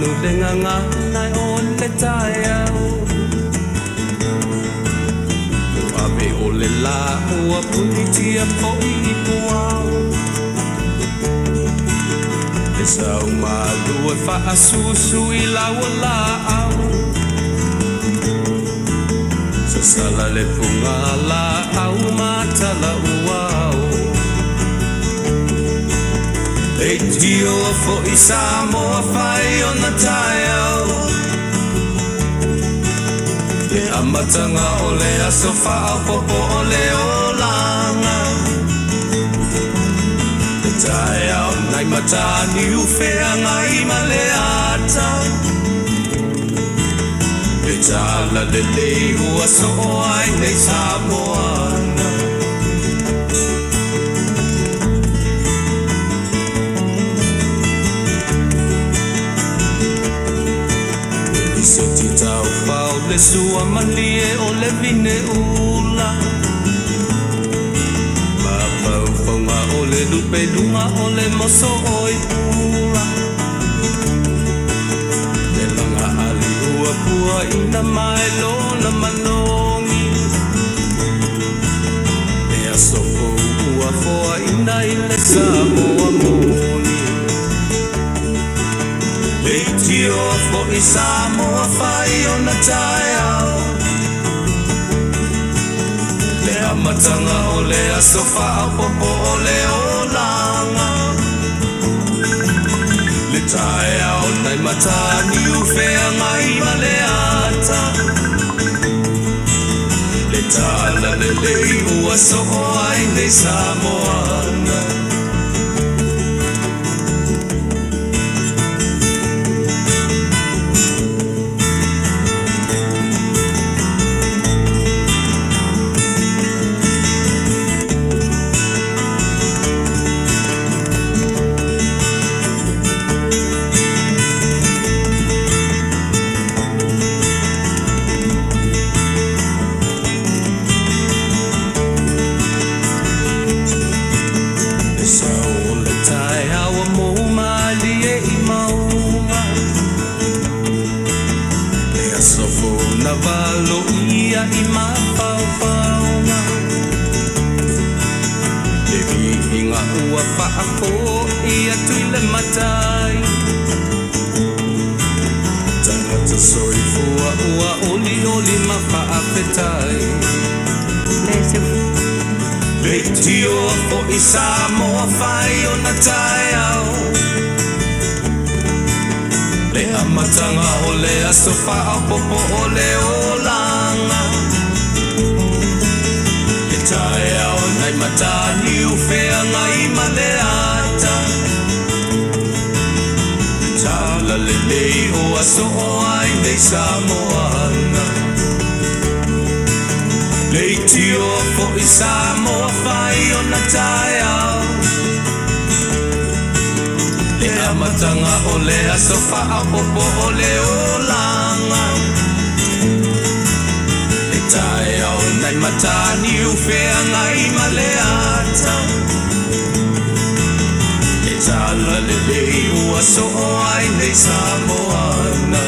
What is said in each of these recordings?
no lenga ngai o le tai au Ave o le la ua punitia po I puau E sau malu e wha susu I laua la au Sa sala le punga la au matala uau E tio fo I Samoa whai o na tai au E amatanga o le aso whao popo o le o langa E tai au nai matani uwhea ngai ma le ata E tala le lei ua so o ai nei Samoana Se ti tau pau le sua malie o le vine ula Ma pau whaunga o le lupe lunga o le moso o I pula Le langa ali ua pua ina mai lona manongi Le asofo ua foa ina I le Samoa moni E tio fo I Samoa whai o na tai au Le amatanga o le aso whao popo o le o langa Le tai au nai matani uwhea ngai ma le ata Le tala le lei ua so o ai nei Samoana I mapaupaunga Le vihinga ua whaako I a Tuilaepa tai Tangata soifua ua oli oli ma Faafetai Le tio o I Samoa whai o na tai au Le amatanga o le aso whao popo o le o langa Le tai au nai matani uwhea ngai ma le ata Tala le lei o aso o ai nei Samoana Le tio fo I Samoa whai o na tai au Le amatanga o le aso whao popo o le o langa Le tai au nai matani uwhea ngai ma le ata Le tala le lei ua so o ai nei Samoana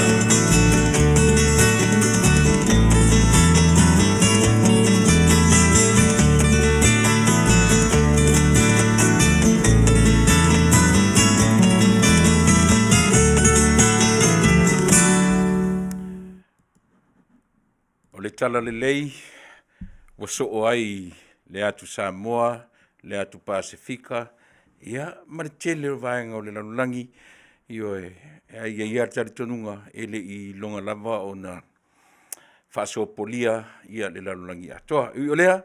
Le tala le lei wa so o ai le atu Samoa, le atu Pasifika, ia maritele o vaenga o le lanulangi, io ai ia tari tonunga ele I longa lava o na whaasopolia ia le lanulangi atoa. O lea,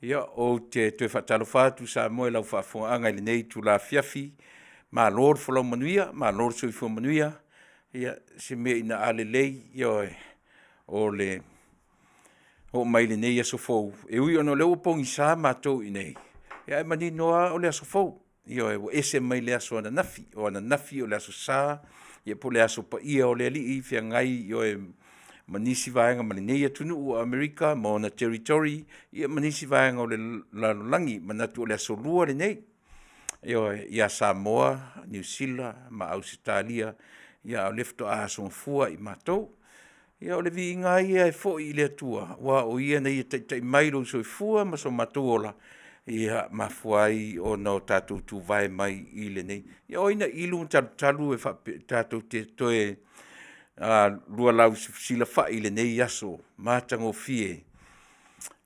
ia o te whaatalo whātu Samoa lau Faafofoga'aga I le nei tu la Afiafi, ma lor whalau Manuia, ma lor soifua Manuia, ia se mea ina ale lei, ia o le o mai le nei aso fou. E ui ono leo pongi sa mātou I nei. Ia e mani noa o le aso fou. Ia e ese mai le aso ana nafi. O ana nafi o le aso sa. Ia po le aso pa ia o le ali I fia ngai. Ia e manisi vaenga ma le nei Taunu'u o Amerika. Ma ona territory. Ia manisi vaenga o le lalulangi. Manatu o le aso lua le nei. Ia Samoa, New Zealand, ma Australia. ia o lefto a asofua i matou ia o le viiga ia e foʻi i le atua ua o ia na ia taʻitaʻi mai lou soifua ma so matou ola ia mafua ai ona o tatou tuvae mai i lenei ia oina ilu talutalu e tatou te toe lua lau sila faʻi i lenei aso matagofie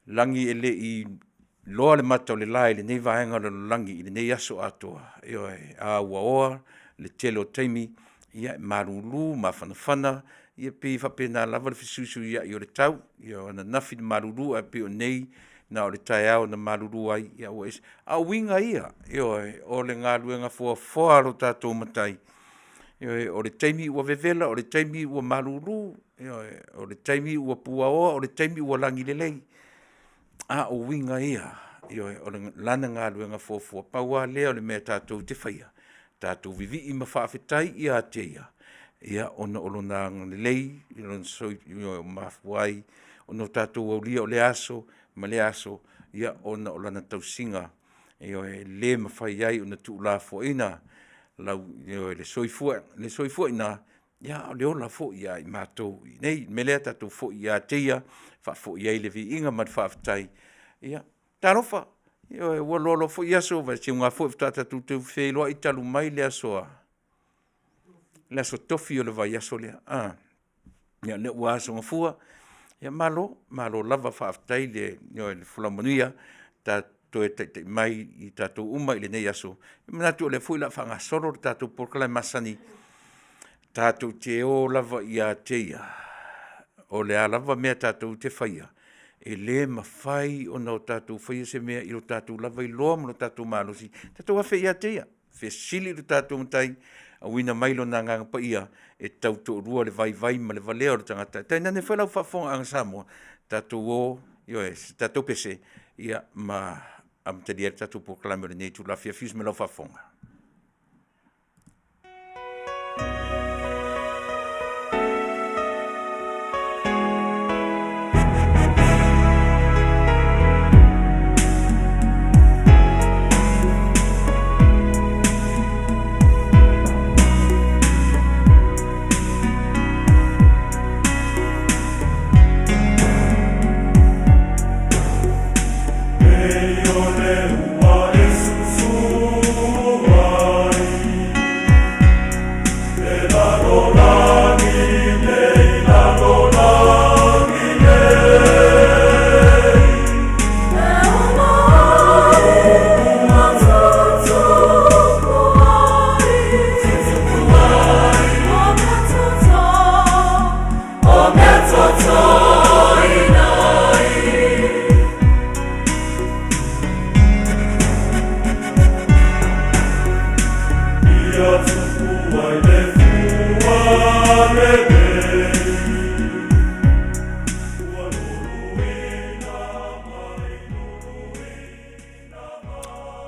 langi e leʻi loa le mata o le la i lenei vaega o le lolagi i lenei aso atoa ioe auaoa le tele o taimi ia e malūlū mafanafana ia pei faapena lava le fesuisu iaʻi o le tau ia ona nafi le malūlū a pe o nei na o le taeao na malūlū ai ia ua ese auiga ia ioe o le galuega foafoa lo tatou matai ioe o le taimi ua vevela o le taimi ua malūlū ioe o le taimi ua puaoa o le taimi ua lagi lelei auiga ia ioe o le lana galuega foafoa paua lea o le mea tatou te faia tatou vivii ma faafetai ia te ia ona o lona lelei lona soi mafua ai ona o tatou aulia o le aso ma le aso ia ona o lana tausiga ioe lē mafai ai ona tuulafoaina lau ioe le soifua ina ia o le ola foʻi iā i matou i nei me lea tatou foʻi iā te ia faafoʻi ai le viiga ma le faafetai ia talofa ioe ua lolo foʻi aso vaesiuga foʻi fatatatou teu feiloaʻi talu mai le aso tofi o le vai aso lea ia le ua asogafua ia malo lava faafetai le folau manuia toe taʻitaʻi mai i tatou uma i lenei aso manatu o le foʻi la faagasolo le tatou polokalame masani tatou te o lava iā te ia o le a lava mea tatou te faia e lē mafai ona o tatou faia se mea i lo tatou lava iloa ma lo tatou malosi tatou afe iā te ia fesili lo tatou matai auina mai lona agaga paia e tautoʻulua le vaivai ma le valea o le tagata tainane foi lau faafofoga'aga Samoa tatou o ioe tatou pese ia ma amatalia le tatou polokalame o lenei tulafiafi me lau faafofoga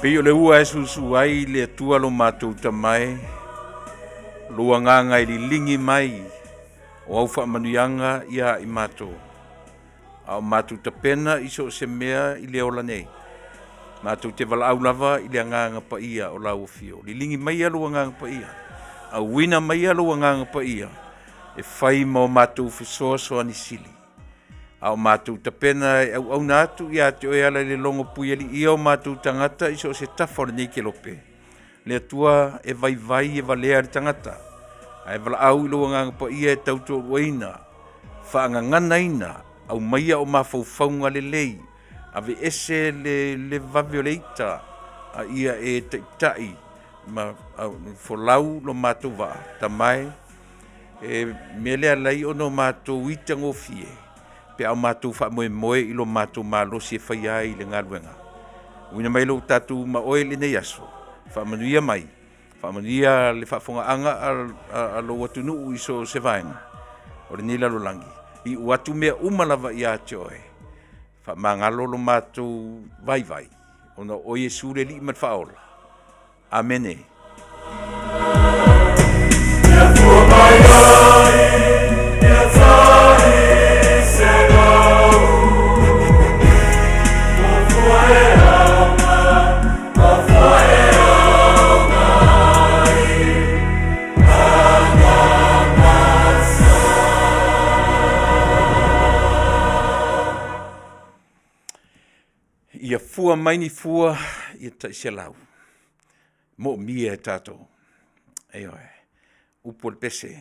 Pei o le ua e susu ai le atua lo matou tamae, lua nganga i lilingi mai, o au whaamanuianga ia i matou. Au matou tapena iso se mea i le ola nei. Matou te wala au lava i le nganga pa ia o lau fio. Lilingi mai a lua nganga pa ia. Au wina mai a lua nganga pa ia. E whai mo matou fisoa so anisili. Au matou tapena au natu ia te oe ala le longo pui ali ia o matou tangata iso se tafa le nei ke lope. Le atua e vai e valea le tangata. Ai vala au ilo nganga pa ia e tauto uaina. Whaangangana ina au maia o mafaufaunga le lei. Ave ese le vavioleita a ia e taitai ma folau lo matou va tamai e mele alai ono matou itango fie. Pe au matou fa moe ilo matou malosi e fai ai le ngaluenga. Uina mai lo tatu ma oe le nei aso. Fa manuia mai. Fa manuia le Faafofoga'aga a lo Taunu'u iso se vaenga. O le nei lalolangi. I watu mea umalava ia te oe. Fa mangalo lo matou vai. Ona o Yesu le li mat faola. Amene. ia fua mai ni fua, ia taisia lau. Mo mia e tātou. Eoe, upo le pese,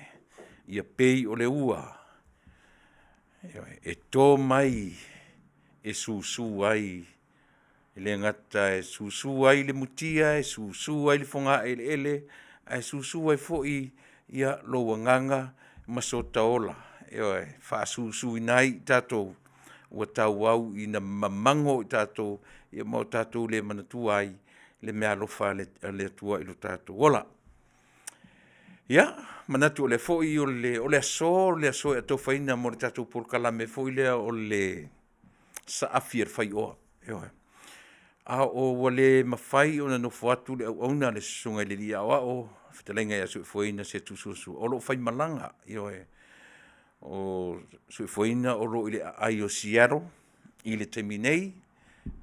ia pei o le ua. Eoe, e tō mai, e susu ai, le ngata e susu ai le mutia, e susu ai le fonga ele, e susu ai foi ia lo wanganga masota ola. Eoe, fa susu inai tātou, ua tau au ina mamango tātou, ia mau tātou le manatua ai, le mea lofa le atua ilo tātou ola. Ia, manatu o le foi o le aso e tau whaina mo le tātou Polokalame foi lea o le Saafi fai oa. Eoe. A o wale mawhai o na no fuatu le au auna le sunga le lia wa o fitalenga ya sui fuina se tususu. O lo fai malanga. Eoe. O sui fuina o lo ile ai o Seattle, ile teminei.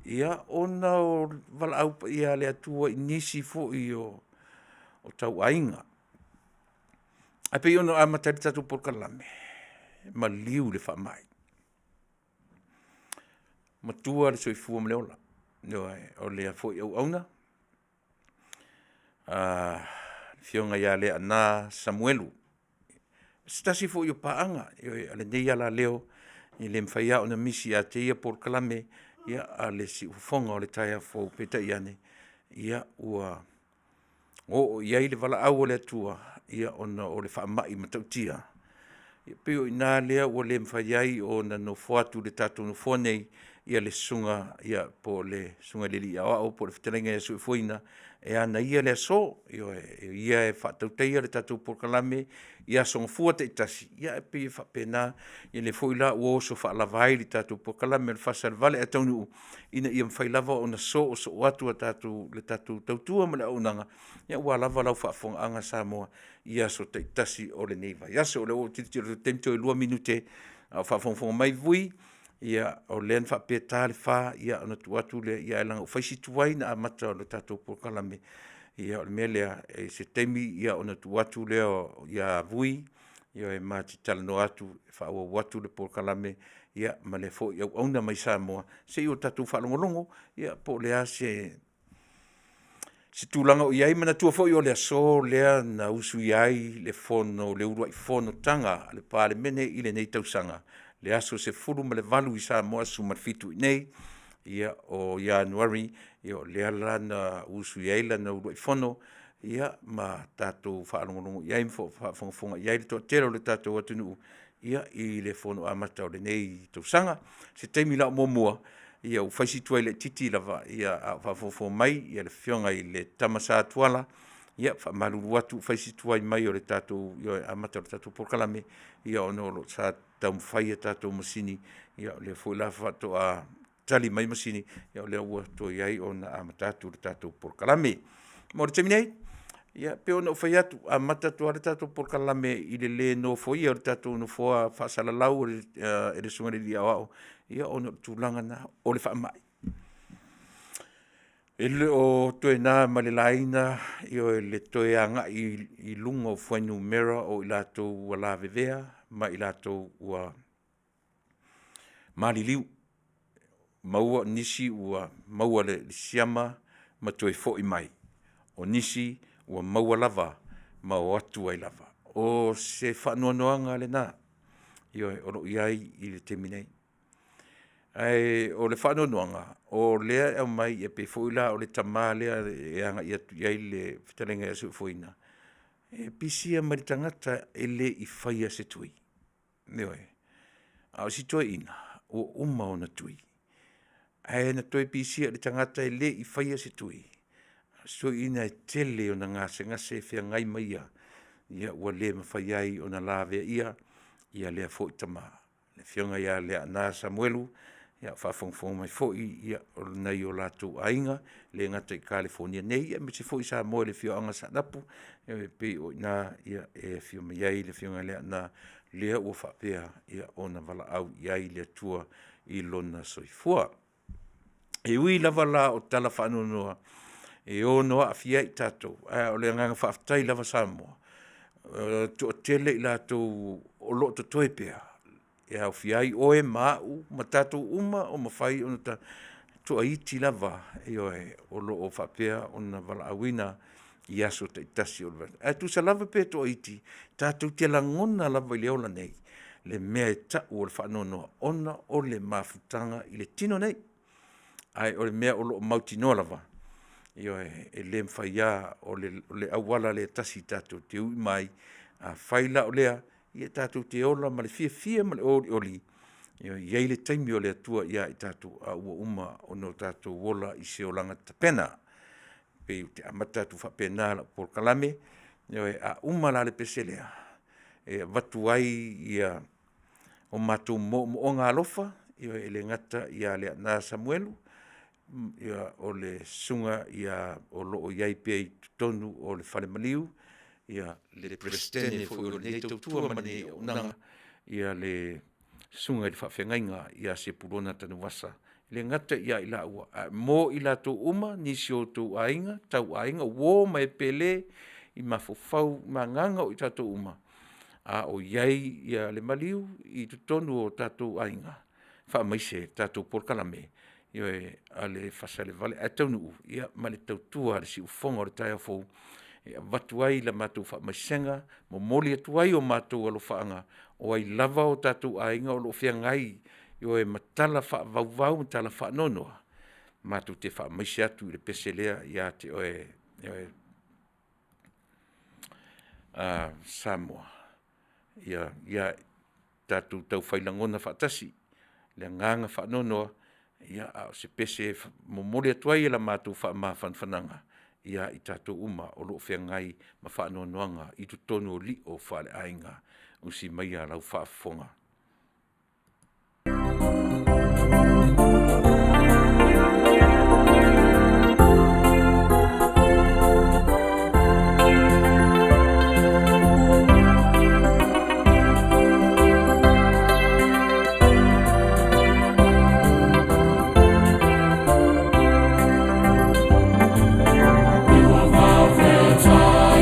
Ia ona o wala au pa ia le atua inisi fo i o tau ainga. Ape i ono a matari tatu Polokalame. Ma liu le wha mai. Matua le sui fua mleola. O le fo i au auna. Fionga ia le ana Samuelu. Stasi fo i o paanga. Ale nei ala leo. I le mwhaia o na misi a te ia Polokalame. Ia a le si ufonga o le taia fo peta iane. Ia ua o ia i le wala au o le atua. Ia ona o le wha mai matautia. Ia peo ina lea ua le mwhaiai o na no fuatu le tatu no fuanei. Ia le sunga, ia po le sunga le li au po le fitalenga ia sui fuina. E ana ia le aso. Ia e whaatauteia le tatu Polokalame. Ia songa fua te itasi. Ia e pe whapena. Ia le fuila ua oso whaalavai le tatu Polokalame. Le Fasa le Vale a Taunu'u. Ina ia mwhailava o na so o so watu a tatu le tatu tautua ma le aunanga. Ia ua lava lau Faafofoga'aga Samoa. Ia so te itasi o le neiva. Ia so le o titi o le temto e 2 minute. A Faafofoga'aga mai vui. Ia o len Faafetai le fa ia ona tuatu le ia langa o faisi tuai na amata o le tatu Polokalame. Ia o le mele e se temi ia ona tuatu le ia vui. Ia e mati Talanoa atu fa o watu le Polokalame. Ia ma le fo ia ona mai Samoa. Se i o tatu whalongolongo ia po lea se tūlanga o iai mana tua fo i o le aso lea na usu iai le fono le urua i fono tanga le pāle mene i le nei tausanga. Le aso se furu ma le valu i Samoa sumarfitu i nei. Ia o Januari, ia o le ala na usu iai la na urua i fono. Ia ma tātou whaalongolongo iai mfonga iai le toa tero le tātou Taunu'u. Ia i le fono amata o le nei tausanga. Se teimi la momua. Ia u faisi tuai le titi lava. Ia a whafofo mai. Ia le fionga i le tamasa tuala. Ia whamaluru atu faisi tuai mai o le tātou. Ia amata o le tātou Polokalame. Ia ono lo sa tau mwhai tātou masini. Ia le fuila whato a tali mai masini. Ia le ua to iai o na amatatu le tātou Polokalame. Mo le teminei. Ia peo na ufai atu a matatu a le tātou Polokalame i le no foi o le tātou no foa whaasalalau e le sunga le li au. Ia o na tūlanga na o le whaamai. E le o toe nā ma le laina i o le toe anga i lunga o whainu mera o i lātou ua la vevea ma i lātou ua maliliu. Maua nisi ua maua le siama ma toe fo i mai. O nisi ua maua lava ma o atu ai lava. O se whaanoanoanga le nā. Ioe oro iai i le teminei. Ai o le whaanoanoanga. O lea au mai e pe foila o le tamā lea e anga iai le fitalenga e su foina. E pisia maritangata e le i whaia se tui. Ioe. Au si toi ina. O uma o na tui. Ai na toi pisia le tangata e le i whaia se tui. So ina e tele o na ngase fia ngai maia. Ia ua le mawhaiai o na lawe ia. Ia lea fo i tama. Le fionga ia lea na Samuelu. Ia whafongfong mai fo i ia o nei o lātou ainga. Le ngata i California nei. Ia me se fo i Samoa le fio anga sanapu. Ia pe o na ia e fio mai iai le fionga lea na lea ua whapea. Ia o na wala au iai lea tua i lona soifua. E ui lava la o tala whaanonoa. E o noa Afia i tātou. O le nganga Faafetai lava Samoa. To tele i lātou o lo to Tuilaepa. E au fiai o e mau ma tātou uma o mawhai o ta to aiti lava o lo o whapea o na wala awina i aso te itasi o lwa. E tu sa lava pe to aiti, tātou te langona lava i leola nei, le mea e tau o le whaanonoa ona o le mafutanga i le tino nei. Ai o le mea o lo mauti noa lava. E le mwhaia o le awala le tasi tātou te ui mai, a whaila o lea, i tātou te ola ma le fia ma le oli. Iai le taimi o le atua ia i tātou a ua uma o no tātou wola i se olanga tapena. Pe te amatatu whapena la Polokalame, a uma la le peselea. E watu ai ia o mātou mo ngā alofa, e le ngata ia le nā Samuelu, ia o le sunga ia o loo iai pe i tonu o le whale maliu, ia le prestene fo o le neitau tua mane o nanga, ia le sunga i le Faafegaina ia se purona tanu wasa. Le ngata ia i la ua. Mo i la tō uma, nisi o tō ainga, tau ainga, wō mai pele i mafofau manganga o i tātou uma. O iai ia le maliu i tutonu o tātou ainga. Wha maise tātou Polokalame. A le Fasa le Vale, a Taunu'u, ia ma le tautua le si ufonga o le tai afou. Watu ai la mātou wha maisenga, mo moli atu ai o mātou alo whaanga, o ai lava o tātou ainga o lo whiangai, e matala wha vauvau, matala wha nonoa. Mātou te wha maise atu i le peselea, ia te Samoa. Ia tātou tau whailangona whaatasi, le nganga wha nonoa, ia se pese mo moli atu ai la mātou wha mawhanwhananga. Ia i tātou uma o loo whiangai ma whaanoanoanga i tu tonu o li o whale ainga usi mai a lau whaafonga. Faafetai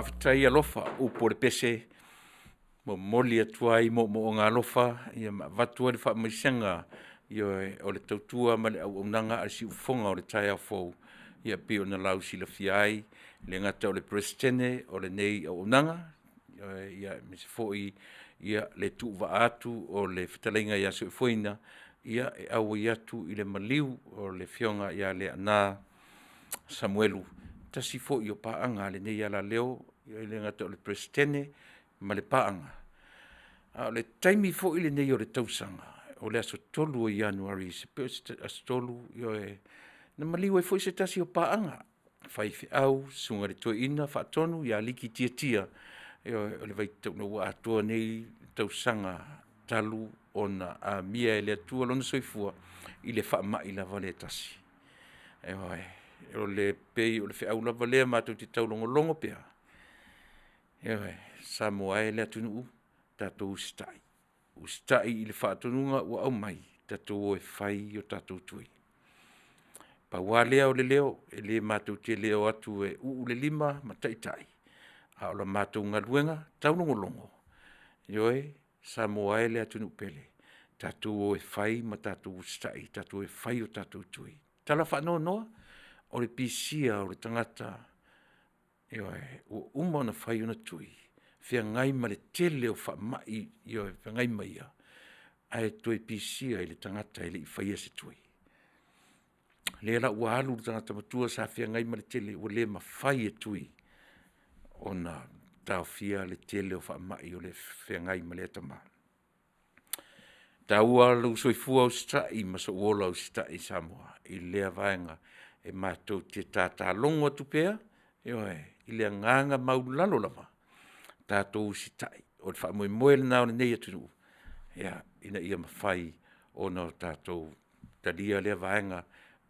Faafetai alofa upo le pese mo moli atua I mo ngā alofa ia vatua le whaamaisenga o le tautua ma le au unanga a si ufonga o le tai au fau ia pi o na lau sila fiai le ngata o le presidente o le nei au unanga ia mese foi ia le tu vaatu o le fitalinga ia so foina ia au iatu I le maliu o le fionga ia le ana Samuelu tasi fo I o paanga le nei ala leo ia le ngata o le presidente ma le paanga a le taimi fo I le nei o le tausanga o le aso tolu o January se pe aso tolu io na maliu fo se tasi o paanga fai fe au sunga le toina fa tonu ia liki tia io le vai Taunu'u atua nei tausanga talu ona a mia le atua lona soifua I le whaamai la vale tasi o le pei o le whi au lava lea mātou te taulongolongo pia Samoa le Taunu'u tatou ustai I le whaatonunga ua au mai tatou o whai o tatou tui pa wālea o le leo le mātou te leo atu le lima ma taitai a o la mātou ngaluenga taulongolongo Samoa le Taunu'u pele tatou o whai ma tatou ustai tatou o whai o tatou tui tala whanau noa o le pisia o le tangata o uma na whai o na tui fia ngai ma le tele o whaamai fia ngai mai ai tui pisia I le tangata I le I whaia se tui le la ua alu le tangata matua sa fia ngai ma le tele o le ma whai tui ona tau fia le tele o whaamai o le fia ngai ma le atama tau alu soifua o stai ma so uola o stai Samoa I lea vaenga mātou te tātā longo atu pēa, I lea nganga maulalo lama, tātou sitai, o le whaamoi moe le nao nei atu nuu, ina ia mawhai o nao tātou talia lea vaenga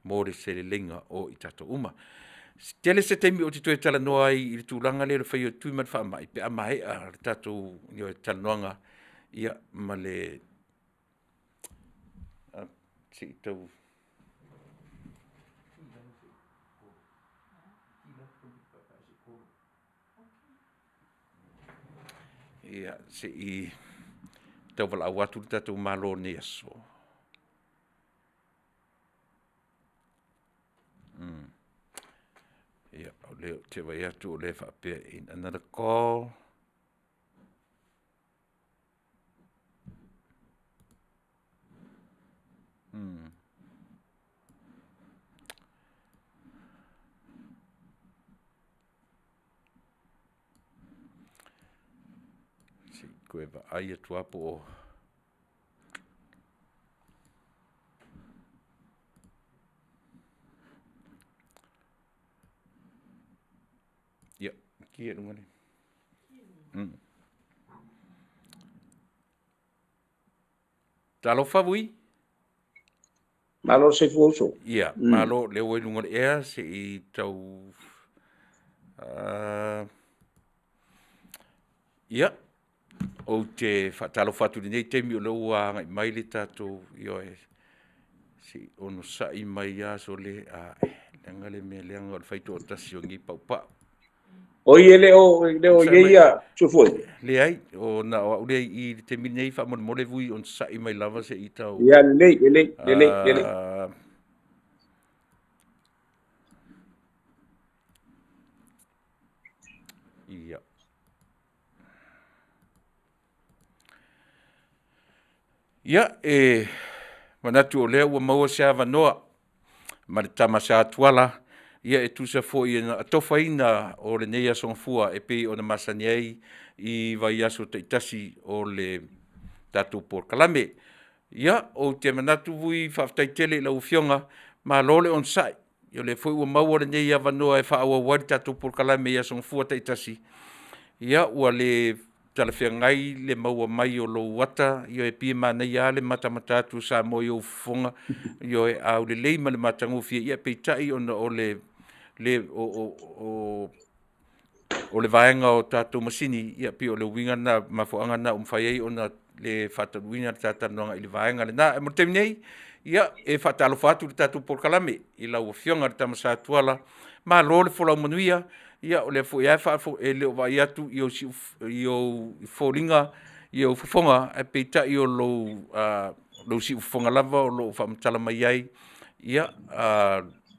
mō le se le lenga o I tātou uma. Tele se teimi o te toi Talanoa I le tūlanga le whai o tui man whaamai, pe amahea le tātou Talanoanga, ia ma le si tau ia se I tau wala awatu le tātou malo ne aso. Ia, o leo te wai atu o le whaapea in another call. Koe wa ai atu apo o. Ia, ki e runga ni. Talo whawui? Malo se fuoso. Ia, malo leo e runga ni ea se I tau... Ia. O te whatalo whatu nei temi o leo a ngai mai le tātou si ono sai mai a so le leanga le mea leanga o le whaito o tasi o ngi pau pau. O ie leo ia tufoi. Le ai, o na o ule I te mi nei wha mole vui on sai mai lava se I tau. Ia le. Ia. Ia, manatu o lea ua maua se avanoa, ma le tamasa atuala, ia tusa fo I na atofa ina o le nei asongfua pei o na masani ai I vai aso taitasi o le tātou Polokalame. Ia, o te manatu vui Faafetai tele lau fionga, ma lole on sai, Yo le foi ua maua le nei avanoa whaaua wari tātou Polokalame I asongfua taitasi. Ia, ua le talawhiangai le maua mai o lo wata, io pia mana ia le matamatatu Samoa I Fofogaina, io au le leima le matangofia ia peitai ona o le vaenga o tātou masini, ia pia o le winga na mafuanga na umwhaiei ona le whataruina tātanoanga I le vaenga le na. Mo te minei, ia whatalo whatu le tātou Polokalame, I lau fionga le tamasa tuala, ma lo le folau Manuia, ia o le fo ia fa fo ele va ia tu io folinga io fofonga e peita io lo si fofonga lava o lo fa mtala mai ai ia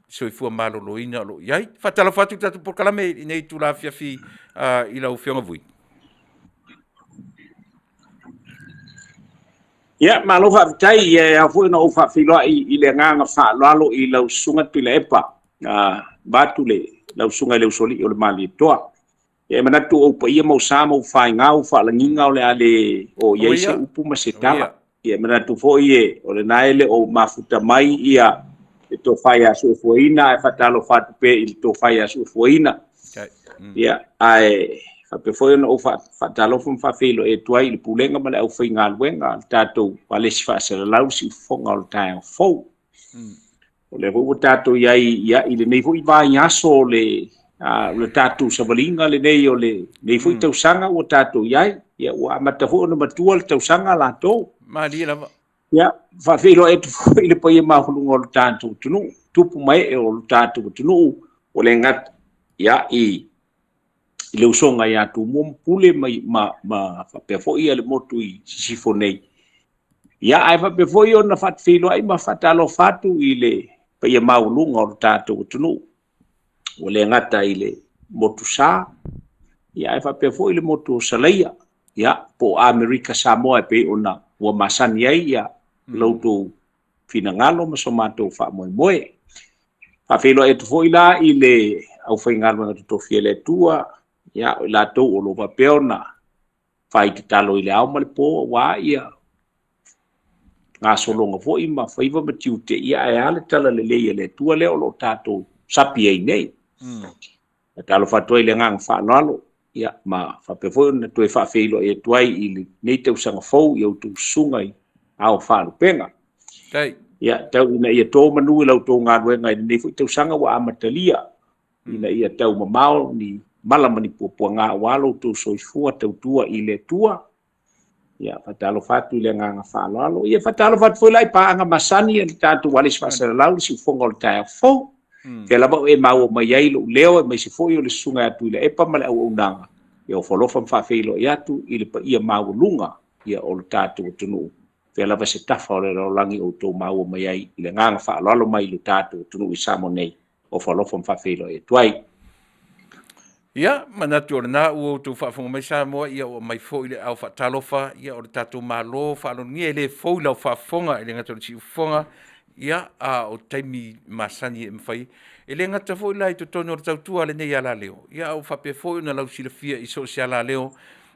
so fu malo lo ina lo ia fa tala fatu tatu Polokalame nei tu la Afiafi i la ufionga vui ia malo Faafetai ia fu no Faafilo i le nganga fa lalo i la sunga Tuilaepa batu le la sunga le usoli o le mali toa e manatu o pa ia mau sa mau fai ngau fa la nginga o le ale o ia se upu masetala ia manatu fo ie o le naile o mafuta mai ia e to fai asu Fofogaina e fatalo fatu pe i to fai asu Fofogaina ia ai fa pe foi no fa talo fo Faafilo e tuai le pulenga male au fai ngaluenga tato wale si fa se lau si fonga o tai fo o le vo tato ia i le nei fo i vai aso le le tato sabalinga le nei o le nei fo i tau sanga o tato ia wa mata fo no matua le tau sanga la to mali lava ia Faafilo e tu foi le pai ma hulunga o tato tunu tupu mai e o tato tunu o le ngat ia i le usonga ia tu mom pule mai ma fa pe fo ia le motu i sifo nei ia ai fa pe fo io na Faafilo ai ma fatalo fatu i le pa ia maulunga o tato tunu o le ngata i le motu sa ia ai fa pe fo i le motu salaia ia po Amerika Samoa pe ona ua masani ai ia lautu finangalo ma somato fa moe Faafilo e tu fo ila i le au faingalo na to fiele tua ia la to o lo papeona fai te talo i le au male po wa ia nga solonga fo i ma faiva matiute ia e ale tala le tua le o lo tato sapi ai nei talo fatoi le ngang fa lalo ia ma fa pe fo na to Faafilo e tuai i nei te usanga fo ia tu sungai au fa penga ia tau ina ia to manu lau to nga wenga nei fo te usanga wa amatalia ina ia tau mamao ni mala mani puanga walo tu soifua tau tua i le tua ia fatalo fatu le nga fa lalo ia fatalo fatu foi lai pa nga masani le tatu wale fa se lau si fonga le tai fo ke la ba e mau mai ai lo leo mai si foi o le sunga Tuilaepa mala au unanga ia folo fam Faafilo ia tu i le pa ia mau lunga ia o le tatu tunu ke la ba se tafa o le langi o to mau mai ai le nga fa lalo mai le tatu tunu i Samoa o folo fam Faafilo e tuai ia manatu o na o tu Faafo mai Samoa ia o mai fo ile au fatalofa ia o tatu malo fa lo ngie le fo la Faafoga ile ngata si fonga ia o taimi masani mfai ile ngata fo ile to tono tau le nei ala leo ia o fa pe fo na lau silafia i social ala leo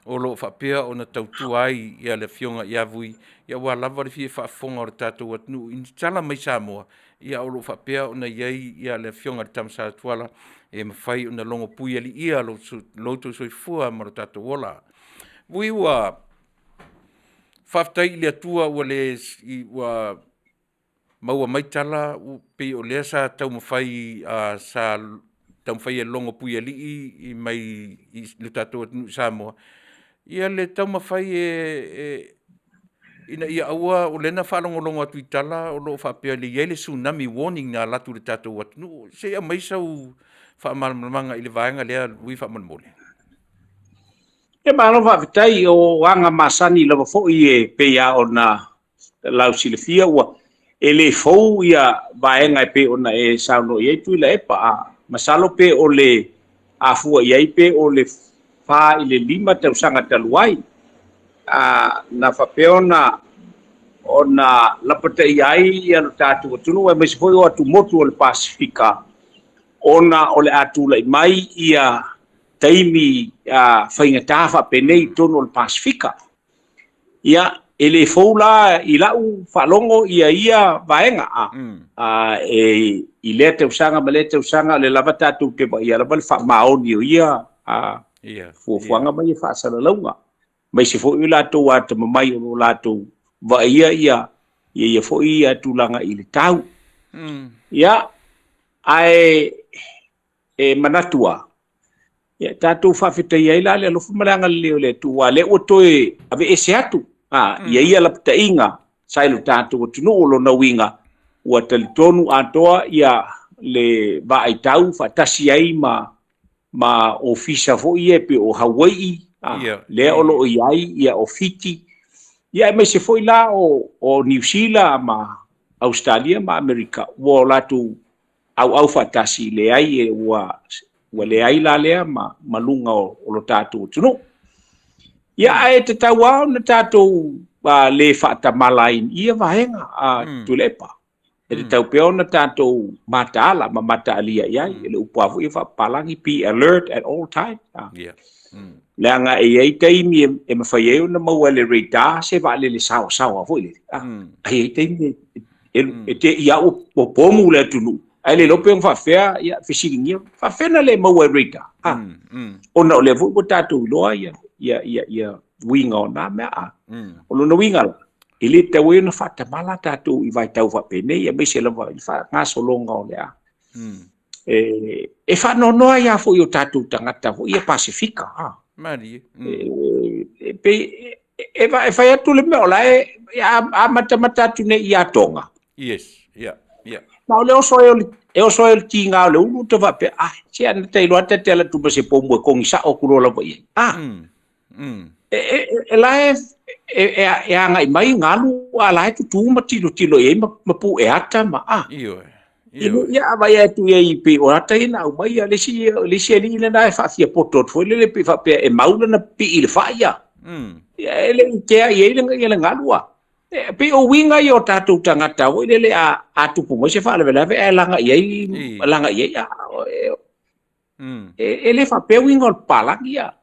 o lo fa pe o na tau ai ia le fionga ia vui ia wa lava le Faafoga o tatu atnu in tala mai Samoa ia o lo fa pe o na ia le fionga tamsa tuala e mawhai una longo pui ali ia lo tu soifua mara tato wola. Vui ua Faafetai le atua ua le maua maitala pe o lea sa tau mawhai sa tau mawhai e longo pui ali i mai i le tato Samoa. Ia le tau mawhai ina ia aua o lena whalongolongo atu i tala o lo whapea le iei le tsunami warning na latu le tato watu. Se ia maisau whaamalamanga i le vaenga lea ui whaamanamole. E malo Faafetai o anga masani lava fo i pea ona lau silafia ua e le fou ia vaenga pe ona e sauno i Tuilaepa masalo pe o le afua i pe o le fa i le 5 tausanga taluai na whapeona ona lapata i ai ia no tatu tunu e mesi foi o atu motu o le Pasifika ona o le atu lai mai ia taimi whaingata whapenei tono o le Pasifika ia ele foula i lau whalongo ia vaenga i le te usanga ma le te usanga le lava tatu te ia lava le whamaoni o ia fuafuanga mai whaasana launga mai se foi la to wa te mai o la to va ia foi ia tulanga i le tau ia ai e manatua ia tatu Faafetai ai la le lo fumalanga le tua le o toe ave ese atu ia la tainga sai lo tatu o tunu lo na winga ua talitonu atoa ia le va ai tau fatasi ai ma ma ofisa fo ia pe o Hawaii le o lo iai ia o Fiji ia me se foi la o New Zealand ma Australia ma America wo la tu au fatasi le ai e wa le ai la le ma lunga o lo tatu tunu ia ai te tawa na tatu ba le fata malain ia vaenga Tuilaepa e tau peo na tatu mata alia ia le upavu ia fa palangi be alert at all time le anga ai taimi e mafai na mau le radar se vale le sao fo le ai taimi e te ia o pomu le tunu ai le lope fa fea ia fisilingia fa fena le mau radar ona le vo tatu loa ia winga ona me o no winga ele te we no fata mala tatu I vai tau fa pene ia me se lava fa ngaso longa o le e fa no ia fo yo tatu tangata fo ia Pasifika Mari. Pe e vai tu le me ola a mata tu ne ia tonga. Yes, yeah. Ma le o soil tinga le ulu te va pe se an te lo ate te la tu se pombo con sa o kulo la voi. La e anga mai ngalu ala tu ma tilo e ma pu e ata ma ia vai tu e pe o ata ina o mai le si le na fa fia potot foi le pe fa pe e maula na pe il fa ia ele te ia le ngalu pe o winga yo tatu tangata o le a tu pu mo se fa le e langa ia ele fa pe winga o palangia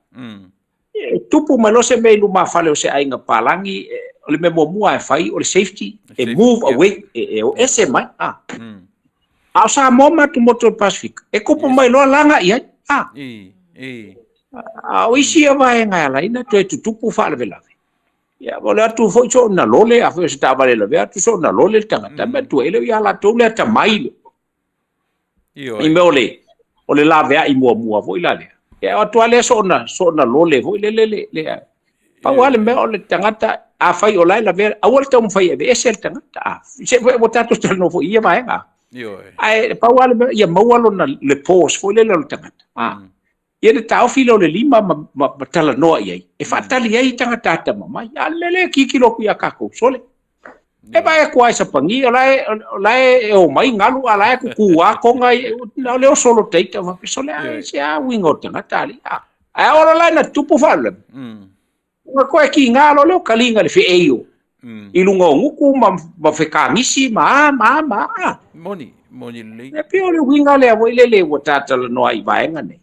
tupu malo se me lu ma fale o se ainga palangi le me mo ai fai o le safety e move away o ese mai a Samoa tu motor Pacific e kupu mai lo langa ia o isi vai ngala ina tu tupu fa le vela ya vola tu foi so na lole a foi sta vale la tu so na lole tanga tambe tu ele ia la tu le ta mai I me ole la vea I mua foi la le ya tu ale so na lole foi le pa wale me ole tangata a fai ola la vea a volta un fai e sel tangata se foi botato sta no foi ia vai nga ai pa wale me ia mawalo na le pause foi le tangata ia le tau filo le lima ma Talanoa ia e fatali ia tangata ta mama ia le kikilo ku ia kako sole e vai ko ai sa pangi ola e o mai ngalu ala ku a ko ngai na le solo teita ma sole se a wingo tangata ali ai ora la na tupu fale ma ko e ki ngalo le kalinga le feio I lunga nguku ma fekangisi ma moni le e pio le winga le avo le wa Talanoa I vai ngane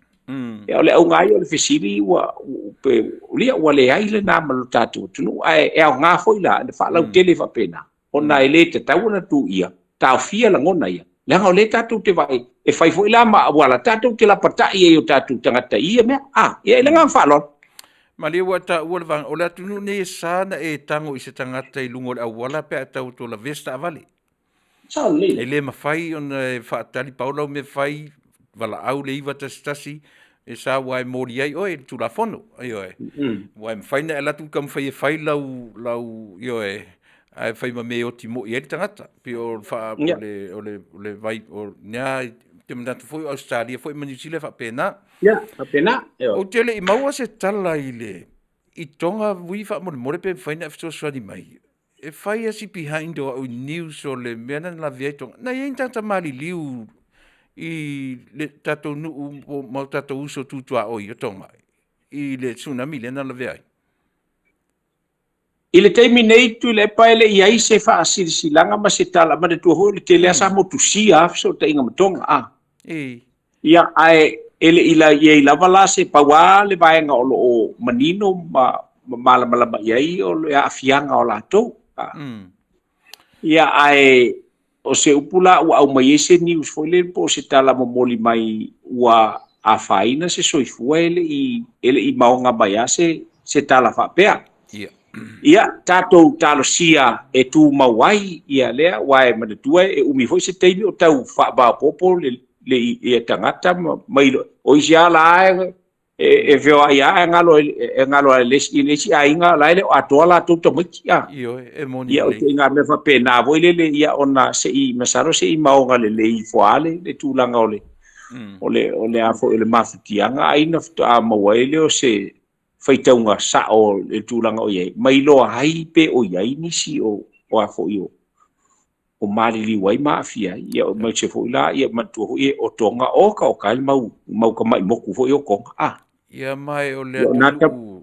e ole au ngai ole fesili wa pe ulia wale ai le na malu tatu tunu e au nga foi la le fa lau tele fa pena ona ele te tau na tu ia ta fia la ngona ia le nga ole tatu te vai e fai foi la ma wala tatu te la pata ia yo tatu tangata ia me ia le nga fa lo ma le wata wala ola tunu ne sana e tango I se tangata I lungo a wala pe tau to la vesta vale sa le ele ma fai on fa tali paulo me fai wala au le iwa tasi e sa wai mori ai oi tu la fono ai wai faina ela tu kam fai lau ai fai ma me o timo I tangata pe o fa ole vai o nya te manda tu foi Australia foi New Zealand fa pena o tele I maua se tala I tonga wi fa mo pe faina fto swadi mai e fai asi behind o news o le mena la vieto na yin tanta mali liu I le Taunu'u o mau tatou uso tutua o I tonga I le tsunami le na la vea I le taimi nei Tuilaepa ele I ai se fa silanga ma se tala ma le tu ho le tele asa mo tu sia so te inga matonga ia ai ele I lava la se pawa le vaenga o manino ma malama ai o le afianga o lato ia ai o se upula ua au mai ese news foi le po se tala momoli mai ua a faina se soifua ele I maonga mai se tala fa pea ia tatou talosia e tu mawai ia lea wae manatua e umi foi se teimi o tau fa ba popo le ia tangata mai o isia la e veo ia ngalo le si ainga la le atoa la tu tomiki e moni ia o te nga me fa pena voi le ia ona se I masaro se I maonga le foale le tulanga ole ole a fo le mafutianga aina fta mawaile o se faitaunga sa o le tulanga o ye mai lo hai pe o ye nisi o a fo yo o mali wai mafia ia o mai se fo la ia matu ho e o tonga o ka mau ka mai moku fo yo ko ia mai o le tu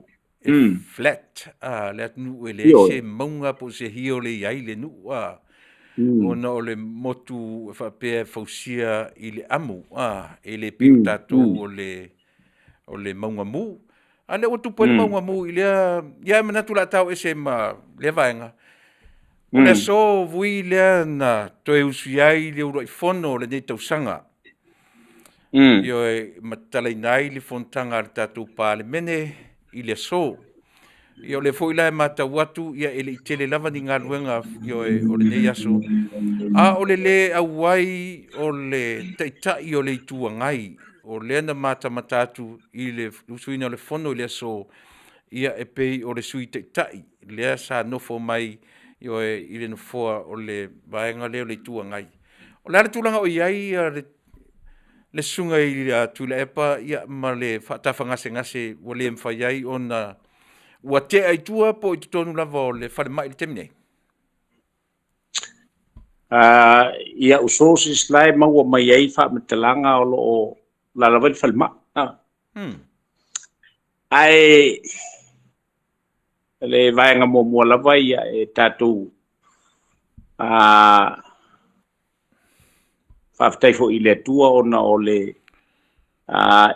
flat le tu ele se monga po se hio le ai le nu ona o le motu fa pe fausia i le amu ele pe tatou o le maunga mu ale o tu pole maunga mu i le ia manatu la tau ese ma le vaenga o le so vui le na toe usiai le uroi fono le nei tausanga io e matalai nai le fontanga le tatou pale mene i le so io le foi la mata watu ia ele tele lava ni nga luenga io e o le nei aso o le awai o le taitai o le tuangai o le na mata matatu i le usuina le fono le aso ia e pei o le sui taitai le sa nofo mai io e i le nofoa o le vaenga le o le tuangai o le tulanga o iai le sunga i Tuilaepa ia ma le whatawhangase ngase o le mwhaiai o na ua te ai tua po i tonu lava o le whare mai le temine. Ia usosi slai maua mai ai wha metalanga o lo la lava le whare mai. Ai le vaenga mua lava ia e tātou Faafetai fo i le atua ona o le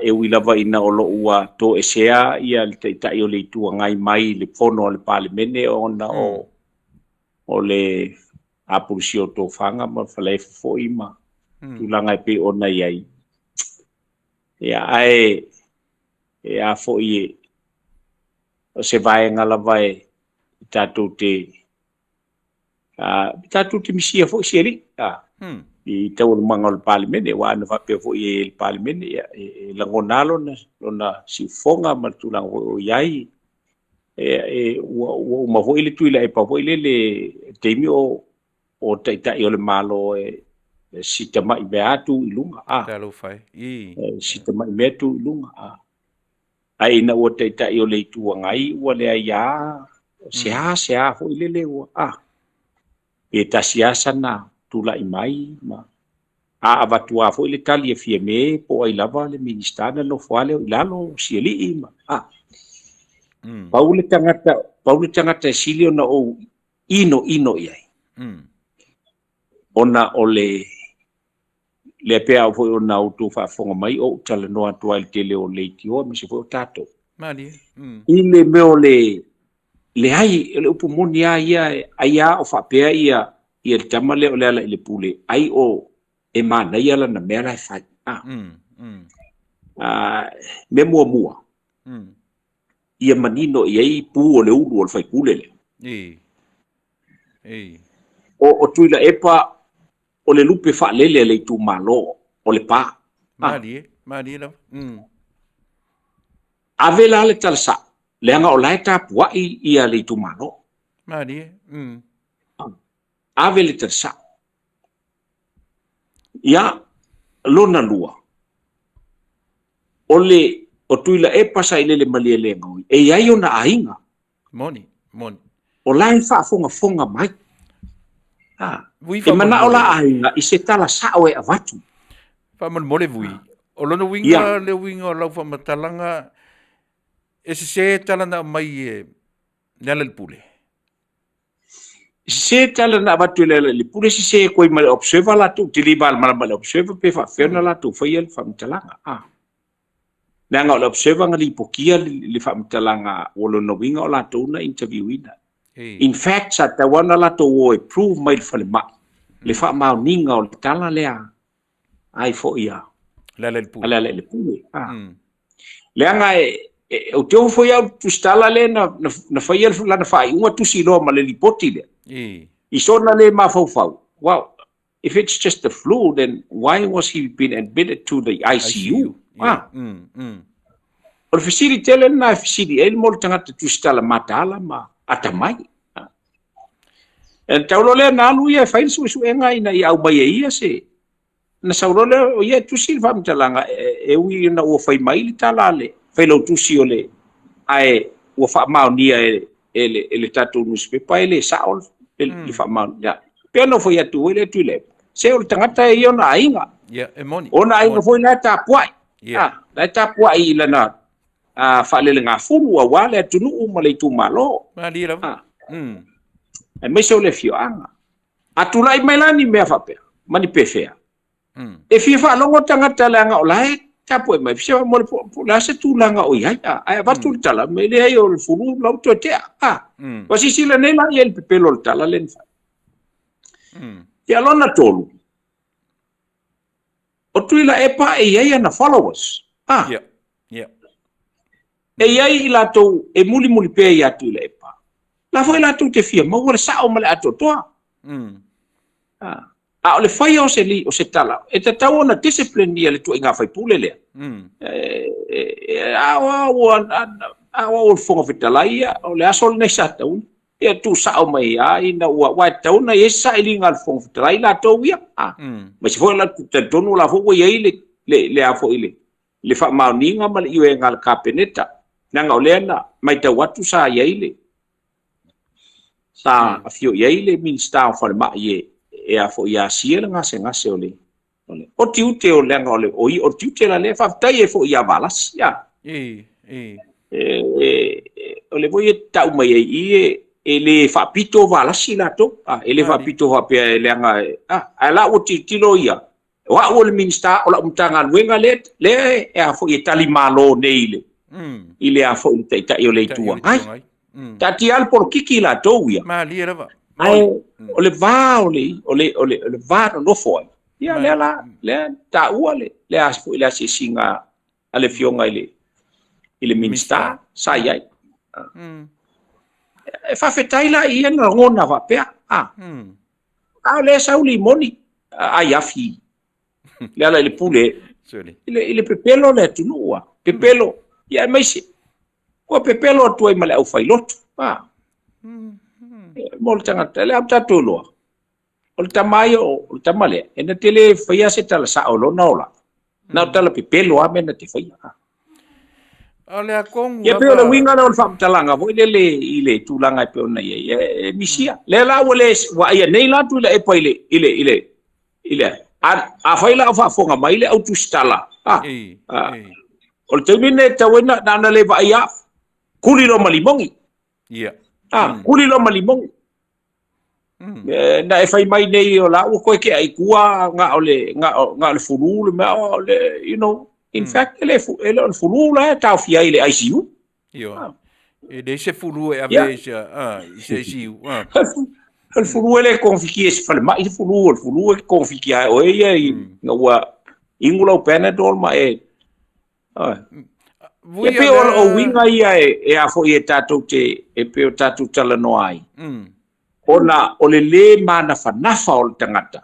e wilava ina o lo ua to esea ia le taitai o le itua ngai mai le pono o le palemene ona o le apurisi o tō whanga ma whalai fo ima tulanga e pe ona iai. Ia ai e a fo i o se vaenga lava e tātou te misia fo i sieri. I tau manga o le palemene wa na fape fo i le palemene e langonalo na si fonga ma tulanga o iai o ma fo i le Tuilaepa fo i le teimi o taitai o le malo si tamai beatu i lunga Talo fai si tamai beatu i lunga ai na o taitai o le tuangai ua le aia sea fo i le ua e tasiasa na tula imai ma avatua fo le tali e fieme po ai lava le ministana lo fale o lalo sieli ma Paule tangata silio na o ino iai ona o le pea fo ona o tu Faafofoga mai o Talanoa tua le tele o leiti o mi se fo tato mali ile me o le ai le upu moni ia o fa pea ia le tamale o le pule ai o e mana ia la na mera e fai me mua ia manino ia pu o le ulu o le fai pule le o Tuilaepa o le lupe fa lele le tu malo o le pa mali lo ave la le talsa le anga o lai tapuai ia le tu malo mali ave le talsa ia lona lua o Tuilaepa sa ile le malia le ngoi e ai ona ainga moni o lai Faafofoga mai e mana ola ainga i se tala sa o e avatu mole vui o lona winga le winga o lau matalanga e se talana mai nela le pule se talana avatu le pule se koi ma observa la tu tilibal mala observa pe fa ferna la tu foi el matalanga nanga o observa ngali pokia le matalanga o lona winga o la tu na interview ina in fact sa tawana la to o prove mai falema le fa mauninga o tala lea ai fo ia le pule le anga o teo foi au tu stala le na fai el la na fai uma tu silo ma le lipoti le i sona le ma fau wow if it's just the flu then why was he been admitted to the ICU o facility le na facility el mo tanga tu stala matala ma atamai en taulo le na lu ia fai su ina i au mai ia se na saurole o ia tusi fa mtalanga e ui na o fai mai talale fai lo tusi ole ai o fa Manuia ele tatu newspaper ele saol le fa Manuia pe no foi atu ele Tuilaepa se o tangata e ona ainga e moni ona ainga foi na tapuai la tapuai lana fa le nga fulu a wale Taunu'u ma le tu malo mali la e me se le fioanga atulai mai lani me fa pe mani pefea e fi fa longo tangata langa olai tapu mai se mo la se tu langa o ia ai va tu tala me le ai o fulu lo to te wa si sila ne la el pelo tala len fa ya lona tolu o Tuilaepa e ia na followers e ia la to e muli pe ia Tuilaepa la foi la tu te fia mo wala sa o male ato to o le fai o se li o se tala e te tau ona discipline ni le tu inga fai pule le o fonga fitalaia o le asol ne sa tau e tu sa o mai ina wa tau na e sa ili ngal fonga fitalai la tau ia ma se foi la te tonu la fo ia le a fo ile le fa Manuia ma le iwe ngal kapeneta nanga o lena mai tau watu sa ia ile sa afio ia ile minsta o fa ma ie e a fo ia siela ngase ole o tiute o lenga ole o tiute la le Faafetai e fo ia balas ya ole voi tau mai e le faapito valasi la to ele faapito va pe lenga ala o tilo ia wa o le minsta o la umtanga luenga le e a fo ia tali malo neile ile a fo ta o le tua ai tati al por kiki la to ia mali lava ai o le va no foi ia le ta uale le as foi la singa ale fionga ile minsta sa ia e Faafetai la ia na ngona va pe le sa uli moni ai afi le ala le pule ile pepelo le Taunu'u pepelo ia mai se ko pepelo tu ai male au fai lot mo tangata le apta tolo o tamai o tamale e na tele faia se tala sa o lona ola na tala pepelo a mena te faia ale akong ya pe o winga na fam talanga vo ile ile tulanga pe ona ye misia le la wole wa ia nei la tu le pa ile a faila fa fonga mai le autu stala o te mine tawena na le va ia kuli lo malimongi kuli lo malimongi na e fai mai nei o la o ko ke ai kua nga le fulu le you know in fact ele fulu la ta fia ile ICU e de se fulu e aveja se ICU el fulu ele konfiki es fal mai fulu e konfiki o e nga ingula o Panadol ma e pe o winga ia e a fo e tatu te e pe o tatu Talanoa ai ona o le mana fanafa o tangata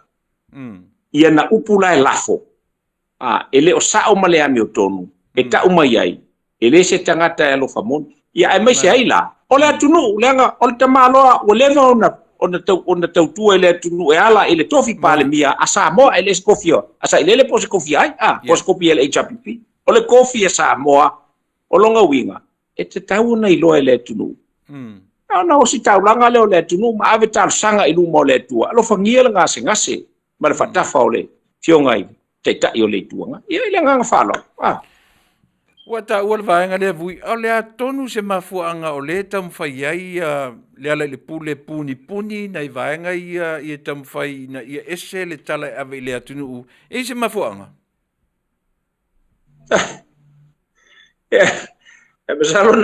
ia na upula e lafo ele o sao male ami o tonu e ta umai ai ele se tangata e lo famon ia e mai se ai la o le Taunu'u lenga o le tamaloa o leva ona tautua ele Taunu'u e ala ele tofi pale mia a Samoa ele se kofia asa ele po se kofia ai po se kofia ele HPP o le kofia Samoa o longa winga e te tau na ilo ele Taunu'u na o si taulanga leo le Taunu'u ma ave tal sanga i luma o le tua alo fangia ngase ma le fatafa o le fiongai te tai o le tuanga ia ile nganga falo wata ua le vaenga le vui o le atonu se mafuanga o le tamwhai ai le ala le pule puni na i vaenga i tamwhai na i ese le tala ave le Taunu'u e se mafuanga e masalo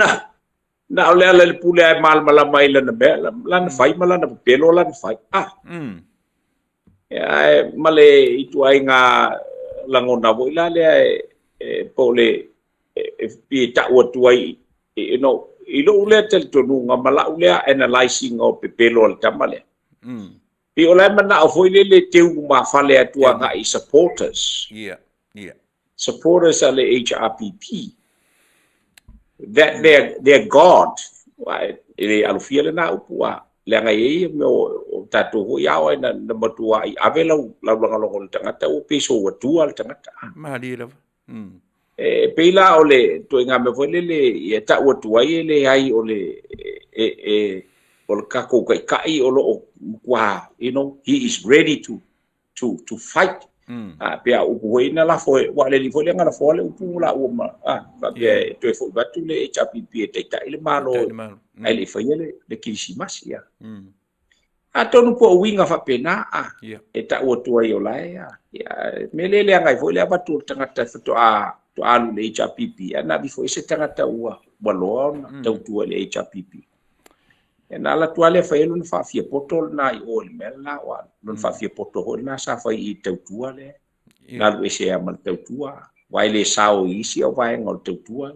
na o le ala le pule ai malmala mai lana be lana fai malana pelo lana fai male itu ai nga langona vo ila le po le pi ta o tuai ilo ule tel tonu nga mala ule analyzing o pepelo le tamale pi ola mana o foi le teu ma fale atua nga i supporters supporters ale HRPP that their god ele alufia le na upua le ngai me o tatu ho ia o na matua I ave lau langalongo le tangata o peso o tua le tangata Mahali lava. peila o le to nga me vole le ia ta o tua I le ai o le o le kako kai o lo wa he is ready to fight pe a upuina la foi wa le li foi nga la foi le upu la o ma ba pe to fo batu le HPP te ta ile malo ai le foi le kishimasi ya a tonu po winga fa pena e ta o tua yo la ya melele nga foi le batu tangata to alu le HPP ana bi foi se tangata ua balo na tua le HPP na la tuale fa elu fa fie potol na I ol mela wa non fa fie potol na sa fa I tautua le na lu se amal tautua wa ile sao isi o vai ngol tautua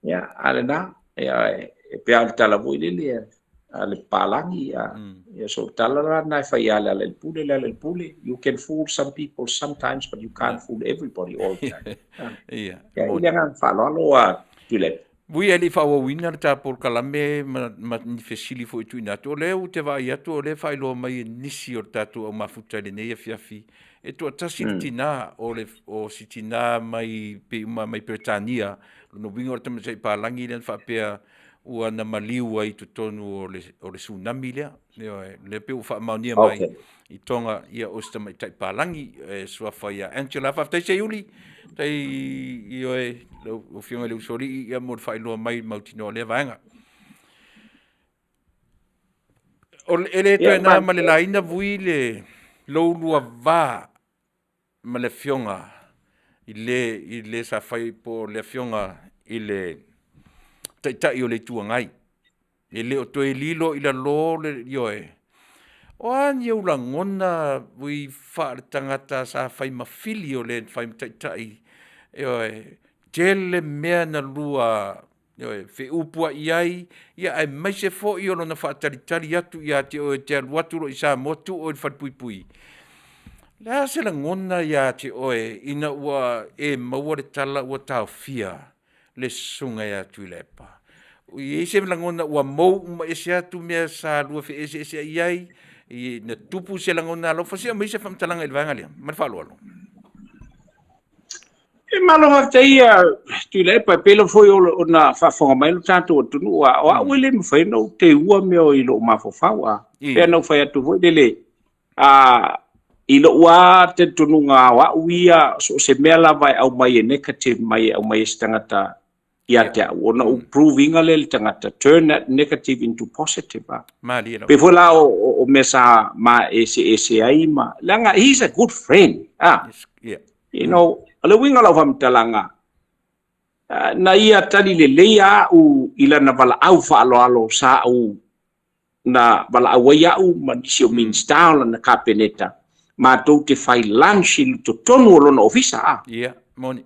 ya ale na ya pe al tala voi le ale palangi ya so tala na fa ya le pule you can fool some people sometimes but you can't fool everybody all the time ya ile ngan fa lo wa Tuilaepa Vui ali fa o wina ta Polokalame ma ni fesili fo tu na to le o te vai atu o le fa lo mai nisi o tatu o mafuta le nei Afiafi e to tasitina o le o sitina mai pe mai Britania no winga o te mai palangi le fa pe ua na maliu ai tu tonu o le tsunami le pe fa Manuia mai I tonga ia o sta mai tai palangi sua fa ia Angela Faafetai se yuli tai io o fiona le usori ia mo fa lo mai mautino le vanga o ele to na ma le laina vui le lo lua va ma le fiona ile sa fai po le fiona ile tai o le tuangai ele o to lilo ila lo le o ani o la ngona vui fa tangata sa fai mafili o le fai tai jele mea na lua fe upua iai ia ai mai se fo I ono na fa tari atu ia te o te watu lo I Samoa tu o fa pui la se la ngona ia te oe ina ua maua le tala ua tau fia le sunga ia Tuilaepa I se la ngona ua mou ma ese atu mea sa lua fe ese iai I na tupu se la ngona lo fa se mai se fa mtalanga il vanga le ma fa lo malo Faafetai Tuilaepa pelo foi o na fafonga mai lo tanto o tunu wa wile me foi no te ua me o ilo mafofau pe no foi atu voi dele ilo wa te tunu nga wa uia so se mela vai au mai negative mai au mai stangata ia te ona proving ale tangata turn that negative into positive pe foi la o mesa ma ese ai ma langa he's a good friend you know ale winga la fam talanga na ia tali le leia u ila na vala au fa alo sa u na vala au ia u manisio means down na kapeneta ma to te fai lunch to tonu lo no ofisa moni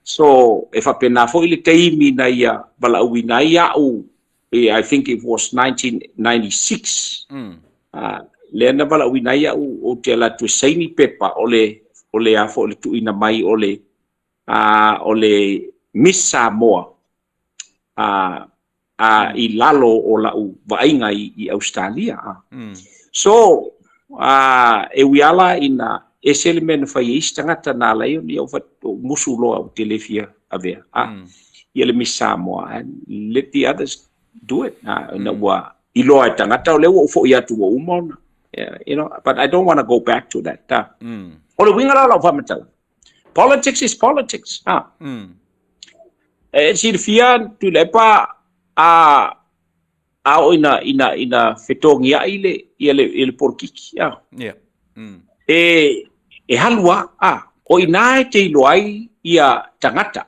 so if a pena fo ile teimi na ia vala u na ia u I think it was 1996 le na vala u na ia u o te la tu seini pepa ole afo ole tu ina mai ole Miss Samoa I lalo o la u vainga I Australia so e wiala ina eselmen fa istangata na la ni o musulo o telefia ave ile Miss Samoa and let the others do it na wa ilo tangata le o fo ia tu o umon you know but I don't want to go back to that ole winga la famatala politics is politics Silvia Tuilaepa ina fetongia ile porkiki halua o ina te loai ia tangata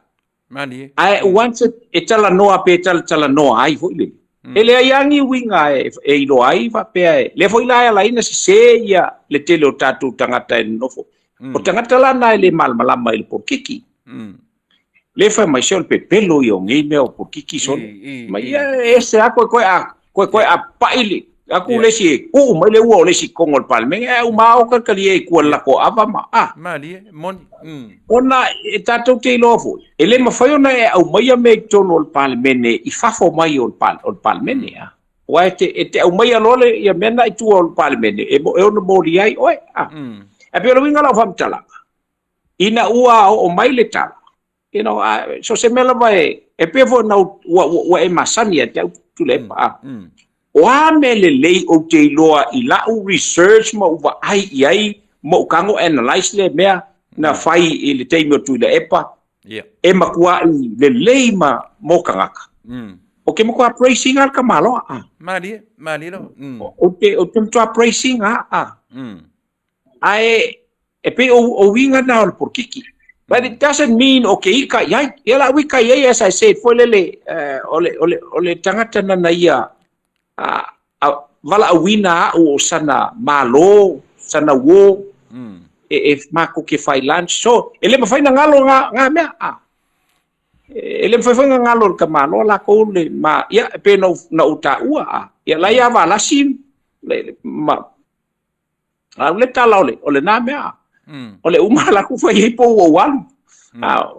mani ai once e talanoa pe talanoa ai foi le ele aiangi winga e loai va pe le foi la ina se ia le tele o tatu tangata nofo o tangata lana ele malmalama ile porkiki le fa mai sol pe pelo yo ngi me o porkiki son mai ese a ko a paile aku le si ku mai le wo le si kongol palme e ma o ka kali e ku la ko ava ma mali mon ona e tatu te lofo ele ma fa ona e au mai me tonol palme ne I fafo mai on palme ne wa te au mai alole ia mena I tu o parliament e no mori ai oi e pe lo winga la fam tala ina ua o mai le tala so se mela vai e pe fo na wa e masani te Tuilaepa wa mele lei o te loa I la research mo wa ai mo kango analyze le mea na fai I le teimi o Tuilaepa e makua I le lei ma mo kangaka o ke makua praising al kamalo mali lo o te mtua praising ai e pe o winga na o por kiki but it doesn't mean okay ka ya la wika ya as I said for le ole tangata na ia vala awina o sana malo sana wo if mako ke fai lunch so ele mafai na ngalo nga mea ele mafai nga ngalo ka malo la ko le ma ya pe na uta ua ya la ya vala sim le ma le tala ole na mea ole umala ku fai po walu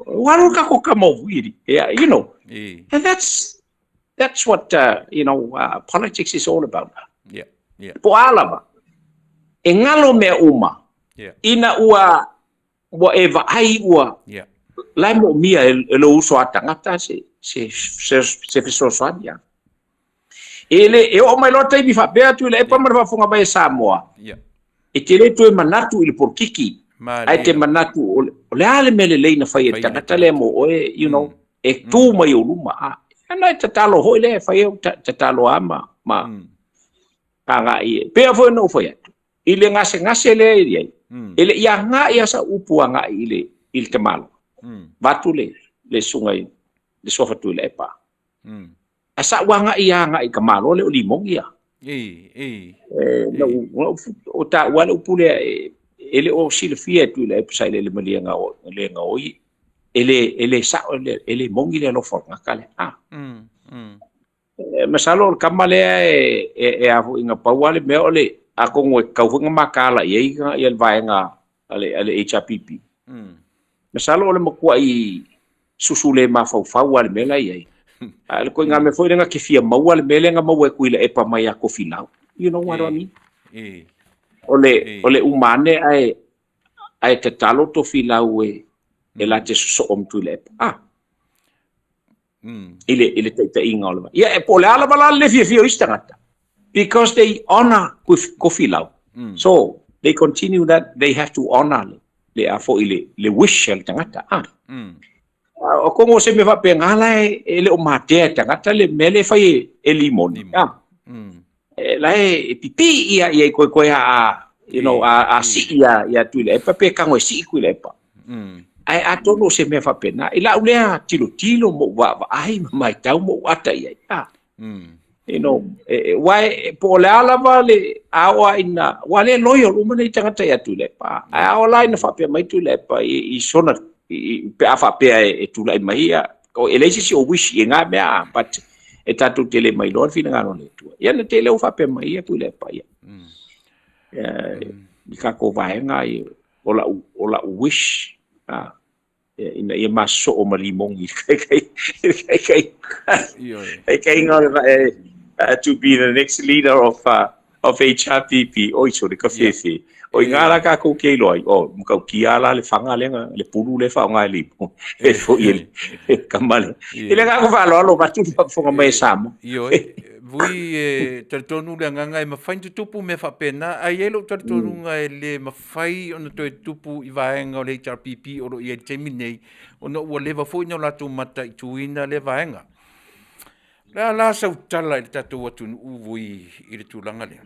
walu ka ko kamo wiri and that's what politics is all about po alaba e ngalo me uma ina ua eva ai ua lai mo mia e lo uso atangata se fisosoania ele e o mai lota mi fa bea Tuilaepa ma fa funga mai Samoa e te le tu manatu il porkiki ai te manatu o le ale mele leina fai e tangata le mo oe e tu mai o luma ana te talo hoi le fai te talo ama ma kanga I pe fo no fo ya ile ngase le ia ele ia nga ia sa upu nga ile il te malo batu le sungai le sofa Tuilaepa asa wanga ia nga I kamalo le limong ia o ta wala upule ele o silfia Tuilaepa sai le malianga o le nga oi ele sa ele mongi le lo forma kale masalo kamale e afu inga pawale me ole ako ngoi kau funga makala ye ia vai nga ale HRPP masalo ole makua I susule ma fau ale mela ye ale ko nga me foi nga ke fia mau ale mele nga mau e Tuilaepa mai ako filau you know what I mean ole umane ai te talo to filau e la te so Tuilaepa ile te inga ole ia e pole ala bala le fia istangata because they honor ko filau so they continue that they have to honor le afo ile le wish el tangata o como se me va pengala ele o mate tangata le mele fai e limon la e pipi ia ko a si ia Tuilaepa pe kango si Tuilaepa ai atono se me fa pena ila ulea tilo mo wa ai mai tau mo ata ia wai po le ala vale awa ina wale loyo lumane tangata ia Tuilaepa ai ola ina fa pe mai Tuilaepa I sona pe afa pe e Tuilaepa mai o elesi si o wish nga mea but e tatu tele mai lor fina ngano le tu ia na tele o fa pe mai Tuilaepa ia ka ko vai nga ola wish ina ia maso o malimongi kai to be the next leader of HRPP oi so de kafefe oi ngala ka ko ke loi o mka kiala le fanga le pulu le fa nga le e fo il kamale ile ka ko fa lo ba tu fo mai samo vui Talanoa le nganga ma fai tupu me fa pena ai elo Talanoa le ma fai ona to tupu I vaenga o le HRPP o I terminei ona o leva foi no la tu mata I tuina le vaenga la sa utala I tatu atu vui I le tulanga le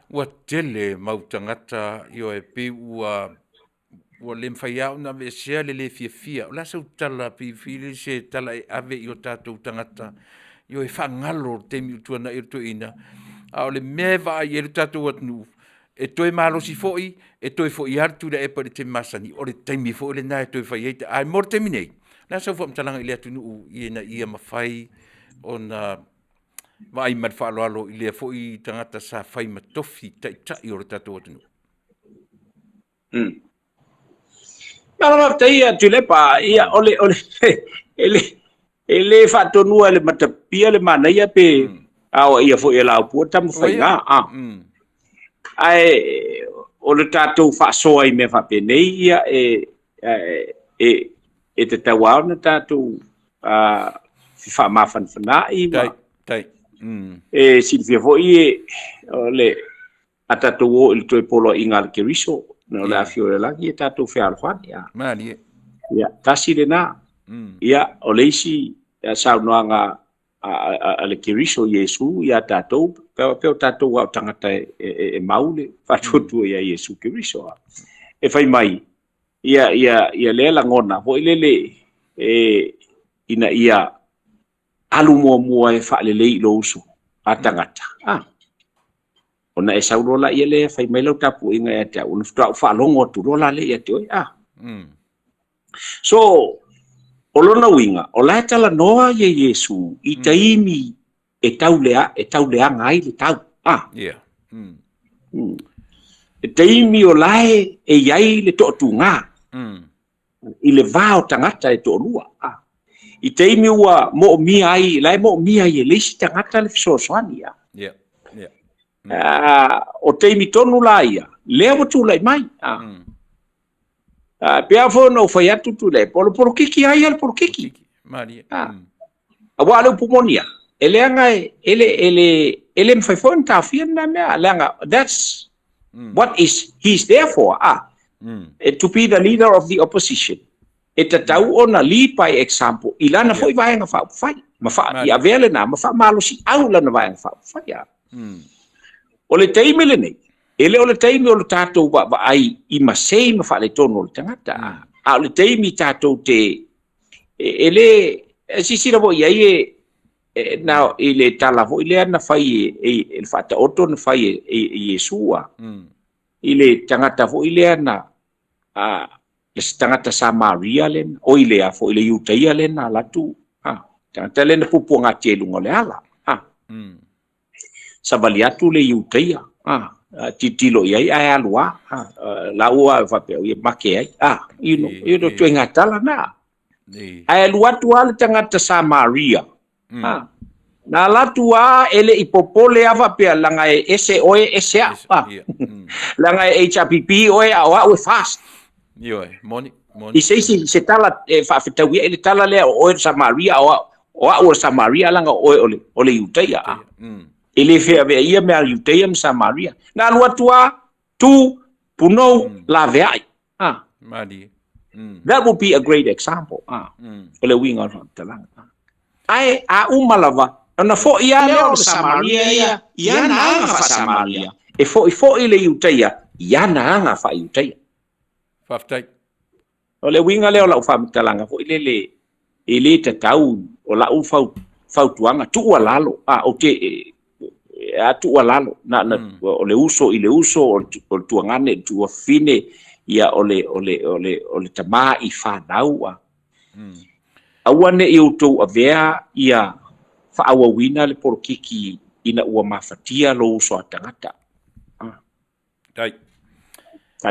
wa tele mautangata yo e pe ua le mfaya una vesia le fia la sa utala pi fili se tala ave yo tatu tangata yo e fangalo te mi tuana I to ina a le meva I le tatu atu e toi malo si foi e toi foi hartu le e te masani o le taimi foi le na e toi fai e ai mor terminei na sa fo mtalanga I le Taunu'u I na ia mafai ona vai mar falo I le foi tangata sa fai matofi tai o le tatu atu Ala tai Tuilaepa ia ole ele fa tonua le matapia le Manuia pe Au ia fo ia la pu tam whainga. Ai o le tātou whaasoa I me whapenei ia e te tawao na tātou whaamawhanwhanai ma. E silfia fo I le a tātou o ili toi polo I ngā ke riso na le Afiafi o le lagi e tātou whaarwhani. Mani e. Ia, tasi le nā. Ia, o leisi saunoa ngā ale kiriso Yesu ia tātou peo tātou au tangata e maule whatuatua ia Yesu kiriso e whai mai ia lela ngona ho ilele ina ia alu mua e whaalelei lo usu a tangata ona e saurola ia le whai mai lau tapu inga ia te au una whaalongo tu rola le ia te oi so Olona winga, o la talanoa ye Yesu, I taimi e taulea ngai le tau. E taimi o lae e iai le to'atu ngā. I le vāo tangata e to'olua. I taimi ua mo mia ai, lae mo mia ye leisi tangata le fisosoani. O taimi tonu la ia, lea watu lai mai. Pea fo no fai atu Tuilaepa polo kiki ai al polo kiki. Mari. Awa le pumonia. Ele anga ele mfai fo nta fia na mea langa. That's what he's there for. To be the leader of the opposition. E tatau ona lead by example. Ilana fo I vaenga Faafofai. Mafa ia vele na mafa malo si au lana vaenga Faafofai. O le teimele nei. Ele o le taimi o le tātou wa ai I masei ma whaale tono o le tangata. A o le taimi tātou te ele sisira vo iai na I le tala vo I le ana whai e le whata oto na whai e Yesua. I le tangata vo I le ana le tangata Samaria len o I le a vo I le Iutaia len a latu. Tangata len pupu ngā telunga le ala. Sabali atu le Iutaia. Titilo iai ai alua la ua whapeo I make ai you know tue ngā tala na ai alua tu ale tangata Samaria na latu ele I popole a whapea langa e ese oe ese langa e HRPP oe a oe fast moni I se tala Faafetai ele tala lea oe Samaria o Samaria langa oe ole Iutaia Ele fea vea ia mea Iutaia Samaria. Na lua tua tu punou la veai. That would be a great example. Ole winga talanga. Ai a umalava. Ona fo ia leo Samaria ia na anga fa Samaria. E fo ile Iutaia ia na anga fa Iutaia. Faafetai. Ole winga leo la ufa talanga fo ile ele tatau o la ufa tuanga tu lalo. O te atu walalo na o le uso I le uso o tuangane tu fine ia ole tama I whanau awane I utou avea ia whaawawina le porokiki ina ua mafatia lo uso a tangata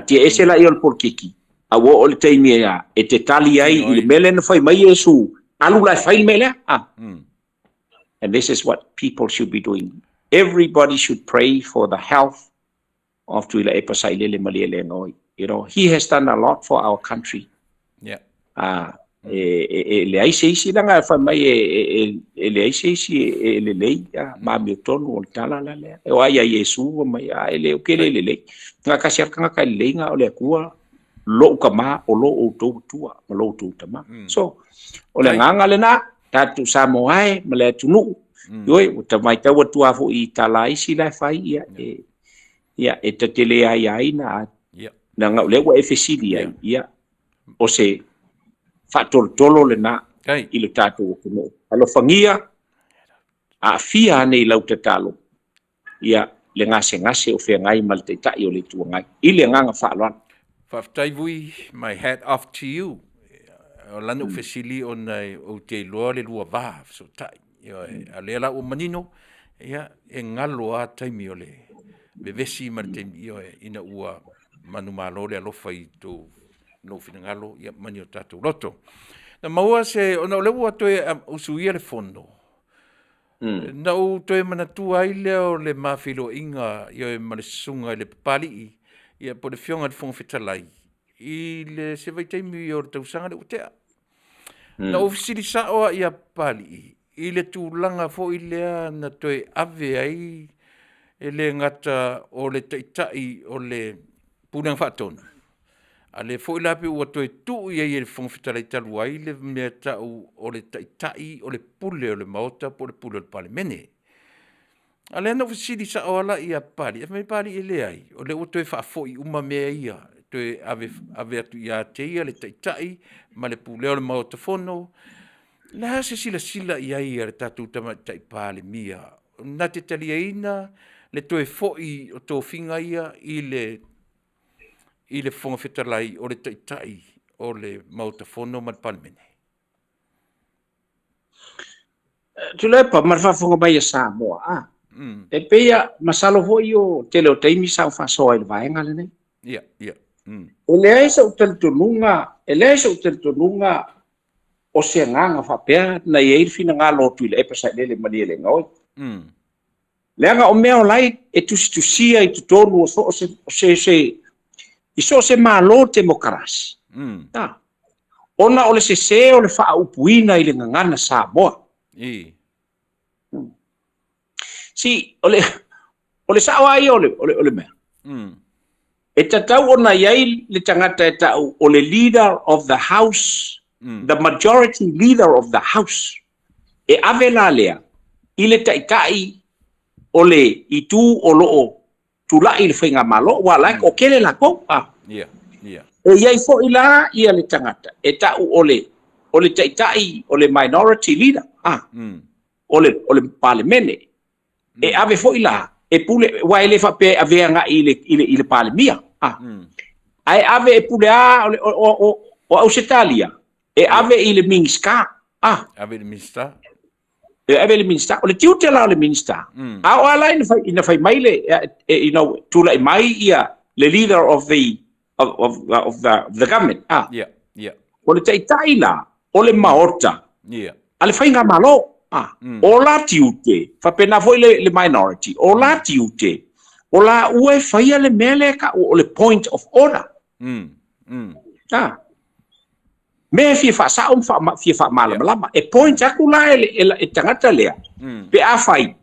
tia ese la I o le porokiki awo o le taimi ea e te tali ai I le mele na whai mai Yesu alu lai whai mele and this is what people should be doing. Everybody should pray for the health of Tuilaepa Sailele Maliele Ngoi. You know, he has done a lot for our country. Le aise isi langa fa mai le aise isi le lei ma mi tonu o tala la le. O ai Yesu mai ele o kele le. Nga ka sia ka le nga o le kua lo kama o lo o to tua o lo to tama. So o le nganga le na tatu Samoa ma le tunu Yoi, utamai tau atua fo I tala isi lai whai ia e te tele ai na ngau lewa e whesiri ai ia o se whatolotolo le na I lo tātou o kuno. Alo whangia a fia nei lau te talo ia le ngase o whea ngai mal te tai o le tua ngai. I le nganga whaaloan. Faafetai vui, my hat off to you. O lanu whesili o nei o te loa le lua vā, so tai. A lela o manino ia e ngalo a taimi o le bevesi martemi ina ua manu malo le alofa I to no finangalo ia mani o tatou loto na maua se ona le ua toe usuia le fono Na o toe manatua ai lea o le mawhilo inga i o ma le sunga i le papali ia po le fionga le whongwhetalai i le sewaitaimi o le tausanga le utea. Na o fisiri saoa i a pali i le tūlanga fo i lea na toe ave ai e le ngata o le taitai o le punang whaatona. A le fo i lapi ua toe tu i e le whongwhetalai talu ai le mea tau o le taitai o le pule o le maota po le pule o le pale mene. A le ana fisiri saoa la i a pali, e mai pali i le ai, o le ua toe whaafo i uma mea ia, toe ave atu i a te ia le taitai, ma le pule o le maota fono, le hase sila i ai le tatu tamatai pale mia. Na te talia ina, le toe foi o tō whinga ia i le whongawhetalai o le taitai o le maota fono ma le palemene. Tuilaepa ma le whaafonga mai a Samoa. E peia masalo hoi o te leo teimi sa whasoa i le vaenga le nei. Ia. E lea isa o tele tonunga o se nganga whapea na i eir fina ngā lo Tuilaepa sa lele mani le ngoi. Leanga o mea o lai e tusia i tutonu o se iso se malo demokrasi. Ona o le se o le wha upuina i le ngangana Samoa. Si, o le sao ai o le mea. E tatau ona iai le tangata e tau o le leader of the house, the majority leader of the house. E ave la lea, i le taitai o le itu o loo tulai le whainga malo, wa like o kele la kou. E iai fo i la ia le tangata, e tau o le taitai o le minority leader, o le palemene. E ave fo i la, e pule, wa ele whape aveanga i le palemia. Ai ave e pule o Ausitalia, e ave i le minska. Ave le minsta? E ave le minsta, o le tiutela o le minsta. A o ala ina fai mai le, tula i mai ia le leader of the government. O le taitai la, o le maota. A le whainga malo. O la tiute, whapena foi le minority, o la tiute, o la ue whaia le mele ka o le point of order. Me fia wha fia wha malama, e point aku la e tangata lea, pe a whai,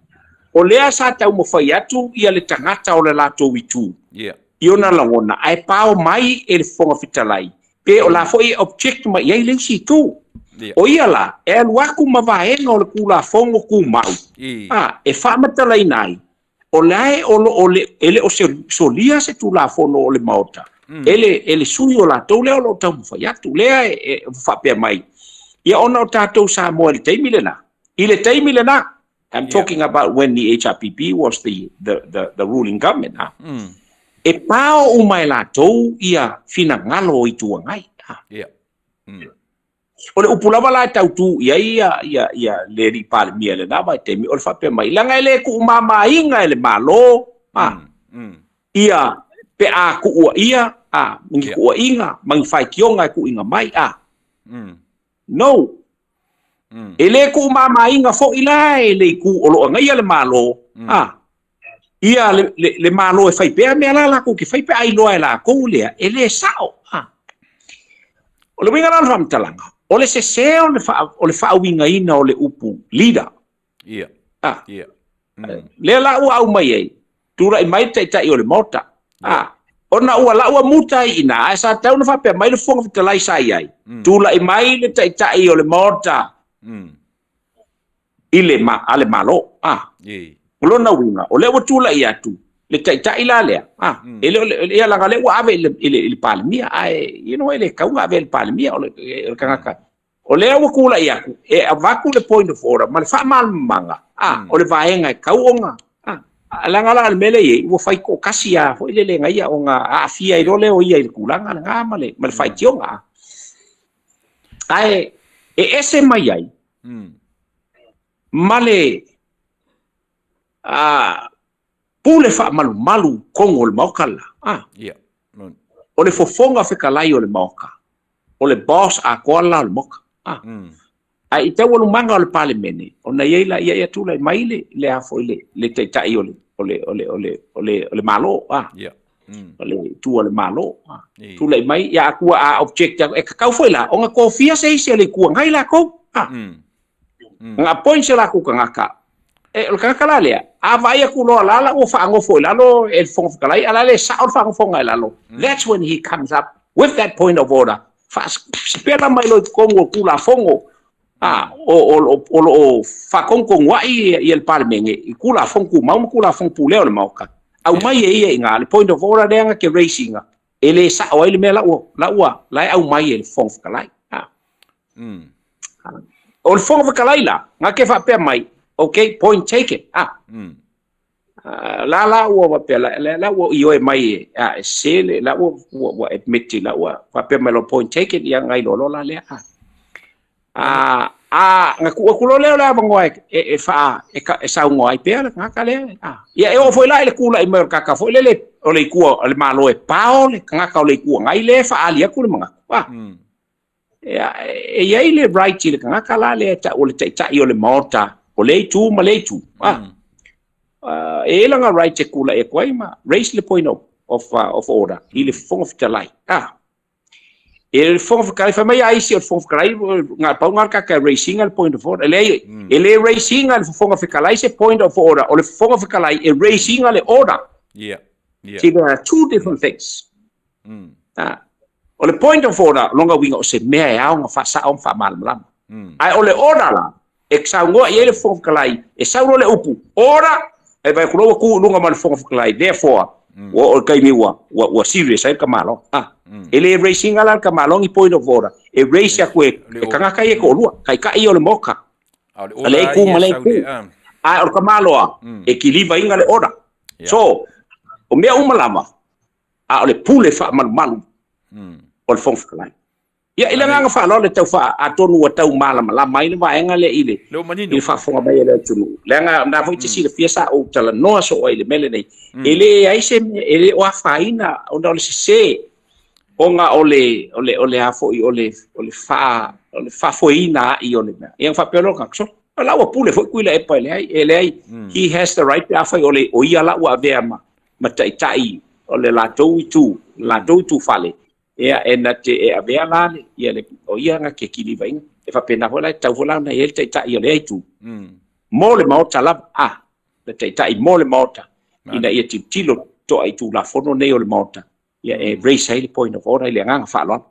o lea sa tau mo whai atu ia le tangata o le lato witu. Iona langona, ai pao mai e le whonga whitalai, pe o la foi object ma iai le si tu. O ia la, e aluaku mawaenga o le kula fongo ku mau. E whaamatalai nai. O lae ele o se solia se tu la fono o le maota. Ele sui o la tau leo lo tau mwhai atu. Lea e whapea mai. Ia ona o tātou Samoa le teimile na. I le teimile na. I'm talking about when the HRPP was the ruling government. E pao umai la tau ia fina ngalo i tuangai. O le upulava la tautu ia le ri palemia le nava te mi o le whape mai langa ele ku mamainga ele malo ia pe a ku ua ia mingi ku ua inga mangi whai kionga ku inga mai no ele ku mamainga fo ila ele ku o lo ngai le malo ia le malo e whai pea mea la ku ki whai pea ai loa la ku lea ele sao o le winga la whamtalanga o le sese o le whaawinga ina o le upu leader. Le la ua au mai ei. Tura i mai taitai o le mota. Ona ua la ua muta ina. A sa tau na whapea mai le whonga whitalai sa iai. Tura i mai le taitai o le mota. I le malo. O na winga. O le ua tula i atu. Le taitai la lea. Ele langa le ua ave ili palemia. Ele kaunga ave ili palemia. O le kangaka. O le ua kula i aku. E avaku le point of order. Ma le wha malmanga. O le vaenga e kauonga. Langa la mele ye. Ua whai ko kasi a. Ho ile le ngai a o ngā Afia i role o ia i kulanga. Ngā male. Ma le whai tionga. E ese mai ai. Ma le pule wha malu kongo le maokala. O le fofonga whikalai o le maoka. O le boss a koala o le moka. ai te wolu manga o le palemene ona ye la ia tu le mai le afo le te tai ole malo ole tu ole malo tu le mai ya ku a object e ka foi la o nga kofia se le ku ngai la ko nga point se la ku nga ka e o ka kala le a vai ku lo la o fa ngo foi la lo el fong kala ala le sa o fa ngo fonga la lo that's when he comes up with that point of order fast spela mai lo kongo ku la fongo o fa kongo wai i el palmenge i ku la fongo mau ku la fong pu le o mau ka au mai e nga le point of order de nga ke racing ele sa o ele me la au mai el fong kala o fong kala la nga ke fa pe mai okay, point taken. La wa pela la wa yo mai sele la wa admit la wa pe melo point taken yang ngai lo la le ngaku lo le la bango e fa e sa ngoi pe nga ka le ya e o foi la le kula i mer ka foi le o le ku le malo e pao le nga ka le ku ngai le fa ali ku le manga ya ile right le nga ka la le ta o le ta i o le mota o le tu ma le tu e langa right te kula e koi ma raise the point of order ile fong of the light ele fong of kai fa mai ai si o fong of kai nga pa nga ka racing al point of order ele racing al fong of kai se point of order o le fong of kai e racing al order see there are two different things o le point of order longa winga o se mea ya nga fa sa on fa mal mal ai o le order la exaungo e le fong kalai e saulo le upu ora e vai kulo ku lunga mal fong kalai therefore o kai mi wa serious ai kamalo ele racing ala kamalo i point of order e race ya ku e kanga kai e ko lua kai kai o le moka ale ku male ku ai o kamalo e kiliva inga le order so o mea umalama o le pule fa malu o le fong kalai ya ila nga fa lo le tau fa atonu wa tau mala la mai le va nga le ile il fa fonga mai le tunu le nga na foi tsi le fiesa o Talanoa so o ile mele nei ele ai se ele o faina o no le se o nga ole afo i ole fafoina i ole na e fa pelo ka so la wa pule foi kuila e pa ele ai he has the right to afo ole o ia la wa ve ma tai ole la tu fale na te e avea lale ia le o ia nga ke kili vai e fa pena hola tau hola na ele tai ia le tu mo le mauta la le tai mo le mauta ina ia tilo to ai tu la fono nei o le mauta ia e raise ai le point of order ile nga fa lo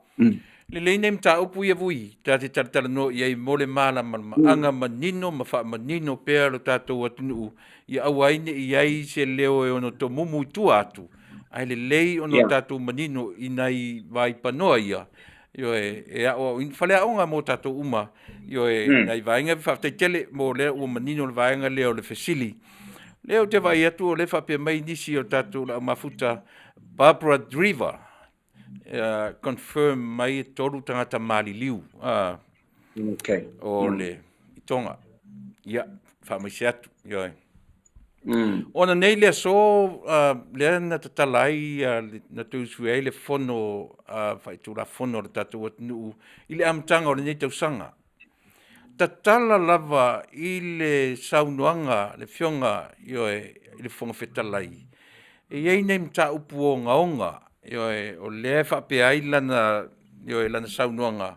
le nem ta upu ia vui ta te Talanoa ia i mo le mala anga manino ma fa manino pe lo tatou atunu ia awaine ia i se leo e ono to mumu tu atu ai le lei ono tatou manino inai vai panoa ia yo e o in fale onga mo tatou uma yo nai vainga fa te tele mo le o manino le vainga le o le fesili leo te vai atu o le fa pe mai nisi o tatou la mafuta Barbara Driver confirm mai tolu tangata maliliu okay o le itonga ia fa mai atu yo ona nei le so le na tatalai na tu sui le fono fai tu la fono le tatu nu ile amtanga o nei tausanga tatala lava ile saunoanga le fionga yo ile fonga fetalai e nei mta upu onga yo o le fa pe ai lana yo lana saunoanga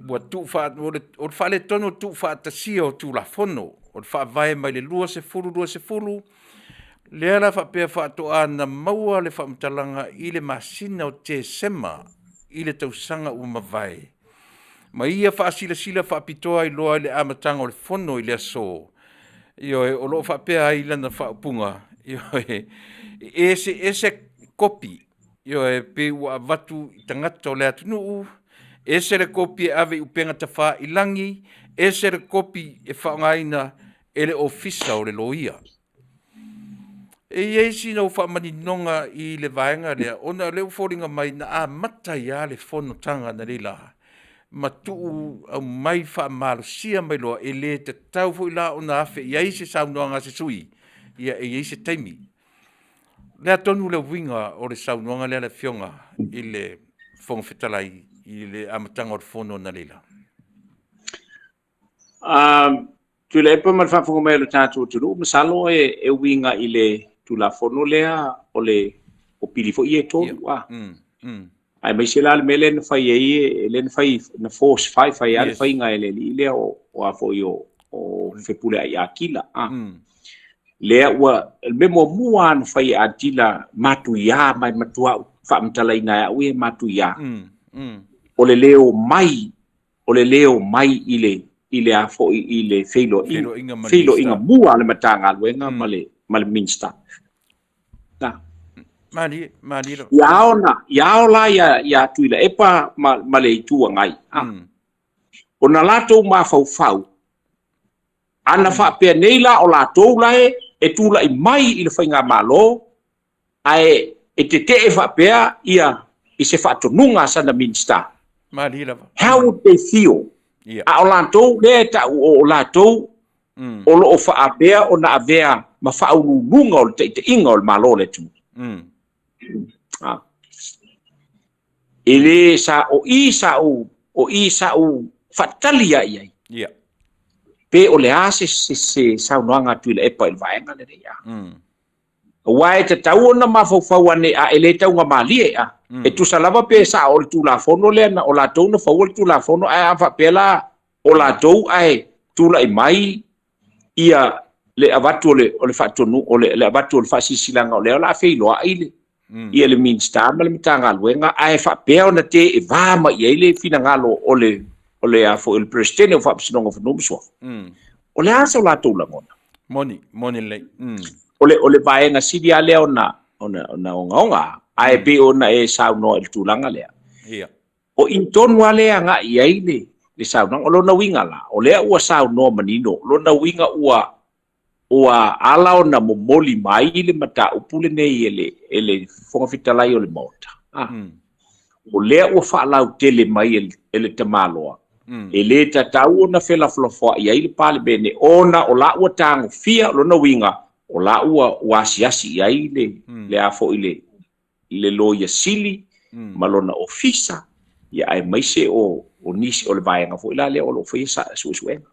wa tu fa o fa le tono tu fa tasio tu la fono o fa vai mai le lua se fulu le ala fa pe fa to ana maua le fa mtalanga ile masina o te sema ile tausanga uma vai ma ia fa sila fa pitoa i loa le amatanga o le fono ile so yo o lo fa pe ai lana fa punga yo ese kopi yo pe wa vatu tangata o le atunu ese le kopi ave upenga tafa ilangi ese le kopi e fa ngaina ele ofisa o le loia e esi no fa maninonga i le vaenga le ona le foringa mai na mata ya le fono tanga na lila matu au mai fa malusia mai lo ele te tau fo ila ona afe ia isi saunoanga se sui ia e isi taimi le tonu le winga o le saunoanga le fionga i le fonga fetalai i le amatanga o le fono na lila Tuilaepa ma Faafofoga'aga le tatou Taunu'u masalo e winga i le tulafono lea o pili fo'i e tolu ai mai se la le mele na fai ai le na fai na force fai ale fai nga ele li le o a fo'i o fepule ai akila lea ua me mua na fai atila matuia mai matua fa mtalaina ya ue matuia o le leo mai ile a fo'i i le feilo inga mua le matanga luenga ma le minsta ta mali lo ia la ya Tuilaepa ma le tua ngai ona latou mafaufau ana faapea nei la o latou lae e tula'i mai i le faiga malo ae e tetee faapea ia i se faatonuga sana minsta mali lava how would they feel a o latou lea ta'u o latou o lo'o faapea ona avea ma fa'aululuga o le ta'ita'iga o le malo le tu e lē sa o i sa'u fa'atali ai pe o le a se saunoaga Tuilaepa i le vaega lenei a ua e tatau ona mafaufau ane a e lē tauga malie a e tusa lava pe sa o le tulafono lea na o latou na faua le tulafono ae a faapea la o latou ae tula'i mai ia le avatu o le fa'atonu o le avatu o le fa'asisilaga o lea o la feiloa'i le ia le minsta ma le matagaluega ae faapea ona te e vā mai ai le finagalo o le a fo'i le presidente o fa'apasinoga fanua masoafa o le asa o latou lagona moni lei o le vaega sili a lea ona ogaoga ae pe ona e saunoa i le tulaga lea o intonu a lea aga'i ai le saunoaga o lona uiga la o lea ua saunoa manino lona uiga ua ala ona momoli mai i le mataupu lenei e le fogafetalai o le mota o lea ua fa'alautele mai e le tamāloa e lē tatau ona felafolafoa'i ai le palemene ona o la ua tagofia lona uiga o la ua asiasi ai le a fo'i le loia sili ma lona ofisa ia ae maise o nisi o le vaega fo'i la lea o lo'o faia su'esu'ega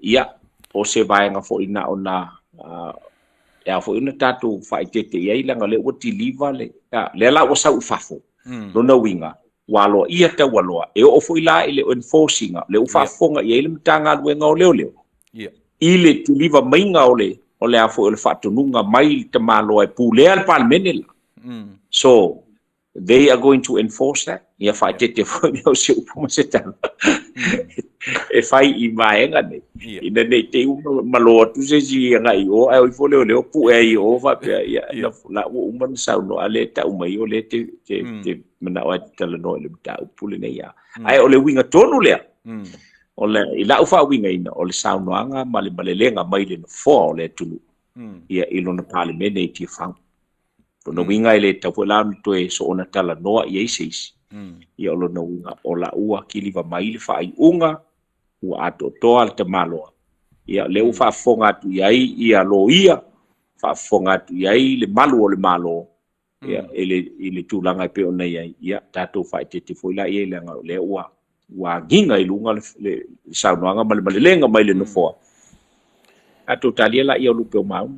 ia o se vaega fo'i na ona e a fo'i ona tatou fa'aitete'i ai laga le ua tiliva lea la ua sau'u fafo lona uiga ua aloa ia taualoa e o'o fo'i la i le enforcinga le fa'afofoga i ai le matagaluega o leoleo i le tiliva maiga o le a fo'i o le fa'atonuga mai le tamāloa e pulea le palemene la so they are going to enforce that ia fa'aitete fo'i o se upu ma se tala e fai i vaega nei ina nei te malo atu se si ngai o ai fo leo pu ai o va pe ia la o man sauno ale ta o mai o le te mana o Talanoa le ta pu le nei ia ai o le winga tonu le o le ila ufa winga ina o le saunoanga ma le lenga mai le fo le tunu ia i lona palemene ti fa no winga ile ta fo la to e so ona Talanoa ia seis ia o lona winga o la ua kiliva mai le fa ai unga ua atotoa le tamāloa ia le u fa'afofoga atu iai ia loia fa'afofoga atu iai le malu o le malo ia i le tulaga pe ona iai ia tatou fa'aitete foi la ia le le ua agiga i luga le saunoaga ma le malelega mai le nofoa atou talia la ia o lupe o mau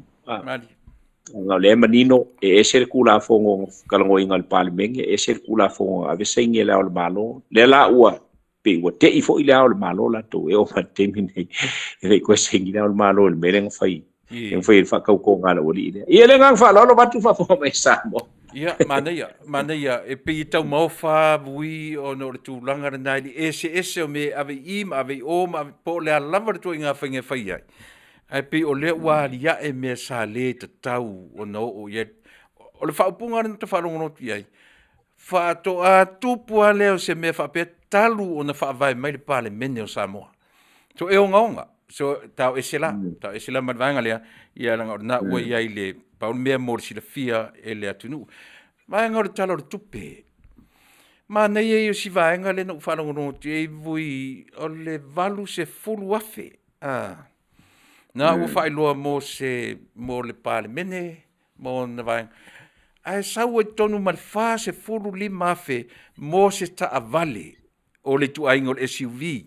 nga le manino e ese le kulafogo kalagoiga le palemege ese le kulafogo avesaiga le o le malo le la ua pe ua te'i fo'i le ao le malo latou e o fatemi nei e le koe saigi le ao le malo le mele ngafai e ngafai le whakaukonga la wali ile ia le ngang whalolo watu whafonga mai Samoa ia manaia e pe i tau mauwha vui o no le tūlanga le nai li ese o me ave im ave om ave po le alawa le tui ngā whainga whai ai ai pe o le ua lia e me sa le te tau o no o ia o le whaupunga rin te wharongono tu ai whaato a tupua leo se me whapea talu o na whaavai mai le pale mene o Samoa. So e o ngaonga. So tau esela madvaenga lea ia langa o na ua iai le paul mea mori si la fia e le atunu. Vaenga o le talo le tupe. Ma nei e o si vaenga le na whanongono tu e vui o le valu se fulu afe. Na ua whailoa mo le pale mene mo na vaenga. Ai sau e tonu malfa se fulu lima afe mo se ta a Vale. o le tuaiga o le SUV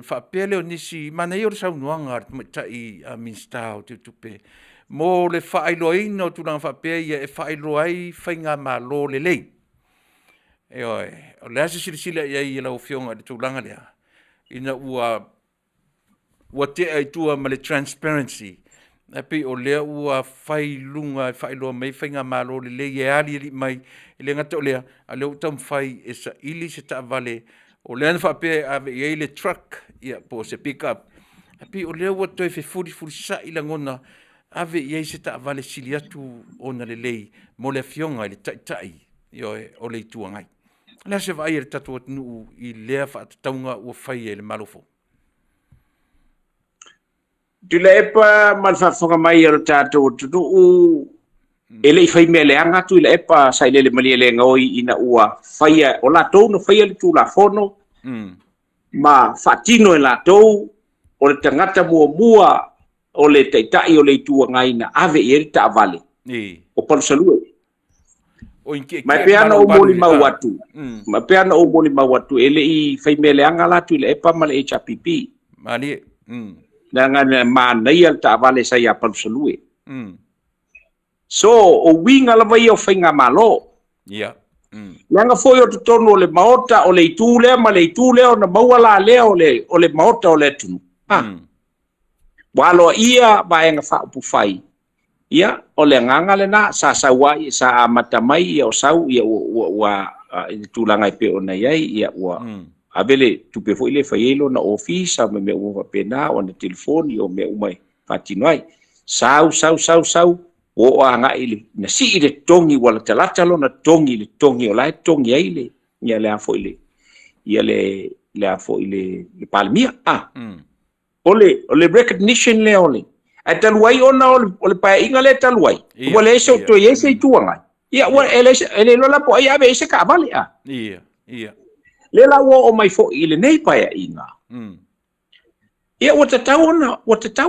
faapea leo nisi manai o le saunoaga tai a minsta o te tupe mo le faailoaina o tulaga faapea ia e faailoa ai faiga mālō lelei o le ase silasila ia ia lau fionga le tulaga lea ina ua te aitua ma le transparency pe o lea ua failunga failoa mai faiga mālō lelei e ali mai le ngata o lea a leo tam fai e sa ili se taavale o lea na faapea ave iai le truck ia po se pick up pe o lea ua toe fefuri saʻi lagona ave iai se taavale sili atu ona lelei mo le afioga i le taʻitaʻi o le ituagai lea se vaai e le tatou atunuu i lea faatatauga ua fai e le malofo Tuilaepa ma le faafofoga mai o le tatou atunuu e leʻi fai mea leaga Tuilaepa saʻilele ma lialega oi ina ua faia o latou na faia le tulafono ma faatino e latou o le tagata muamua o le taʻitaʻi o le ituagai na ave i le taavale o palosalue mai pe ana o molimau atu mai pe ana o molimau atu e leʻi fai mea leaga la Tuilaepa ma le HRPP malie na ngana manaia le taavale sai a palosalue so o winga lava ia o whainga malo. Ia. Langa foi o tonu o le maota o le itu lea ma le itu lea o na maua la lea o le maota o le tunu. Walo ia baenga whaupu whai. Ia o le nganga le na sa sawai sa amata mai ia o sau ia ua tūlanga i pe o nei ai ia ua avele tupe foi le whaielo na office a me ua pena o na telefoni o me umai patino ai. Sau o anga ile na si ile tongi wala talata lo na tongi le tongi o lai tongi ai le ia le afo ile ia le afo ile le palmia o le recognition le ole a taluai ona o le pa inga le taluai wala eso to yese tuanga ia wa ele lo la po ia ave ese ka vale ia le la wo o mai fo ile nei pa ia inga ia o te tau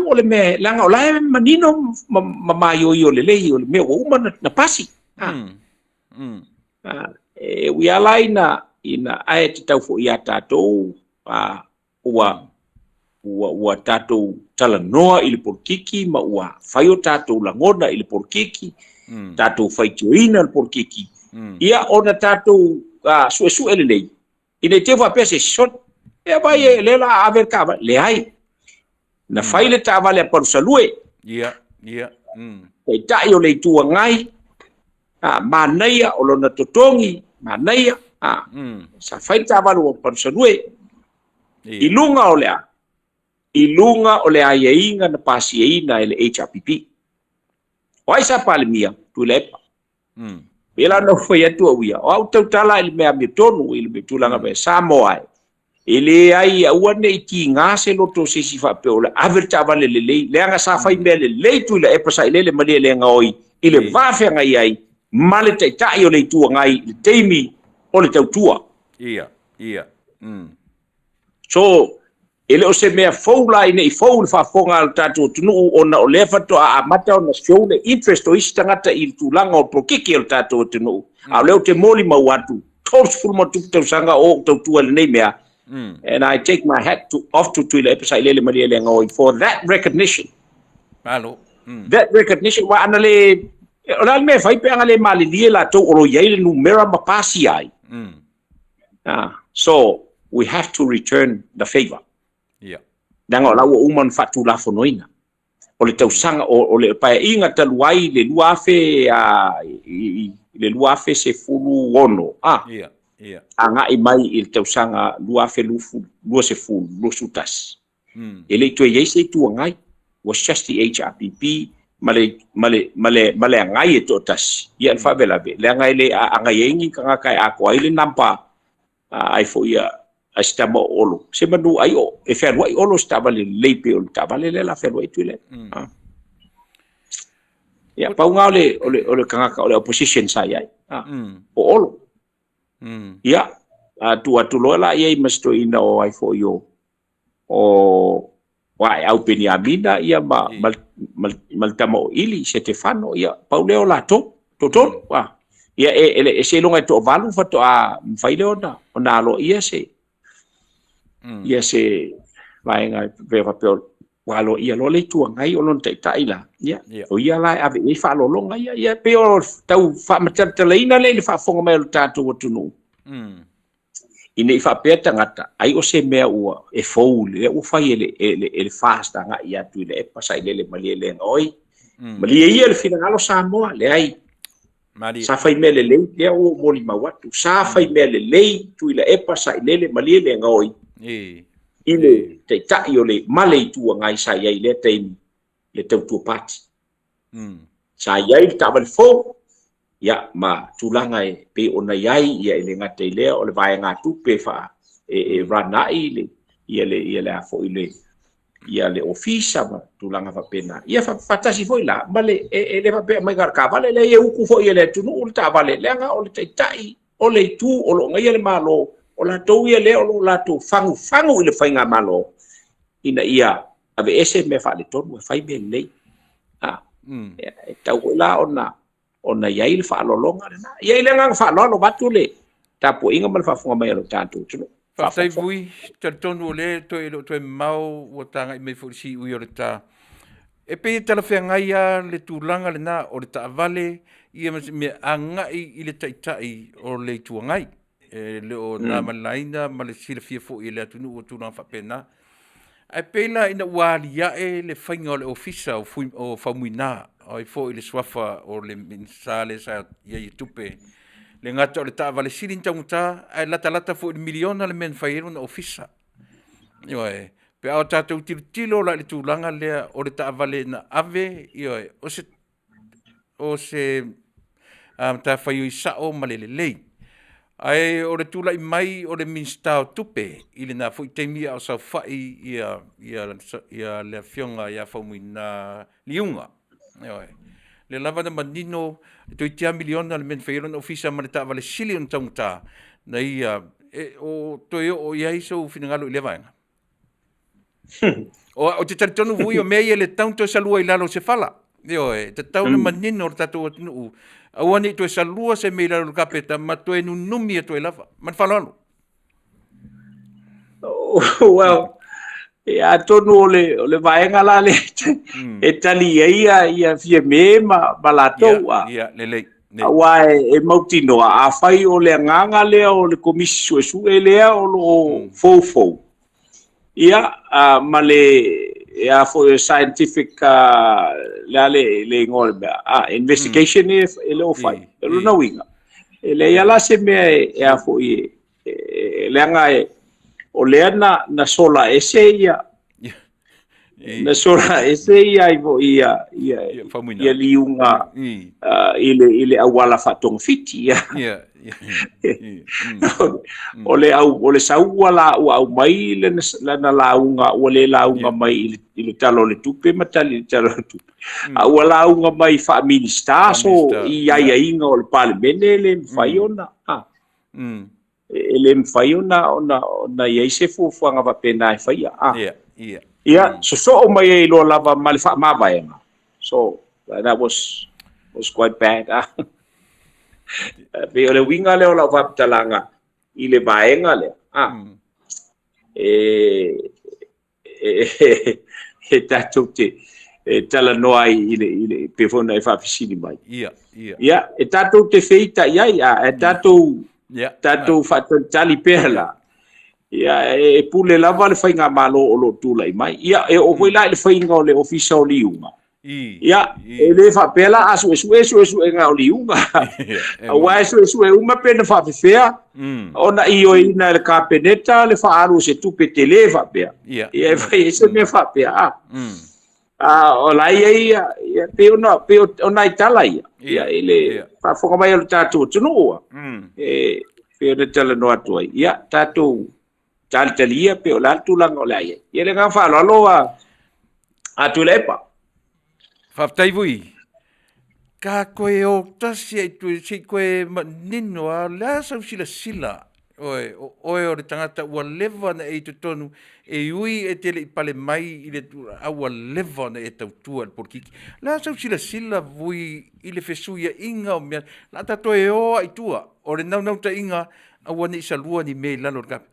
o le me langa o lai manino mai o le lei o le me o uma na pasi e ui ala ina ae te tau fo ia tātou ua tātou talanoa i le porkiki ma ua whai o tātou langona i le porkiki tātou whai tioina le porkiki ia o na tātou sue le lei ina te wha pese son e vai e le la aver kava le ai na whai le tāwale a parusalue ia e tai o le itua ngai Manuia o lona totongi Manuia sa whai tāwale o parusalue i lunga o le ai inga na pasi ina ele HRPP o ai sa palemia Tuilaepa pela no foi atu uia o au tautala ele mea me tonu ele me tulanga be Samoa ele ai ua nei ki ngase loto se si fa pe ola averta vale le anga sa fai me le Tuilaepa sa ile mali le ngoi ile va fe ngai ai male te tai o le tua ngai le teimi o le tautua ia so ele o se mea foula ina i foul fa fonga al tatu tunu ona o lefa to a mata ona show the interest o istangata il tulanga o prokiki al tatu tunu a leo te moli mau atu tops full mo tu sanga o tautua le nei mea and I take my hat off to Tuilaepa sa ile maria le ngoi for that recognition that recognition wa anale ona me fai pe angale mali die la to oro yele numera mapasi ai so we have to return the favor. Danga la wo uman fatu la fonoina. O le tausanga o le pa inga taluai le luafe se fulu ono. Anga i mai il tausanga luafe lua se fulu lu sutas. Ele to yese tu ngai was just the HRPP male ngai e to tas. Ia fa bela be. Le ngai le anga yengi kanga kai ako ai le nampa ai fo ia astama olo se manu ai o e fer wai olo staba le leipe o staba le la fer wai tuile ya pa unga ole kanga ka ole opposition sai ai o olo ya tu lo la ia masto ina o ai fo yo o wai au peni abina ia mal tamo ili Stefano ia pa le o la to wa ia e se longa to valu fa to a faile ona lo ia se vai ngai ve va pe walo ia lo le tu ngai o lon tai la ia o ia la ave e fa lo longa ia pe o tau fa matata leina le fa fonga mai tatu o tunu ine fa pe tangata ai o se mea ua e foul e o fa ele fasta nga ia Tuilaepa sai le mali le ngoi mali ia le fina lo Samoa le ai sa fai me le le o moli mawatu sa fai me le Tuilaepa sai le mali le ngoi ile te tai o le male tu ngai sai ai le te le tau tu pati sai ai ta val fo ya ma tulanga e pe ona yai ia ile ngate ile o le vai nga tu pe fa e rana ile ia le afo ile ia le ofisa ma tulanga fa pena ia fa fatasi foi la male e le fa pe mai gar ka vale le e uku fo ile tu no ta vale le nga o le tai o le tu o lo ngai le malo o la tou ia le o lo la tu fangu ile fa nga malo ina ia ave ese me fa le tonu fai be le e tau la ona ia il fa lolonga na ia ile nga fa lolo batu le tapo inga mal fa funga mai lo tantu tu fa sai vui tonu le to mau o tanga i me forsi u yo ta e pe tala fe ngaia le tulanga le na o le ta vale ia me anga i le tai o le tu ngai le o na malaina ma le sila fia fo i le tunu o tuna fa pena ai pela ina walia e le fainga o le ofisa o famuina ai fo i le swafa o le minsale sa ia i tupe le ngata o le ta vale silin tamuta ai lata fo i miliona le men fairo na ofisa ioe pe au tātou tilo la le tūlanga lea o le ta vale na ave ioe o se ta faio i sao ma le lei ai o le tula i mai o le minsta o tupe i le na fo i teimia o sau fai ia le fionga ia faumuina liunga le lava na manino to i tia miliona le men failon ofisa ma le ta vale silion tamuta na ia o to o ia iso finangalo i le vaenga o te tonu vui o mea le taunto salua i lalo se fala te tauna manino o tatou Taunu'u awani to salua se me lalo kapeta ma to enu numi to lava man falalo well ia tonu o le vaenga la le e tali ia fia me ma balatou ia le awa e mautino a fai o le nganga le o le komisi su le o lo fofo ia ma le ia for scientific le ngol investigation e le o fai lo no winga le ia la se me e a fo le nga o le na sola ese ia na sola ese ia ia liunga ile awala fatong fiti ia o le saua au mai le na launga o le launga mai ile talo le tupe matali talo le tupe au launga mai fa minista so ia inga o le parlemene le faiona ele mfaiona ona ia se fuanga va pena faia so o mai lo lava mal fa mavaenga so that was quite bad pe ole winga le ola va talanga ile vaenga le tatu Talanoa ile pe fona e Faafisini mai e tatu te feita ia tatu fatu tali perla ia e pule lava le fainga malo o lo tula mai ia e o foi la le fainga o le ofisa o liunga ia e le fa pela asu nga o liunga wa su uma pena fa fea ona io ina le capeneta le fa alu se tu petele fa pe ia e fai se me fa pe o la ia pe ona itala ia ile fa foga mai o tatu Taunu'u e pe ona Talanoa tu ia tatu talia pe o la tulanga o la ia le nga fa lo a Tuilaepa Faafetai vui ka koe o tasi ai tu si koe nino a la sau sila Oe o le tangata ua lewa na e tonu e ui e tele i pale mai i le ua lewa na e tautua le porkiki. La sau sila vui i le fesuia inga o mea, la tato e oa i tua, o le nau ta inga aua ni salua ni mei lalo le kapi.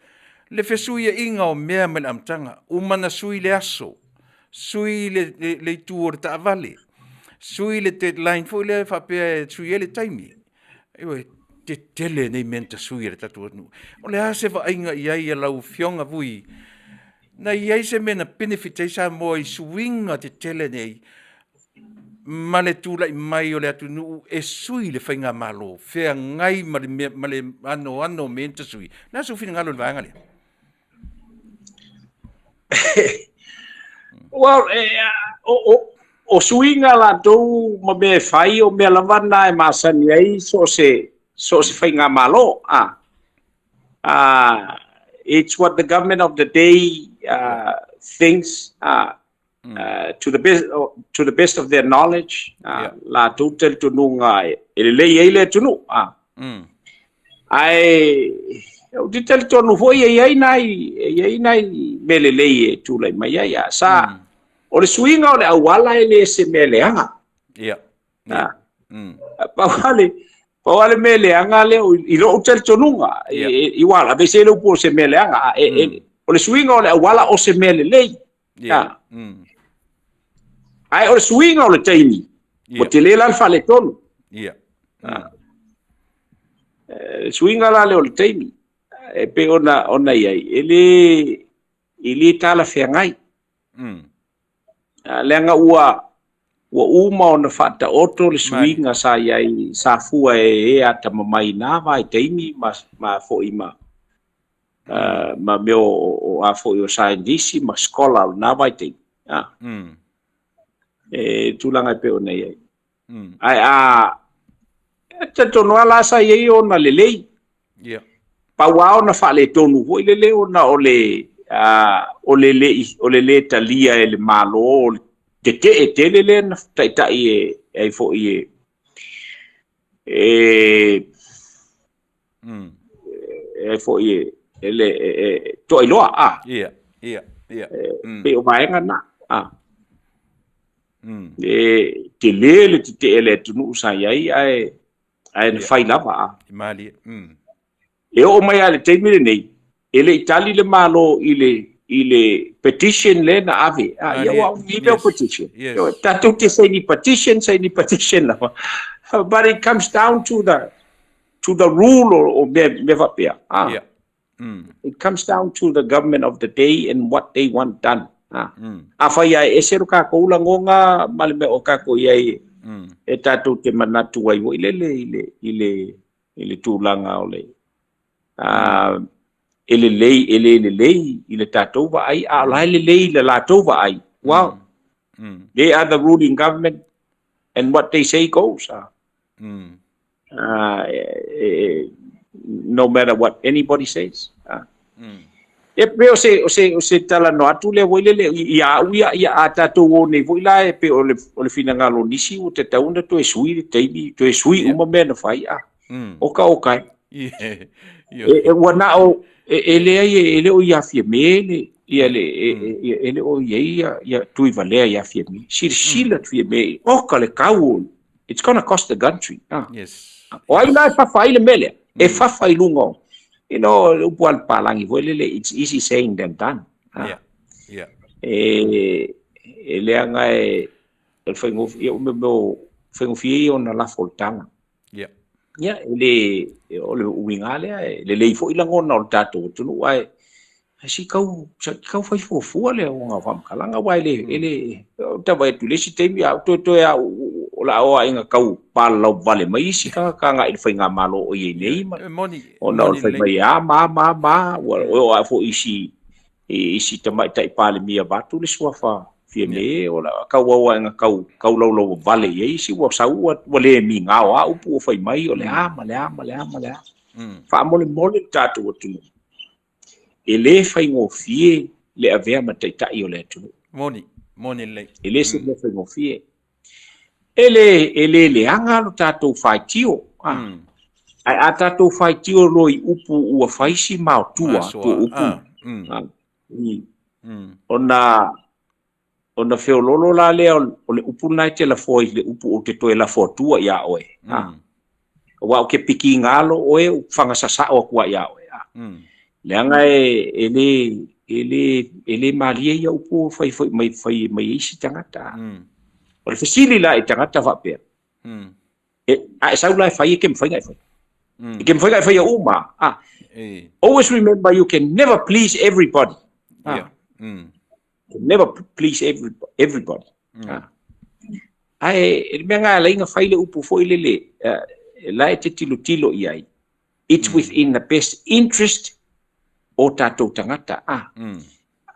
Le fesuia inga o mea me le amtanga, umana sui le aso, sui le tu o le taavale, sui le deadline fo le whapea sui e le taimi. Ewe, te tele nei menta sui le tatu anu. O le ase wa ainga iai a lau fionga vui. Na iai se mena benefit ei sa moa i suinga te tele nei. Ma le tula i mai o le atu nuu e sui le whainga malo. Fea ngai ma le ano menta sui. Na su fina ngalo le vaanga le. Well, o suinga la tou ma me fai o me lavana e masani ai so se whainga malo. It's what the government of the day thinks to the best of their knowledge. La tou tel tunu ngai ele le tunu. O te tele tonu foi ei nai melelei tu lai mai ia sa o le swinga o le awala ele se meleanga pawale meleanga le i ro tele tonunga i wala be se le po se meleanga o le swinga o le awala o se melelei ai o le swinga o le taimi o te le la fale tonu swinga la le o le taimi e pe ona iai ele tala feangai lenga ua uma ona fata oto le swinga sa iai sa fua e ata mamai na vai taimi ma fo ima ma meo o a fo yo scientist ma scholar na vai taimi e tulanga pe ona iai ai te tono ala sa iai ona lelei Pawao na fale tonu ho ile ona o le talia e le malo te le na tai e fo e fo ele to iloa pe o mai ngana te le te ele tunu sa ai na fai lava mali e o mai ale teimile nei ele itali le malo ile petition le na ave ia wa email petition tatu te say ni petition lava but it comes down to the rule or me vapea it comes down to the government of the day and what they want done afai ai esero ka ko ulangonga malme o ka ko ia e tatu te manatu ai ile tulanga ole ele lei ile tatou va ai ala ele lei le latou va ai wow they are the ruling government and what they say goes no matter what anybody says e pe o se talanoa atu le voile ia tatou o nei voila e pe o le finangalo nisi o te tauna to e sui teimi to e sui uma me na fai oka e wana o ele o ia fie mele ele o ia tui valea ia fie me sila fie me oka le kau it's gonna cost the country yes o ai la fa fai le mele e fa fai lungo o pual palangi voile it's easy saying than done ele anga el fengo fengo fie ona la foltanga ya ele o le uingale le leifo ilangona o tato tunu ai si kau fai fofua le nga fam kalanga wai ele ta vai tu le si temi au to ya o la o inga kau palo vale mai si ka nga il fai nga malo o ye nei ma ona fai mai ma o fo isi tamai tai pale mia batu le swafa fieme o la kau nga kau lo vale ye si wa sa wa le mi nga o pu fai mai o le ama fa mole tatu tu ele fai ngo fie le avea matai o le tu moni le ele se le fai ngo fie ele le anga lo tatu fai tio ai a tātou whai tio loi upu ua whaisi mau tua tu upu. Ona whiololo la lea o le upu nai te la foi le upu o te toe la fotua ia oe. Wa o ke piki ngalo oe u whangasasa o kua ia oe. Leanga ele malia ia upu mai isi tangata. O le fasili la e tangata whapea. A sau la e whai e ke mwhainga e whai. E ke mwhainga e whai a uma. Always remember you can never please everybody. Never please everybody. Ai me nga la inga faile upu foi le la e te tilo iai. It's within the best interest o tatou tangata.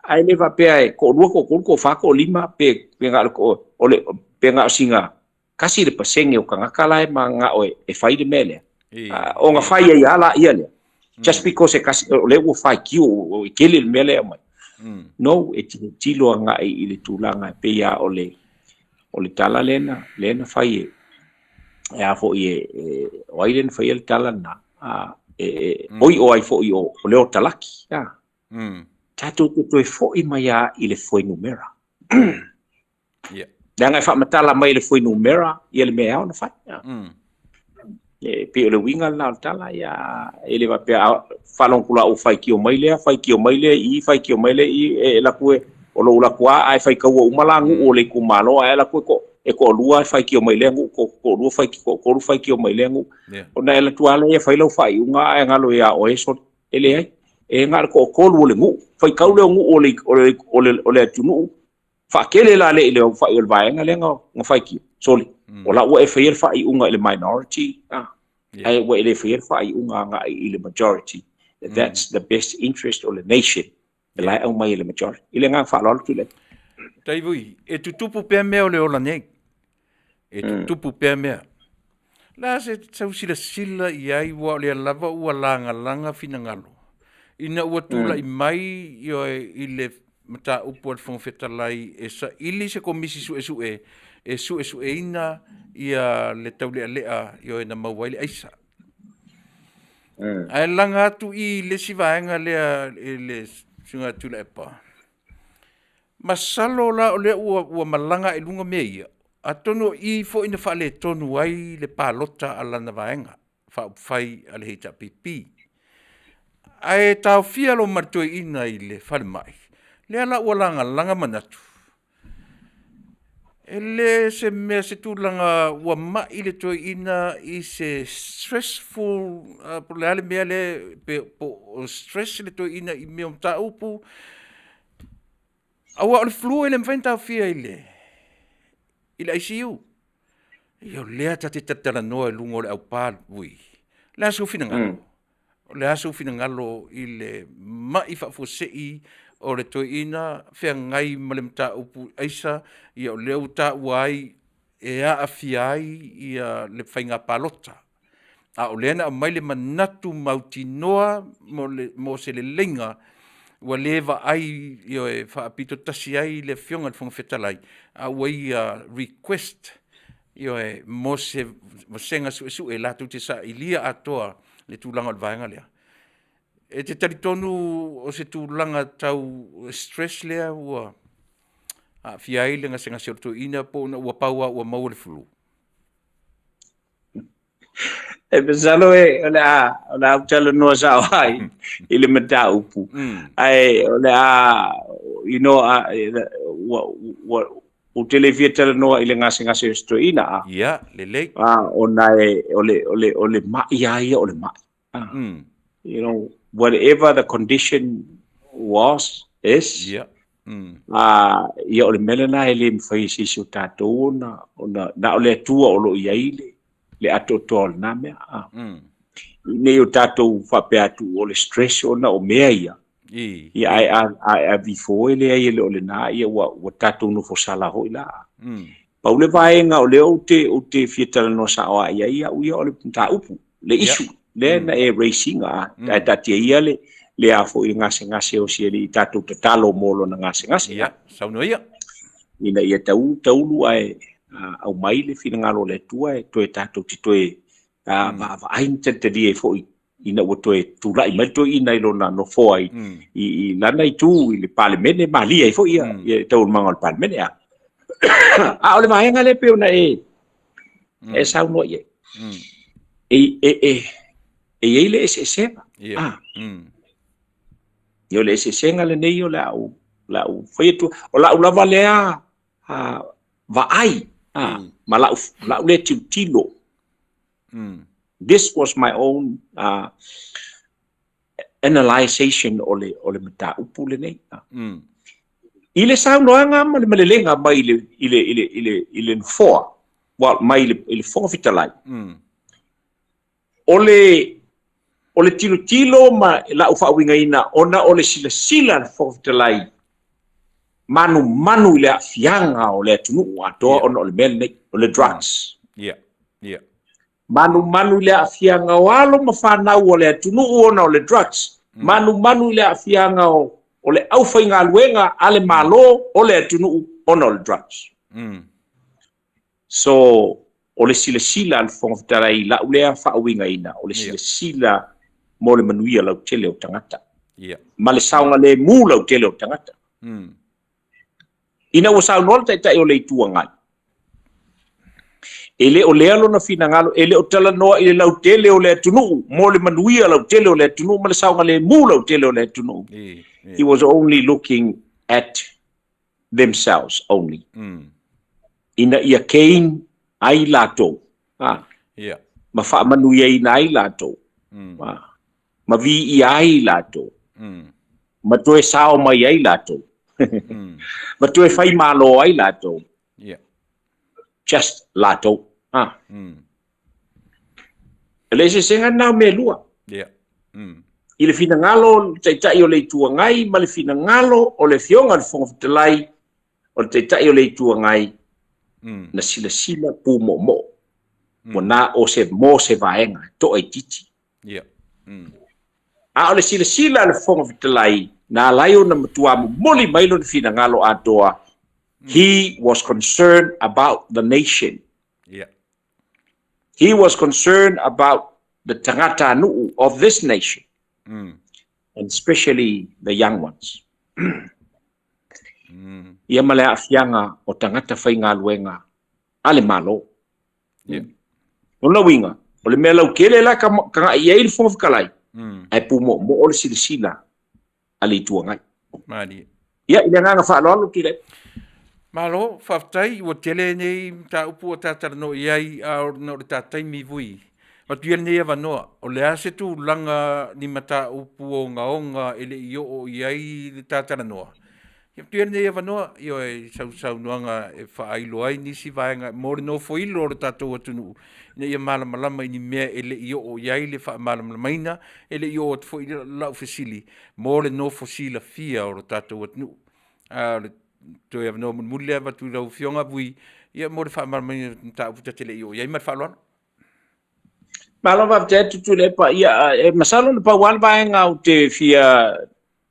Ai le va pe ko ruo ko fa ko lima pe nga ko ole pe nga singa kasi le pasenge o kanga kala e manga o e faile mele. O nga fai ia la ia le. Just because e kasi le wo fai ki o kele mele mai. No, e tilo nga i le tūlanga pe ia o le tala lena fai e a fo i o ai lena fai le tala na oi o ai fo i o leo talaki tatou te fo i mai a i le foi numera Danga fa matala mai le foi numera i le mea ona fai pe le winga na tala ya ele va pe falon kula o fai ki o mai le i la kue o lo la kwa ai fai ka o malangu o le ku malo ai la kue ko e ko lua fai ki o mai le ko lu fai ki o mai le ona ela tuala e fai lo fai unga ai ngalo ya o eso ele ai e ngar ko lu le ngu fai ka le ngu o le tunu fa kele la le fai o vai nga le nga fai ki soli o la o e fai fai unga le minority ai o ele fai fai unga nga i le majority. That's the best interest of the nation. Lai au mai le majority. Ile nga fa lo tu le. Tai vui, e tutupu pe mea o le ola nei. E tutupu pe mea. La se sau sila i ai wa le lava ua langa finangalo. Ina ua tula i mai i le mata upu al Faafetai e sa ili se komisi su e ina ia le taulea i na mauaile aisa. Ai langa atu i le sivaenga le sunga Tuilaepa. Masalo la o le ua malanga e lunga mea ia. A tono i fo ina wha le tonu ai le pālota a lana vaenga. Whai a le heita pipi. Ai tau fia lo martoi ina i le whale mai. Le ala ua langa manatu. Ele se mea se tūlanga ua mai le toi ina i se stressful, po le ale mea le po stress le toi ina i mea mta upu. Awa o le flu ele mwhain fia i le ICU. Ia lea ta te Talanoa e lungo le au pāl ui. Le asu fina ngalo. Le asu fina ngalo i le mai Faafosei o le toi ina whea ngai male mta upu aisa ia o leo ta uai e a Afiai ia le whainga palota. A o leana a mai le manatu mautinoa mo se le lenga ua lewa ai io e whaapito tasi ai le fionga le Faafetai. A wai request io e mo se senga su e latu te sa ilia atoa le tūlanga le vaenga lea. E te taritonu o se tūlanga tau stress lea ua a fiai le ngase ngase orto ina po na ua paua ua mau le fulu. E pesalo ola Talanoa sa ai ile mata upu. Ai ola o televia Talanoa ile ngase orto ina. Ia, lele. Ona ole mai ia ole mai. You know, whatever the condition is. Yeah. Ia ole melena ele mfai sisi tatou na ole tua o lo ia ile le atotol na mea. Ne o tatou whape atu ole stress ona o mea ia. Ia ai before ele ai ele ole na ia wa tatou no fosala hoi la. Paule vaenga ole o te Talanoa sa o ia ole ta upu le issue. Le na e racing tatia ia le afo i ngase o si le tatou tatalo molo na ngase. Ia, saunoia. Ina ia taulu ai au mai le finangalo le tua e toe tatou ti toe va ai te dia fo ina o toe tulai mai to ina ilona no foi I lana I tu I le parlemene mali ai fo ia tau mangol parlemene a ole maenga le pe una e sa no ye e le se yo le se senga le nei yo la u foi tu o la lava le va ai ma la le tilo this was my own analyzation ole mata upu le nei ile sa noanga ma le lenga mai ile four well mai ile four vitalai ole tilo ma la ufa winga ina ona ole sila four vitalai manu le fianga ole tunu ato ona ole mel nei ole drugs manu le afianga walo mafana ole tunu ona ole drugs manu le afianga ole au fainga luenga ale malo ole tunu ona ole drugs so ole sila al fong tarai la ule fa winga ina ole sila mole manuia la tele o tangata male saunga le mula o tele o tangata ina o sa nol tai ole tuangai ele o lealo na finangalo ele o talanoa ele lau tele o le tunu mo le manuia lau tele o le tunu ma le saunga le mu lau tele o le tunu he was only looking at themselves only ina ia kein ai lato ma fa manuia ina ai lato ma vi I ai lato ma toe sao mai ai lato ma toe fai malo ai lato just lato ele se senga na me lua ile fina ngalo tai o le tuangai ma le fina ngalo o le fionga le fonga telai o tai o le tuangai na sila pu mo na o se vaenga to ai titi a ole sila le fonga telai na laio na matua moli mailo le fina ngalo atoa he was concerned about the nation. He was concerned about the Talanoa of this nation, and especially the young ones. Ia male afianga o tangata whainga luenga ale malo. Ona winga, o le mea lau kele la ka ia ili Fofogalai. Ai pu mo ole sila ali tuangai. Ia ina nganga whaaloalo Tuilaepa. Malo, Faafetai, o tele nei ta upu o ta Talanoa iai a no ta taimi vui. Ma tuia nei avanoa, o le ase tu langa ni mata upu o ngaonga ele io o iai ta Talanoa. Ia tuia nei avanoa, io e sau nuanga e whaailo ai nisi vaenga, mōre no foilo o tatou atunu. Ina ia malamalama ini mea ele io o iai le wha malamalamaina, ele io o tfo ila lau fesili. Mōre no fosila fia o tatou atunu. To have no mulle va tu lau fionga vui ia mo fa mar ta puta tele io ia mar fa lo malo va te Tuilaepa ia masalo le pa wan va nga o te fia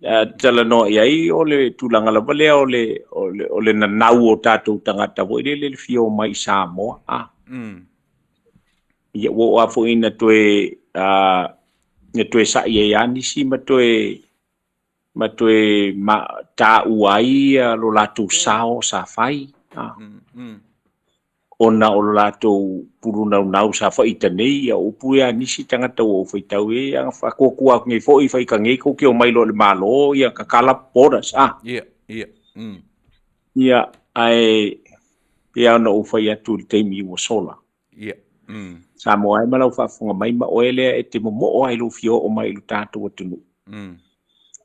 Talanoa ia ole tulanga la vale ole na nau o tatu tangata vo le fio mai Samoa ia wo a fo ina toe sa ia ni si ma toe ta uai lo latu sao sa fai ona o latu puruna nau sa fai tanei o puia nisi tangata o fai tau ia fa ko kua ngai fo I fai ka ngai ko ke o mai lo le malo ia ka kala poras ia ai ia no fai atu te mi o sola Samoa mai lo fa fonga mai ma oele e te mo ai lo fio o mai lo tatu o tunu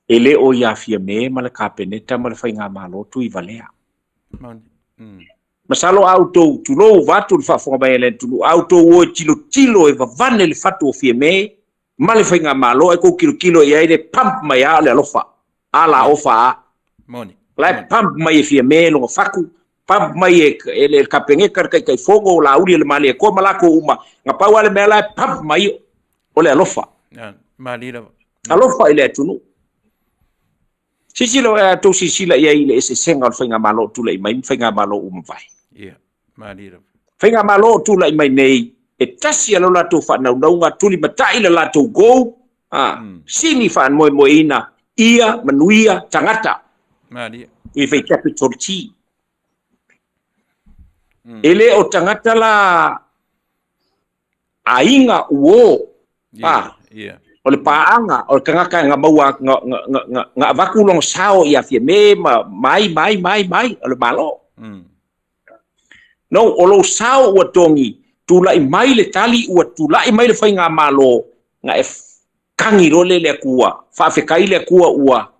ele o Afiafi me ma le kapeneta ma le whainga malo tu I Valea. Masalo auto tulo vatu le whafonga mai ele tulu auto o tilo e vavane le fatu o fia me ma le whainga malo e ko kilo I aire pump mai a le alofa ala ofa lai pump mai e fia me longa faku pump mai e le kapenge kai fogo la uri le mali e ko malako uma nga pau ale me lai pump mai o le alofa alofa ile tunu Sisilo to sisila ia ile ese senga whainga malo tula I mai whainga malo vai. Malira. Whainga malo tula I mai nei e tasi alo latou whanaunga tuli matai la latou gou, sini whan moe ina, ia, manuia, tangata, i whai capital T. Ele o tangata la ainga uo, o le paanga, o le kangaka nga maua nga vakulong sao i afia me, mai, o le malo. No, o lo sao ua tongi, tulai mai le tali ua tulai mai le whainga malo, nga e kangi role le kua, Faafetai le kua ua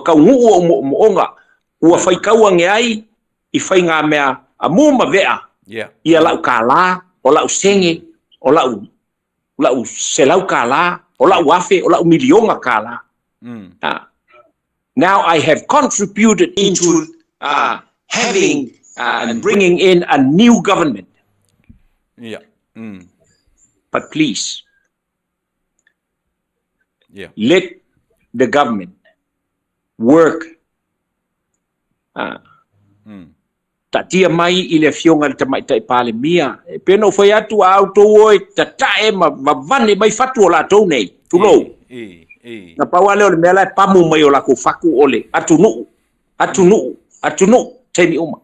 kaungu ua moonga, ua whaikaua nge ai, i whainga mea a muma vea, ia lau ka la, o lau senge, o lau selau ka la, o lau afe, o lau milionga ka la. Now I have contributed into having and bringing in a new government. But please, let the government work. Tatia mai i le fionga le tamaitai pale mia. Pena o whai atu a auto oi tatae ma vane mai fatu o la tau nei. Tulou. Na pawale o le mea lai pamu mai o la ko faku ole. Atunu. Temi uma.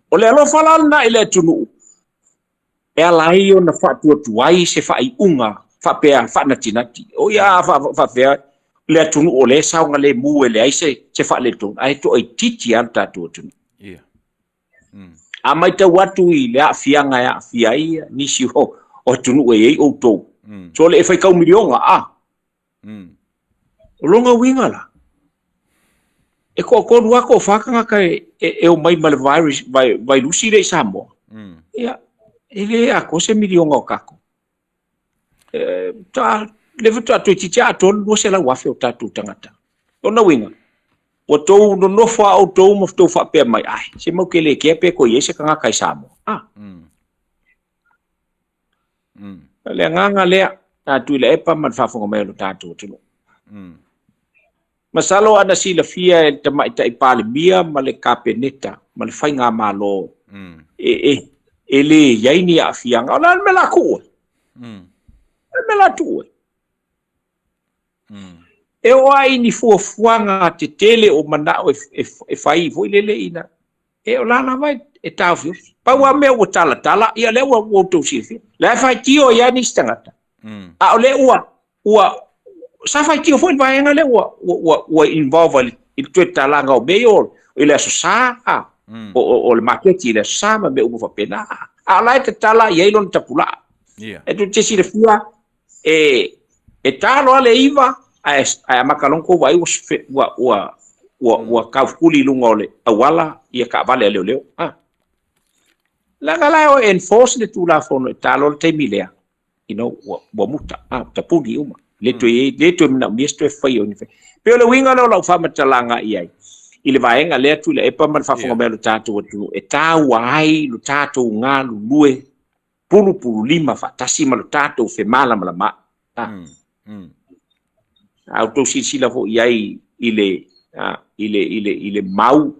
O le alo falal na i le atunu. E alai o na fatu tuai se fai unga. Fapea, fana tinati. O ia fapea. Le atunu o le saunga le mu le aise se fa le tonu ai to ai titi al tatu tunu a mai te watu i le afianga ya afiai nisi o tunu e o to so le fai kau milionga longa winga la e ko lua ko fakanga kai e o mai mal virus vai lusi le Samoa ia ele a ko se milionga o kako ta le vata to titia ton no se la wafe o tatu tangata ona winga o to no fa o to mo to fa pe mai ai se mo ke le ke pe ko yese kanga kai Samoa le nganga le ta Tuilaepa man Faafofoga'aga mai lo tatu tunu masalo ana sila fia e tamaitai pale mia ma le kapeneta ma le fainga malo ele yaini a fianga ona me la ku me la tu e o ai ni fuafuanga te tele o mana e fai foi lele ina e o lana vai e tafio pa wa me o tala ia le o to sifi la fai tio ia ni stangata a o le ua sa fai tio foi vai nga le ua involve il tuo talanga o meio il sa o le market le sa ma me o fa pena a la te tala ia ilon tapula e tu te si le fua e talo ale iva a makalonko vai wa kafuli lungole awala ia ka vale leo la gala o enforce le tula fono talo te milea wa muta tapudi uma le to na misto fai oni fe pe le winga lo fa matalanga ia ile vaenga le Tuilaepa man Faafofoga'aga lo tatu tu e ta wai lo tatu nga lue pulu lima fatasi ma lo tatu fe mala ma auto sila fo iai ile mau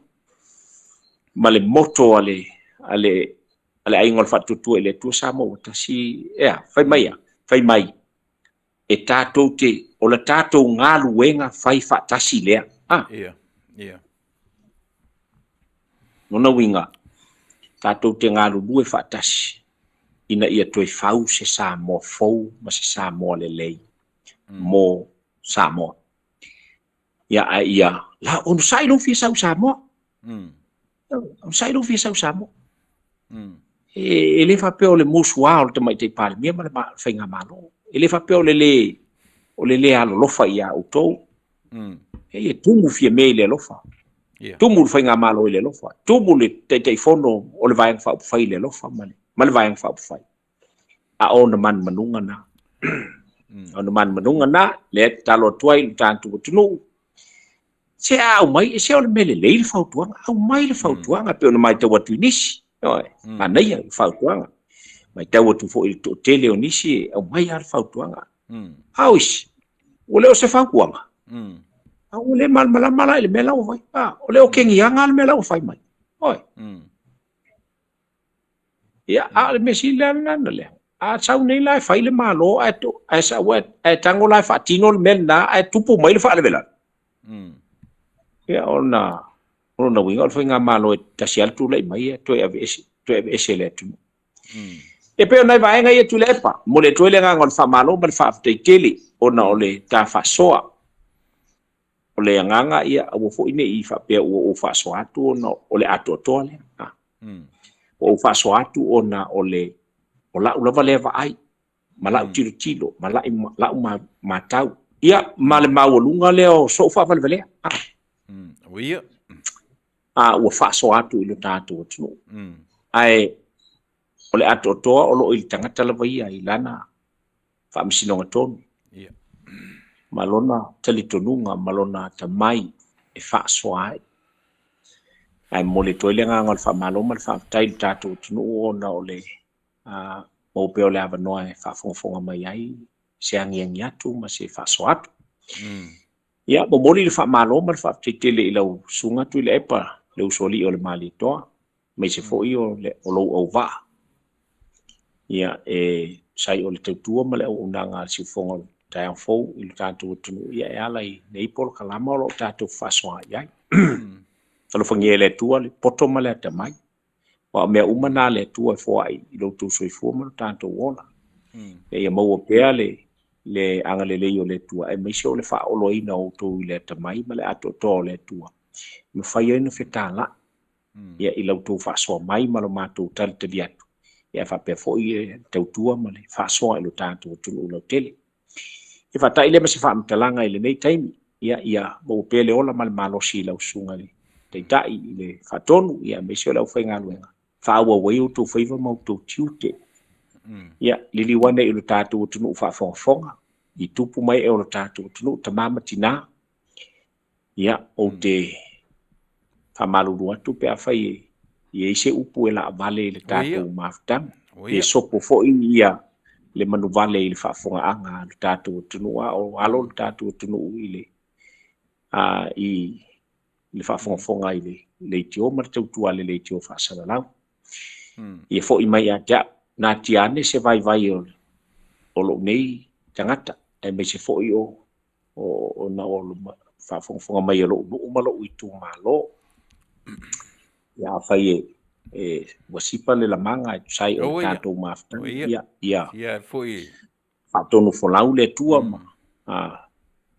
male moto ale aingol fatutu ele tu Samoa tasi fai mai e tatou te o la tatou ngalu wenga fai fatasi lea nona winga tatou te ngalu lue fatasi ina ia toi fau se Samoa fou ma se Samoa lelei mo Samoa ia la on sai lo fi Samoa on sai lo fi Samoa ele fa pe o le musua o te mai te pale mia ma fainga malo ele fa pe o le alo lofa ia o to e tumu fi me le lofa tumu fainga malo le lofa tumu le te fono o le vai fa fai le lofa ma le vai fa fai a on man manunga na ona man manunga na le talo tuai tantu tunu se au mai se o mele le fautuanga au mai le fautuanga pe ona mai te watu nisi Manuia fautuanga mai te watu fo il to tele onisi au mai al fautuanga hauis o le o se fautuanga au le mal mala le mela o vai o le o kengi anga le mela o fai mai oi ia a le mesila na le a sau nei lai fai le malo a to a sa wa a tango lai fa tino le men na a tupu mai le fa le vela ia ona winga fa nga malo ta sial tu le mai to e ese le tu e pe ona vai nga tu lepa mo le to le nga ngol fa malo mal fa te tele ona ole ta fa soa ole nga ia o fo ine I fa pe o fa soa tu ona ole ato to le o fa soa tu ona ole ola ula vale va ai mala tilo mala matau ia male mawalunga le o so fa vale vale Oia. O fa soa tu ilo tatu tu ai ole ato to o lo il tangata la vai ai lana fa misinonga tonu Ia. malona talitonunga malona tamai e fa soa ai mole toile nga ngol fa malo mal fa tai tatu tu ona ole o pe ole ava noa e Faafofoga'aga mai ai se angiangi atu ma se fa'aso atu ia momoli le fa'amalo ma le fa'afetaitele I lau suga Tuilaepa le usoli o le malitoa mai se fo'i o lou auva'a ia sai o le tautua ma le auaunaga a le siufoga o le taeagafou I le tatou atunuu ia e ala I nei Polokalame o lo'o tatou fa'asoa'i ai talofagia le atua le poto ma le atamai wa mea uma na le tua foai I loutou soifua ma tatou ona ia maua pea le anga le o le tua e mai o le fa'aoloaina outou I le atamai ma le ato'otoa o le tua ma fai ai na fetala ia I loutou fa'asoa mai ma lo matou talitali atu ia fa'apea fo'i e tautua ma le fa'asoa I lo tatou atunuu lau tele e fa'atai le ma se fa'amatalaga I lenei taimi ia maua pea le ola ma le malosi I lau suga le taitai I le fa'atonu ia mai o le aufaigaluega fa'auauai outou faiva ma outou tiute ia liliuana I lo tatou atunuu fa'afogafoga I tupu mai e o lo tatou atunuu tamā matinā ia o te fa'amalulu atu pe afai ia I se upu e la'a vale I le tatou mafutaga e sopo fo'i ia le manu vale I le Faafofoga'aga le tatou atunuu o alo le tatou atunuu I le fa'afogafoga I le itio ma le tautua le itio fa'asalalau ia fo'i mai a te na tiane se vai o lo nei tangata e mai se fo'i o na o fa'afogafoga mai o lo nu'u ma lo itu malo ia fai wasipa le lamaga e sai o tatou mafutaga ia fo'i fa'atonu folau le atua ma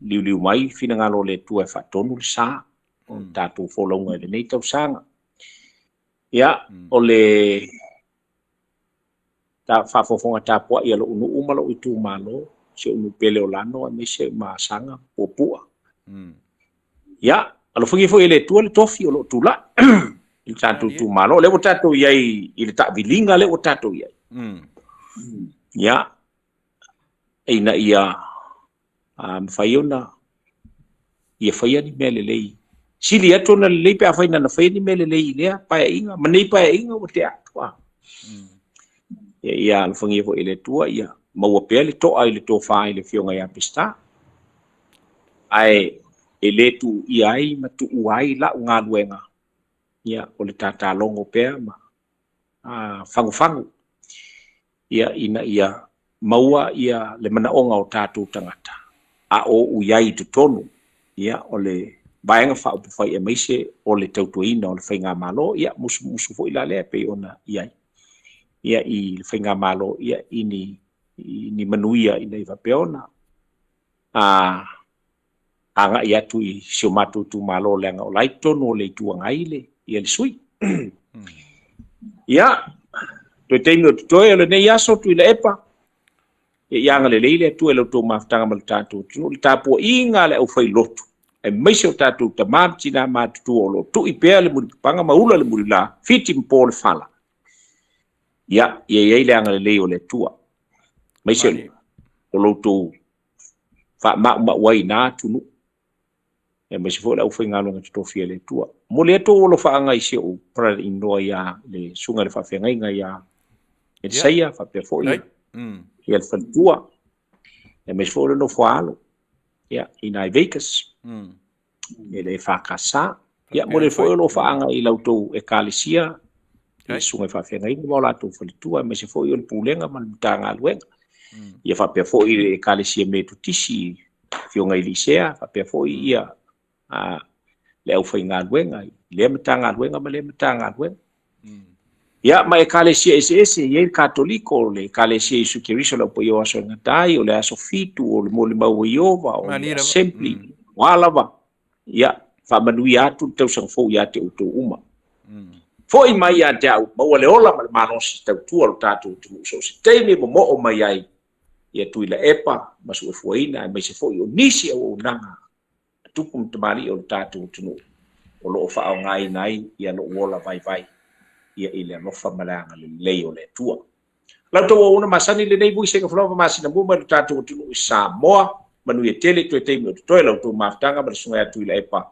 liuliu mai finagalo le atua e fa'atonu le sa o tatou folauga I lenei tausaga ia o le fa'afofoga tapua'i a lo'u nu'u ma lo'u itu malo se unu pele o lano a mai se masaga pua'pu'a ia alofagi fo'i le atua le tofi o lo'u tula'i I le tatou tumalo le o tatou iai I le ta'aviliga le o tatou iai ia ina ia mafai ona ia fai ani mea lelei sili atu ona lelei pe afaina na fai ani mea lelei I lea paea'iga ma nei paea'iga ua te atua ia alofagia fo'i le tua ia maua pea le to'a I le tofā I le fioga ia pesta ae e lē tu'uia ai ma tu'u ai la'u galuega ia o le tatalogo pea ma fagufagu ia ina ia maua ia le mana'oga o tatou tagata a o'u iai I totonu ia o le vaega fa'aupufai e maise o le tautuaina o le faigā malo ia musumusu fo'i la lea pei ona iai ia I le faigā malo ia ini manuia ina I vapea ona aga'i atu I sio matou tumalo le aga o lai tonu o le ituagai le ia le sui ia toe taimi o totoe o lenei aso Tuilaepa ia aga lelei le atua I loutou mafutaga ma le tatou atunuu le tapua'iga le ʻaufai lotu e maise o tatou tamā matinā matutua o lo tu'i pea le mulipapaga ma ula le mulilā fiti ma po le fala ia iai le aga lelei o le atua maise o loutou fa'ama'uma'u ai inā atunuu e maise fo'i le ʻaufaigaluega totofia le atua mo le atou olofa'aga I se o brother-in-law ia le suga le fa'afegaiga ia e le saia fa'apea fo'i ia le faletua e maise fo'i le nofo alo ia ina e Vegas e le fakasā ia mo le fo'i olofa'aga I lautou ekalesia sungai Faafetai mo la tu falitua me se fo i le pulenga man tanga luenga ia fa pe fo i kale si me tu tisi fionga i lisea fa pe fo ia le au fainga luenga le mtanga luenga ma le mtanga luenga ia ma e kale si ese ia katoliko le kale si su kiriso la po yo so ngatai o le aso fitu o le mo le mau iova o le assembly wala ba ia fa Manuia atu tau sang fo ia te utu uma foi mai ia te au ma le ola ma mano si tau tu o tatu tu so se temi mo o mai ai ia Tuilaepa ma su Fofogaina mai se foi o nisi o nanga tukum tamari o tatu tu o lo fa o ngai nai ia lo ola vai ia ile no fa malanga le leo le tua la to ona masani le nei bui Seigafolava Masinamua ma tatu tu Samoa Manuia tele to temi to la to maftanga ma sunga Tuilaepa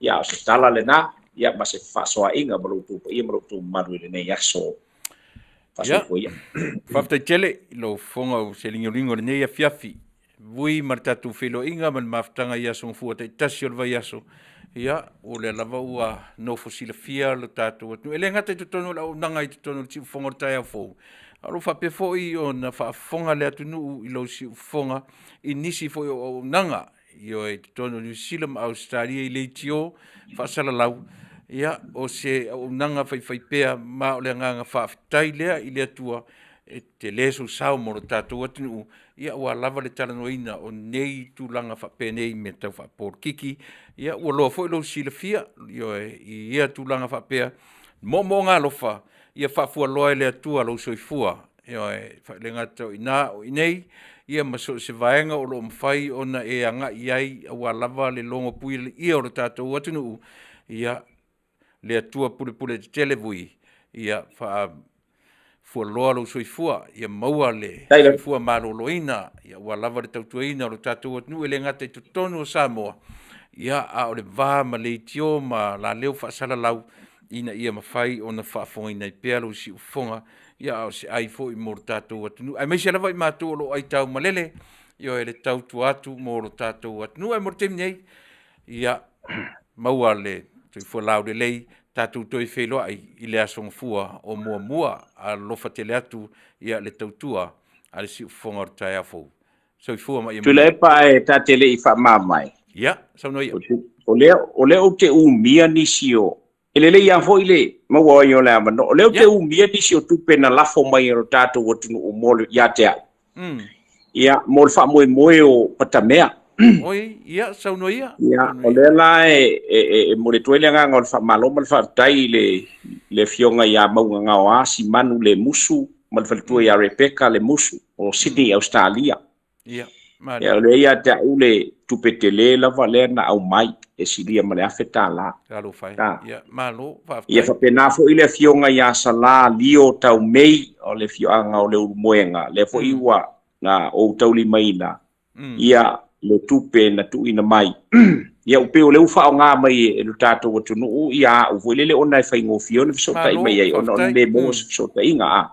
ia se tala le na ia ma se fasoainga ma lo tu ia ma lo tu maru le nei aso Faafetai tele lo fonga o se lingolingo le nei Afiafi vui martatu filo inga man maftanga ia song fuata tasi o vai aso ia o le lava ua no fosila fia lo tatu atu ele ngata tu tonu la nanga i tonu ti fonga tai fo alo fa pe fo i ona fa fonga le atu nu i lo si fonga inisi fo o nanga io e tonu New Zealand Australia i le tio fa sala lau ia o se o nanga fai pea ma o le nganga Faafetai lea i le atua e te leso sao mo tatu atu ia ua lava le Talanoa o nei tūlanga whapenei me tau whapōrkiki ia ua loa fo i lo silafia ia tūlanga whapea mo ngā lofa ia whafua loa le atua lo soifua le ngata o ina o inei ia maso se vaenga o lo mwhai ona e anga iai ua lava le longo pui ia o le tātou atunu ia le atua pule te televui ia fua loa lo soifua ia maua le soifua maloloina ia ua lava le tautuaina o le tātou atunu le ngata i totonu o Samoa ia a o le vā ma le itio ma la leo whaasala lau ina ia mawhai o na Faafetai pea lo si ufonga ia o se ai fo i mo le tātou atunu ai meisi lava i mātou o lo ai tau malele ia e le tautu atu mo le tātou atunu ai mo le temi nei ia maua le soifua lau le lei tātou toi wheloa i le asong fua o mua a lofa tele atu ia le tautua a le si ufonga o tai afo. Soifua ma ia Tuilaepa e tā tele i whamamai. Ia, sauno ia. O leo te umia nisi o. Ele le ia fo ile maua i o le amano. O leo te umia nisi o tupe na lafo mai o tātou o tunu o mole ia te a. Ia, mole wha moe o patamea. Oi, ia, sauno ia. Ia, o le la e mole tuele nganga o le whamaloma le Faafetai le fionga ia maunga ngā o asi manu le musu, ma le whalitua ia Rebecca le musu o Sydney, Australia. Ia, ia, le ia te ule tupe te le lava le na au mai e silia ma le Afiafi la. Kalo fai, ia, malo, Faafetai. Ia whapena fo i le fionga ia sala lio tau mei o le fionga o le urumoenga, le fo iwa na o tauli maina. Ia, le tupe na tuina mai ia upe o le ufa o ngā mai e lo tātou atunu ia u foi le ona e whaingofio le fisotai mai ai ona le mo fisotai inga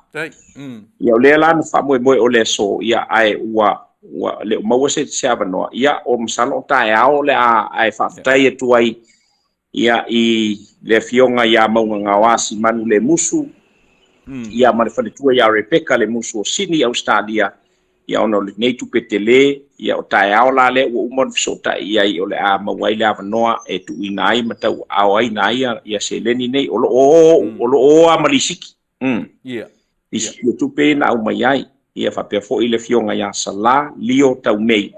ia o le ala na wha moe o le so ia ai ua le maua se avanoa ia o masala o tae ao le ai Faafetai e tuai ia i le fionga ia maunga ngā wasi manu le musu ia ma le whalitua ia Rebecca le musu o Sydney, Australia ia ona le nei tupe tele ia o tae ao la le ua umon fisota ia i o le a mawai le avanoa e tuuina ai ma tau ao ai na ia se leni nei o lo o a malisiki isi o tupe na au mai ai ia whapea fo i le fionga ia sala lio tau mei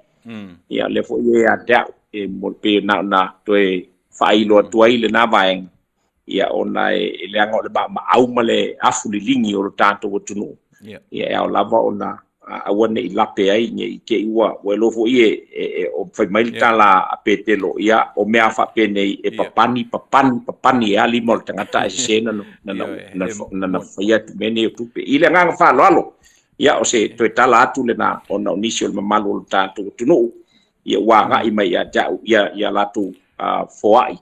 ia le fo i a dau e molpe na toe whailo atuai le na vaenga ia ona e leanga o le ba ma au ma le afu li lingi o lo tātou atunu ia o lava ona awane i lape ai nge ke iwa welo fo ie o fai mai tala apetelo ia o mea fa pene e papani ali mol tangata e sena na faia tu mene tupe ile nga fa lalo ia o se to tala atu le na ona onisi o mamalu o tatu tunu ia wa nga i mai ia latu foai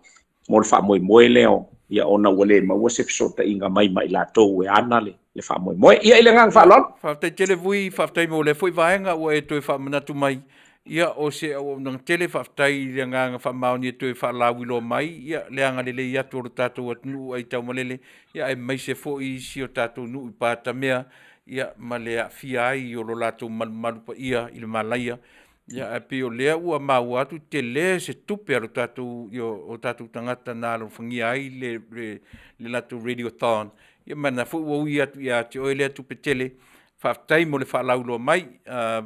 mol fa moi leo ia ona wale ma wase fisota inga mai lato e anale le fa moi ia ile ngang fa lon Faafetai tele vui Faafetai mo le foi vaenga o e toe fa manatu mai ia o se o nang tele faafetai le nganga faamaoni toe faalauiloa mai ia le anga lelei atu o le tatou atunuu ai taumalele ia e maise foʻi isi o tatou nuu i patamea ia ma le aafia ai o lo latou malumalu paia i le malaia ia e pe o lea ua maua atu te lē se tupe a lo tatou o tatou tagata na alofagia ai le latou radiothon ia mana foʻi ua ui atu iā te oe lea tupe tele faafetai mo le faalauloa mai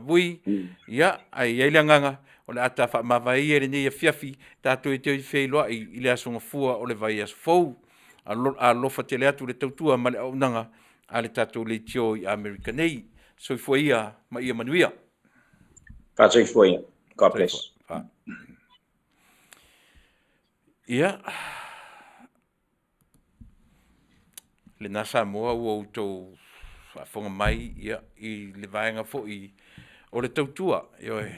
vui ia ai ai le agaga o le ata faamavaia e lenei afiafi tatou e te feiloaʻi i le asogafua o le vai aso fou alofa tele atu le tautua ma le aunaga a le tatou leitio i amerika nei soifua ia ma ia manuia Fasoifua ia. God bless. Ia le na Samoa ua outou faafoga mai ia i le vaega foʻi o le tautua ioe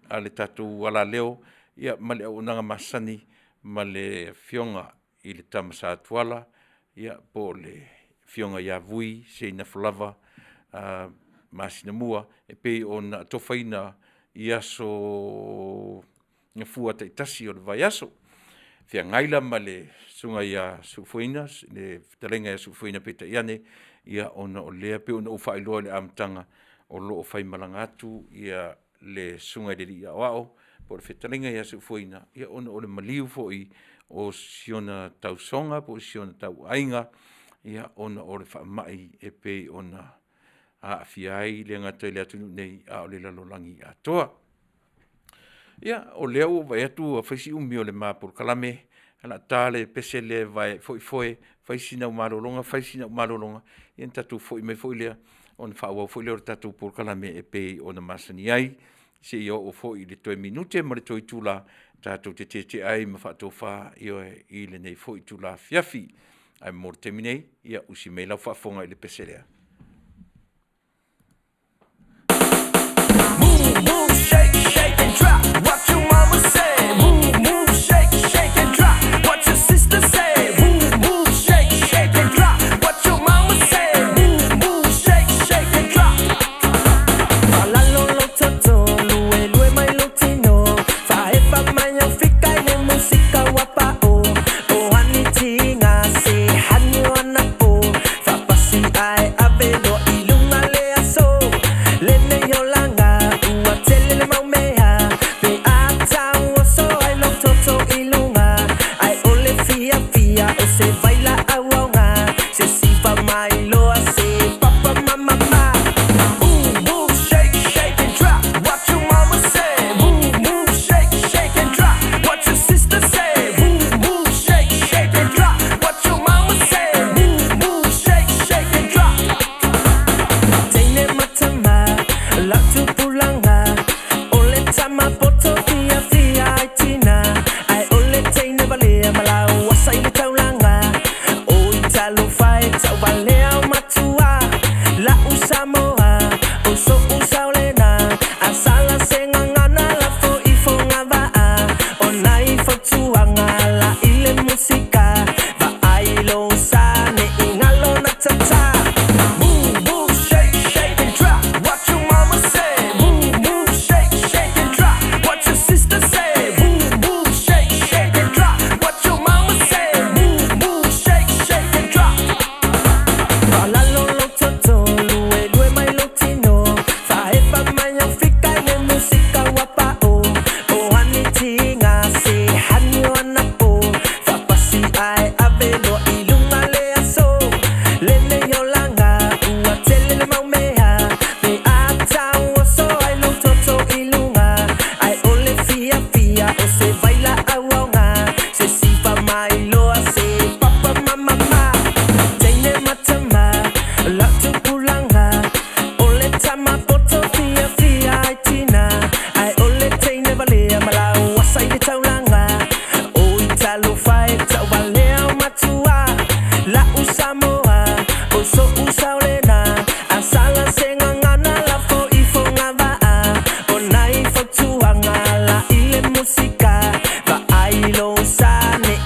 a le tatou alaleo ia ma le auaunaga masani ma le fioga i le tama sa tuala ia po le fioga iā vui Seigafolava Masinamua e pei ona atofaina i aso ngafua taitasi o le vai aso feagaila ma le suga ia suʻufuina le talega ia suʻufuina peitaiane ia ona o lea pe ona ufailoa i le amataga o loo faimalaga atu ia le suga i le lii aʻoaʻo po le fetalega ia suʻufuina ia ona o le maliu foʻi o siona tausoga po siona tauaiga ia ona o le faamaʻi e pei ona aafia ai le agata i le atunuu nei a o le lalolagi atoa ia o lea ua vai atu a faisiʻumi o le Polokalame alaʻatā le pese le vae foʻifoe faisinau malologa ia na tatou foʻi mai foʻi lea ona faauau foʻi lea o le tatou Polokalame e pei ona masani ai seʻi oo foʻi le toe minute ma le toe tula tatou te tete ai ma faatofā ioe i lenei foʻi tula Afiafi ae mo le temi nei ia usi mai lau faafoga i le pese lea. Move, shake, shake and drop. What your mama say? Move, shake, shake and drop. What your sister say? Move, shake, shake and drop. What your mama say? Move, shake, shake and drop. Falalo lo toto, lue mai lutino. Faepa manya fika ile musika wapa o. O anitinga se hanyo anapo. Fapasi ai avelo ilunga le aso. Lene yolanga. Se baila aguanga, se sipa mai lo hace papa mama. Move, shake, shake and drop. What your mama say? Move, shake, shake and drop. What your sister say? Move, shake, shake and drop. What your mama say? Move, shake, shake and drop. Teine matama, la tu pulanga. Ole tama poto fia itina. Ai ole teine vale malau wasai le taula. Samoa, uso usaulena, asala sengangana la fo ifongava, onai fotuanga la ile musika, va ailo sane ingalo na tata. Move, shake, shake and drop. What your mama say? Move, shake, shake and drop. What your sister say? Move, shake, shake and drop. What your mama say? Move, shake, shake and drop. Falalo lo toto. Samoa, uso usaulena, asala sengangana la fo ifongava, onai fotuanga la ile musika, va ailo sane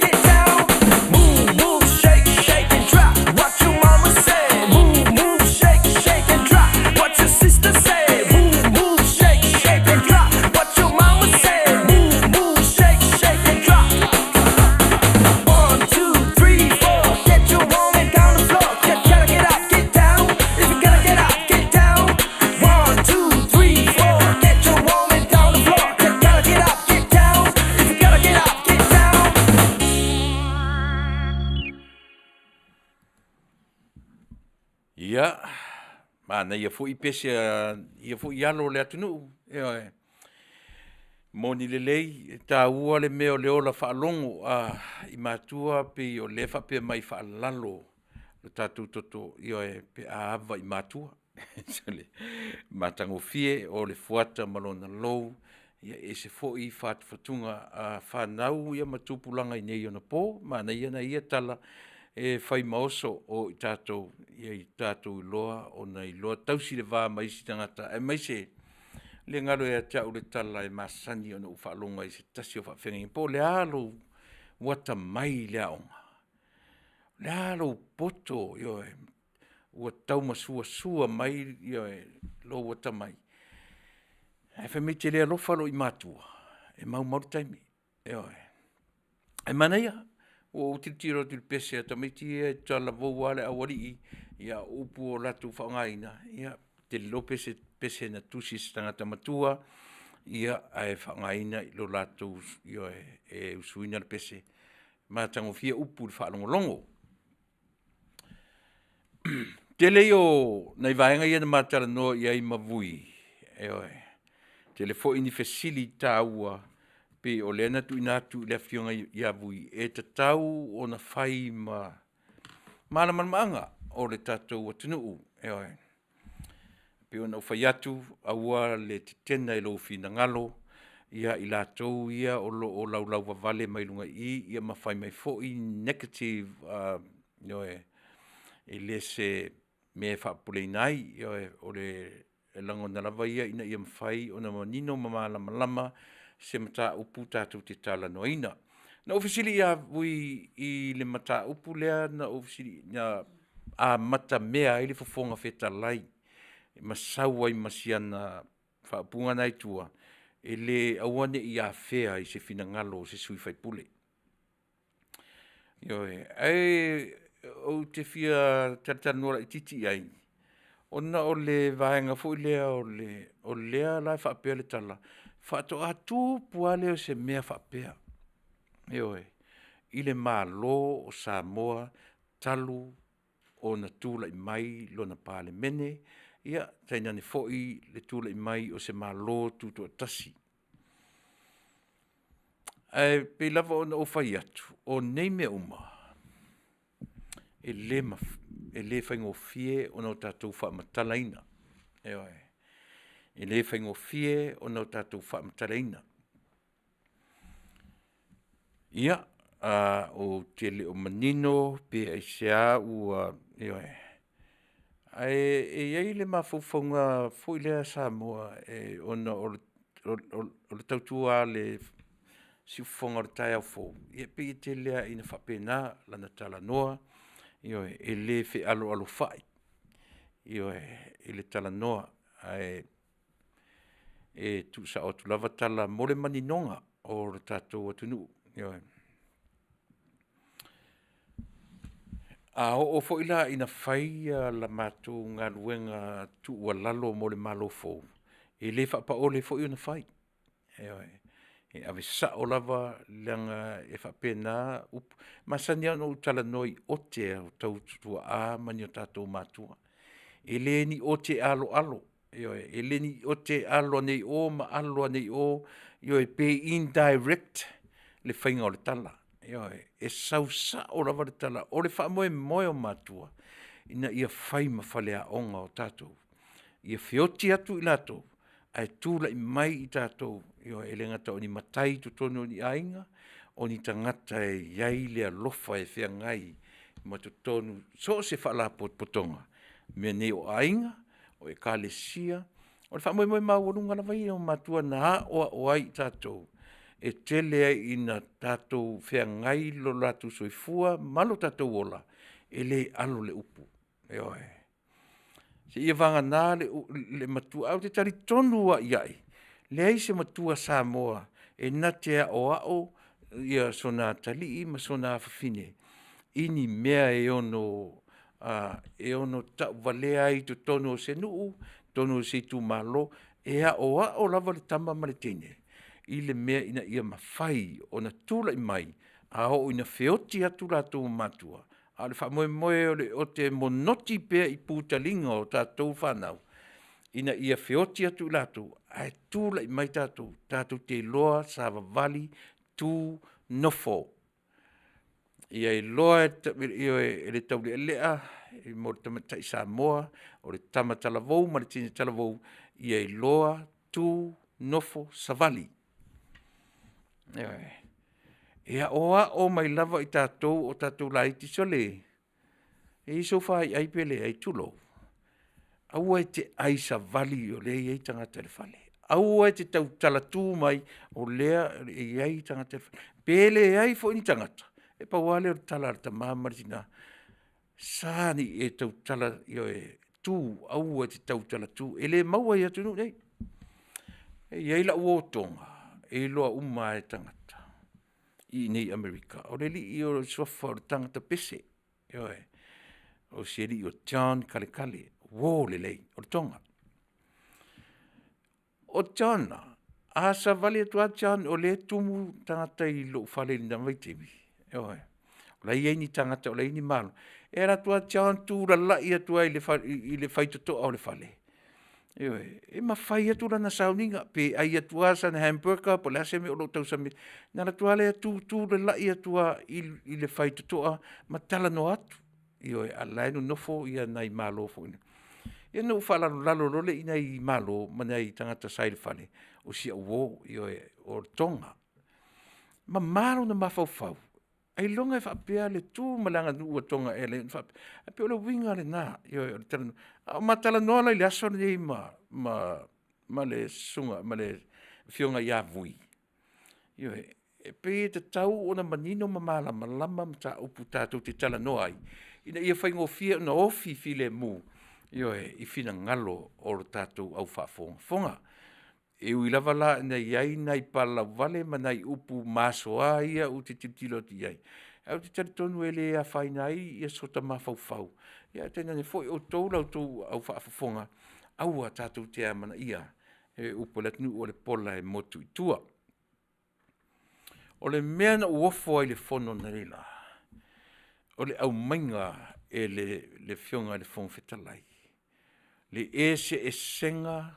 get down. Move, move, shake, shake and drop. What your mama say? Move, move, shake, shake and drop. What your sister say? Move, move, shake, shake and drop. What your mama say? Move, move, shake, shake and drop. 1, 2, 3, 4. Get your woman down the floor. You gotta get up, get down. If you gotta get up, get down. 1, 2, 3, 4. Get your woman down the floor. You gotta get up, get down. If you gotta get up, get down. Ia, mana ia fu i pese, ia fu i alo le Taunu'u. Moni lelei, ta ua le meo le ola whaalongo i mātua pe o le whapea mai whaalalo le tātou toto pe aava i mātua. Mātango fie o le fuata malona lou, ia se fo'i whātuwhatunga whanau ia matupulanga i nei ona pō, mana ia na ia tala whai maoso o i tātou loa o nei loa tausi le wā mai si tangata, mai se le ngaro e tau le tala e masani o na uwhaalonga i se tasi o whawhengi. Po le alo wata mai le aonga. Le alo poto, ua tau masua mai, lo wata mai. E whamite le alofalo i mātua, e mau taimi. E manaia, o utilitiro til pese, tamiti e tala vouale awari ia upu o latu whaongaina, ia te lo pese na tusi stangata matua, ia ai whaongaina i lo latu e usuina le pese, mātango fia upu le whaalongolongo. Te leo, nei vaenga ia na Talanoa ia i mavui, te le fo ini fesili tāua, pe o lena tu inatu le afionga ia vui, e te tau o na whai mana manmaanga o le tātou o Taunu'u, pe o na whai atu, aua le te tena i lo fina ngalo, ia i lātou ia o lau Vale mai lunga ia mawhai mai fo'i negative, e le se me whapulei nai, o le lango na lava ia ina ia mawhai o na manino lama se mata upu tātou te Talanoa ina. Na ofisili ia vui i le mata upu lea na ofisili na a mata mea i le fofonga Faafetai. Masau ai masiana whaapunga nai tua. E le awane i a fea i se fina ngalo se sui whaipule. O te fia Talanoa i titi ai. Ona o le vaenga fo i lea o lea lai whaapea le tala. Whaato atu puale o se mea whapea. I le mālo o Samoa, talu o na tūla i mai lo na pāle mene, ia tainane fo'i le tūla i mai o se mālo tūtua tasi. Pe lava o na ofai atu, o nei mea uma, e le whaingofie o na o tātou whaamatalaina. E le whaingofie o na o tātou whaamatalaina. Ia, o te le o manino, pe ai sea ua, e iei le mawhauwhaunga fo i lea Samoa, o le tautua le siufonga o le tai au fo. Ia pe i te lea ina whapena lana Talanoa, e le whi alo whai. E le Talanoa, e tu sa o tu lava tala mo le maninonga o le tātou o Taunu'u. O fo ila ina whai la mātou ngā luenga tu ua lalo mo le malo fo. E le whapa o le fo i una whai. E ave sa o lava leanga e whapena upu. Masania no Talanoa i ote au tau tutua a mani o tātou mātua. E le ni ote alo. E le ni ote alo nei o, ma alo nei o, e pe indirect le whainga o le tala. E sausa o lava le tala, o le wha moe o mātua, ina ia whai mawhalea onga o tātou. Ia whioti atu i lātou, ai tūla i mai i tātou, e le ngata o ni matai tutono ni ainga, o ni tangata e iai lea lofa e whea ngai, ma tutonu, so se whala potonga, mea ne o ainga, o e kālesia, o le wha moe mau o lunga lava i o mātua na o ai i tātou, e tele ai ina tātou whea ngai lo latu soifua, malo tātou ola, e le alo le upu. E oe. Se ia vanga nā le matua au te tari tonu wa iai. Le ai se matua Samoa, e natea o ao, ia sona talii, ma sona fafine. Ini mea e ono tau valea ai tu tonu o se nuu, tonu o se tu malo, e a o lava le tama ma le tene. I le mea ina ia mawhai o na tūla i mai, a o ina whioti atu rātou matua. A le wha moe o te monoti pēr i pūtalinga o tātou whanau. Ina ia whioti atu rātou, a tūla i mai tātou te loa sa vavali tū nofo. Ia e loa e le tau le lea, i mo le tamatai Samoa, o le tama talavou, ma le tine talavou, ia e loa tū nofo savali. Ia o mai lava i tātou o tātou la iti sole. E iso whai ai pele ai tulo. Aua e te aisa vali o le iei tangata le fale. Aua e te tau talatū mai o lea e iei tangata le fale. Pele e ai fo ini tangata. E pa wale o tala arta māmaritina. Sāni e tau tala e tū, aua e te tau talatū. E le maua i atunu nei. E iei la uotonga. E loa uma e tangata. I nei Amerika. O le li i o sofa o tangata pese. O se li o John Kalekale. Wō le lei, o le tonga. O John, asa vale atua John o le tumu tangata i lo fale ni namai tebi. O la i ni tangata o la ni malo. E ratua John tu la lai atua i le faitoto o le fale. E ma fai atu rana sauninga, pe ai atua san hamburger, po le ase me o lo tau sami. Nara tua le atu le lai atua i le faitotoa, ma Talanoa atu. A lainu nofo ia nai malo fo ina. Ia no whala lalo role ina i malo, mana i tangata saile fale, o si a wo, o tonga. Ma maro na mafau. Ai longa e whapea le tū malanga nua tonga e le whapea. A pe o le winga le nā, o le Talanoa. Ma Talanoa lai le aso nei ma le sunga, ma le fionga ia vui. E pe te tau o na manino ma malama ma ta upu tātou te Talanoa ai. Ina ia whaingofia na ofi file mu. I fina ngalo o tātou au Faafofoga'aga. E ui lava la na iai nai pala vale ma nai upu masoa ia u te titilo ti iai. Au te taritonu e le a whainai ia sota mawhau. Ia tena ne foi o tau lau tau au Faafofoga'aga. Aua tātou te amana ia. E upo latnu o le pola e motu i tua. O le mea na uofo ai le fono na rila. O le au mainga e le fionga le Faafetai. Le ese e senga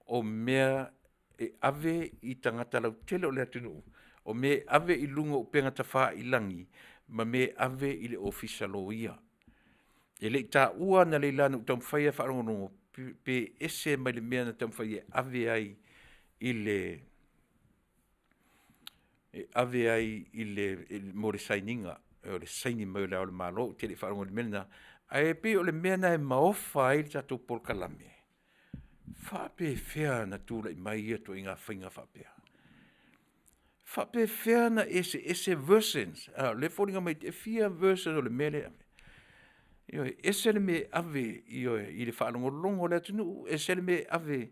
o mea e ave i tangata lau tele o le Taunu'u. O me ave i lunga o penga tawha i langi, ma me ave i le ofisa lo ia. E le ta ua na le lana utam whaia wharongonongo, pe ese mai le mea na tam whaia ave ai i le more saininga, o le saini mai le malo, te le wharongonongo mena, ai pe o le mea na e maofa ai le tatou Polokalame. Whape whea na tūla i mai ia to i ngā whainga whapea. Whape whea na ese versions. Le whoringa mai te whia versions o le mele ave. Ese le me ave i le whaalongolongo le Taunu'u. Ese le me ave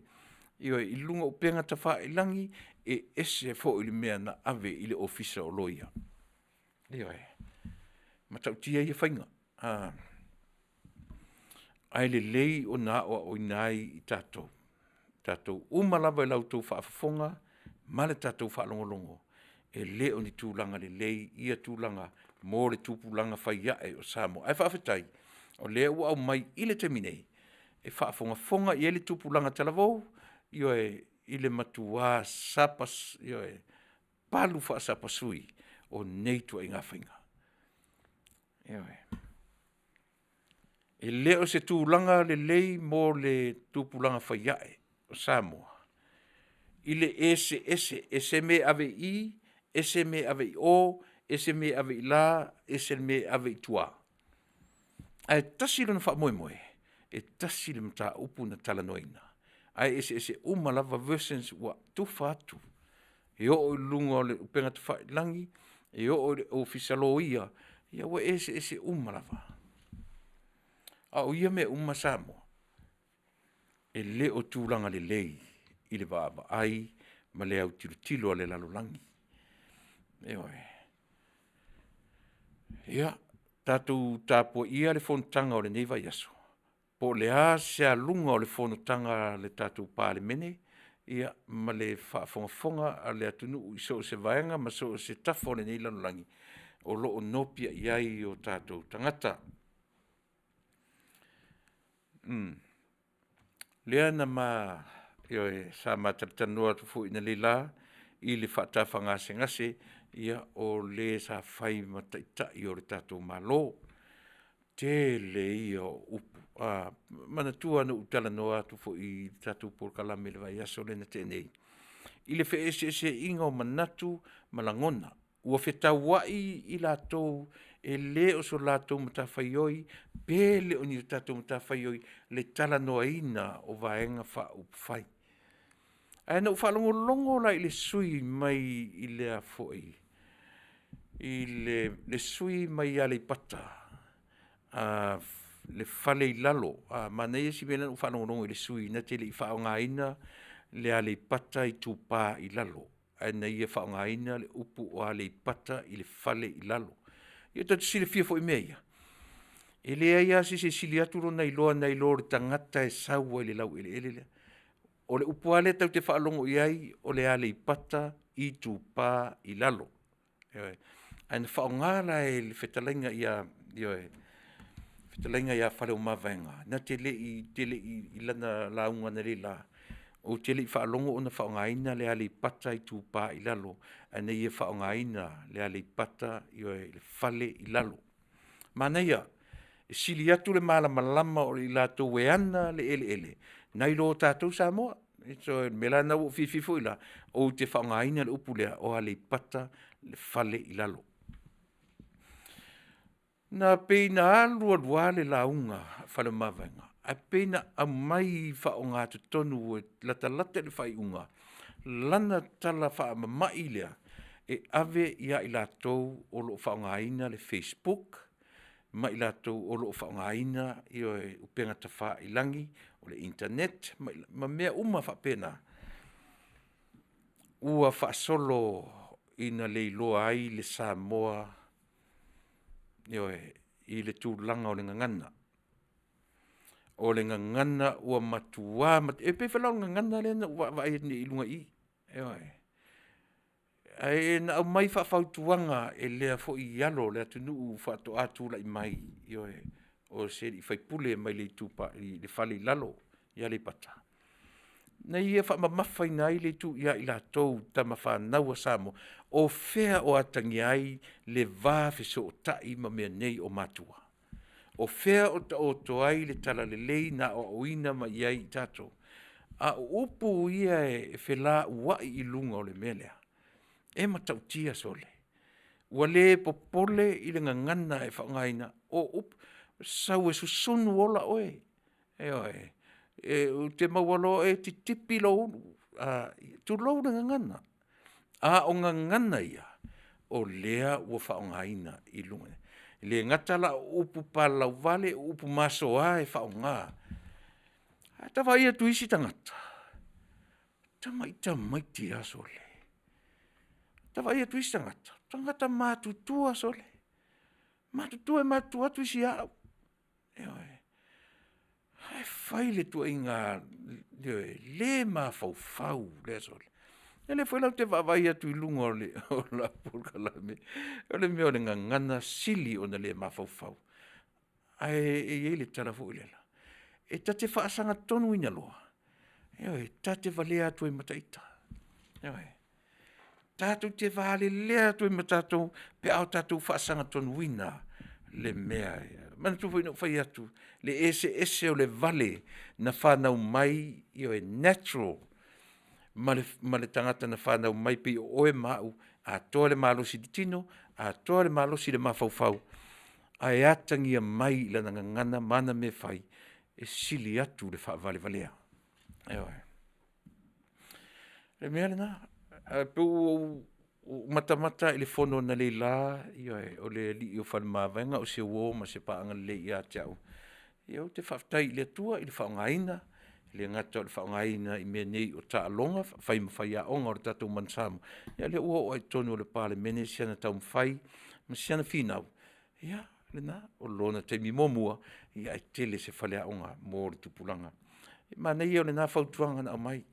i lunga o penga ta wha i langi. E ese fo i le mea na ave i le ofisa o loia. Matau tia i a whainga. Ai le lei o nā o inai i tātou. Tātou umalawa i lautou Faafofoga, ma le tātou whaalongolongo. E le o ni tūlanga le lei, ia tūlanga, mō le tūpulanga whaiae o Samoa. Ai Faafetai, o le ua au mai i le teminei. E Faafogafonga i le tūpulanga talavou, i le matua sapas, palu whaasapasui o neitua i ngā whainga. E leo se tūlanga le lei mō le tūpulanga whaiae o Samoa. I le ese me ave i, ese me ave i o, ese me ave i la, ese me ave i tua. Ai tasi lana wha moe, e tasi le mta upu na Talanoina. Ai ese umalava versions wa tufa atu. e o lunga o le upenga te whailangi, e o le ofisalo ia, ia wa ese umalawa. A o ia me Samoa, e le o tūlanga le lei, i le vāwa ai, ma le au tilo le lalolangi. E oe. Ia, tātou tāpua ia le whontanga o le neiva yaso. Po le a se lunga o le whontanga le tātou pāle mene, ia ma le whaafonga a le Taunu'u i so se vaenga, ma so se tafo le nei lalolangi, o loo nopia iai o tātou tangata. Lea na ma sa Talanoa tu fu ina lila i le whaatafa ngase ia o le sa whai mataita i o le tātou malo te le i o upu. Mana tua na Talanoa tu fu i tātou Polokalame le vai aso le na tenei. I le whaese inga o manatu malangona. Ua whetawai i lātou e le o so lātou matawhaioi, pe le o ni tātou matawhaioi le Talanoa ina o vaenga wha upwhai. Aina u whalongo la i le sui mai i le a foi. I le sui mai a le pata. Le whale i lalo. Mana ia si mena u whalongo i le sui na te le i whaonga ina le a le pata i tūpā i lalo. Aina ia whaonga ina le upu o a le pata i le whale i lalo. Ia tatu sile fia fo i mea ia. E lea ia si se sili aturo nei loa le tangata e saua i le lau ele. O le upu ale tau te whaalongo i ai o le ale i pata i tūpā i lalo. Aina whaongala e le whetalainga ia whale o mawaenga. Na te le i lana launga na le la. O te li whaalongo o na whaongaina le ale i pata i tūpā i lalo. Aina ia whaongaina le ale i pata i le whale i lalo. Mana ia, sili atu le malama o le lātou e ana le ele. Nai lo tātou Samoa. So mela na o fififo ila. O te whaongaina le upu lea o ale i pata le whale i lalo. Na peina alua le launga whale mawenga. A peina a mai whaonga te tonu e lata le whaiunga. Lana tala wha mamai lea e ave ia i lātou o lo whaongaina le Facebook, ma i lātou o lo whaongaina i o upenga ta wha i langi, o le internet, ma mea whapena. Ua whaasolo ina le iloa ai le Samoa i le tūlanga o le ngangana. O le ngangana ua matua, e pe whalau ngangana le na ua vai ni ilunga i. E na au mai whawhautuanga e lea fo i alo, lea Taunu'u whaato atu la i mai. O se i whaipule mai le tūpa, le whale i lalo, ia le pata. Na ia whamamawhai na i le tū ia i la tau tama whanaua Samoa, o whea o atangi ai le vāwhiso o tai ma mea nei o matua. O whea o toai le tala le lei na o oina ma iai i tato. A upu ia e whela wai i lunga o le melea. E matautia sole. Ua le popole i le ngangana e whaongaina. O upu, sau e susunu ola oe. E te mawalo e ti tipi lo unu. Tu lo le ngangana. A o ngangana ia. O lea ua whaongaina i lunga. Le ngatala upu palau Vale, upu masoa e whaonga. Tawa ia tuisi tangata. Tamaiti a sole. Tawa ia tuisi tangata. Tangata mātutua sole. Mātutua e mātua tuisi au. Hai whai le tua inga le mā fau le sole. Ele foi lau te wawai atu i lunga o la Polokalame. O le mea o le ngangana sili o na le mawhauwhau. E le tala fo ilela. E tate whaasanga tonu ina loa. Tate valea atu i mataita. Tātou te vale lea atu i matatou pe au tātou whaasanga tonu ina le mea. Mana tu whaina whai atu. Le ese o le vale na whanau mai i natural. Ma le tangata na whanau mai pe o oe mau, a toa le malosi di tino, a toa le malosi le mawhauwhau, a e atangia mai la ngangana mana me whai, e sili atu le whaavale valea. Le mea le na, Pu mata i le fono na le la, o le li o whanmawenga o se uo ma se paanga le ia tau. Ia o te whaftai le tua i le whaongaina, le ngata o le whaongaina i mea nei o ta alonga, whai mawhai a onga o le tatou mansamu. Ia le ua o ai tonu o le pāle mene siana tau mwhai, ma siana whinau. Ia, le na, o lona te mi momua, ia ai tele se whale a onga mō le tupulanga. Ma nei o le nā whautuanga na o mai.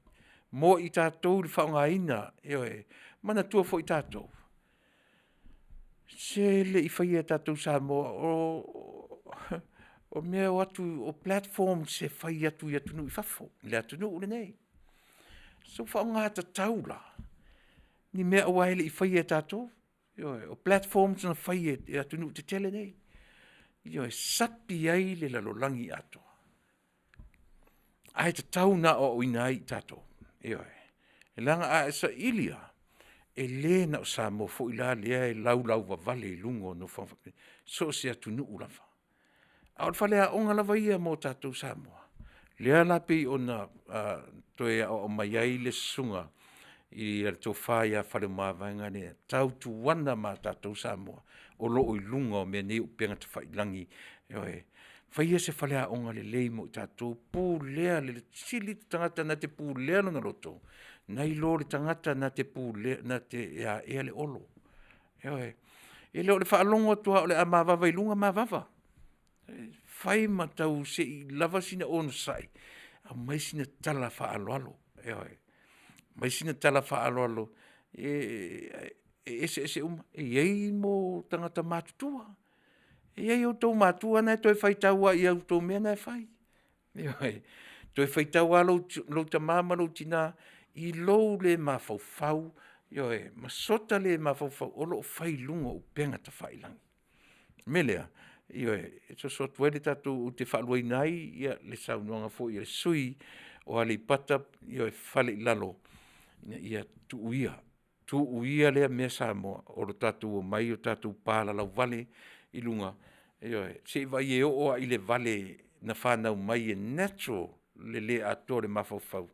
Mō i tātou le whaongaina, mana tua fo i tātou. Se le i whaia tātou Samoa, o mea o atu, o platform se whai atu i atunu i whafo, le atunu ule nei. So whaongata taula, ni mea o waile i whaia tātou, o platform se na whaia i atunu te tele nei. Sapi ai le lalolangi ato. Ai te tau na o inai tātou. E langa a esa ilia, e le na o Samoa fo ila lea e lau wa vale lungo no whawhake, so se Taunu'u lava. A o whale a onga lava ia mo tātou Samoa. Lea lapi o na toe o mai ai le sunga i tō whaia whale mawanga ne tau tu wana ma tātou Samoa o loo i lunga o mea nei upenga te whailangi. Whaia se whale a onga le leimo i tātou pū lea le sili tangata na te pū lea no na roto. Nai lo le tangata na te pū lea na te ea le olo. E leo le whaalongo tua o le a mawava i lunga mawava. Whai matau se i lava sina ono sai. A mai sina tala whaaloalo. Mai sina tala whaaloalo. Ese uma. E iei mo tangata mātutua. E iei o tau mātua nei toi whaitaua i au tau mea nei whai. Toi whaitaua lau ta māma lau tina i lou le mawhauwhau. Masota le mawhauwhau o loo whai lunga o penga ta whailangi. Melea. E so tuele tātou o te whaalua nai, ia le saunuanga fo, ia le sui o ale pata, ia e whale lalo, ia tuuia. Tuuia lea mea Samoa, o lo tātou o mai, o tātou pāla lau vale i lunga. Se vai e o i le vale na whanau mai e natural le ato le mawhauwhau.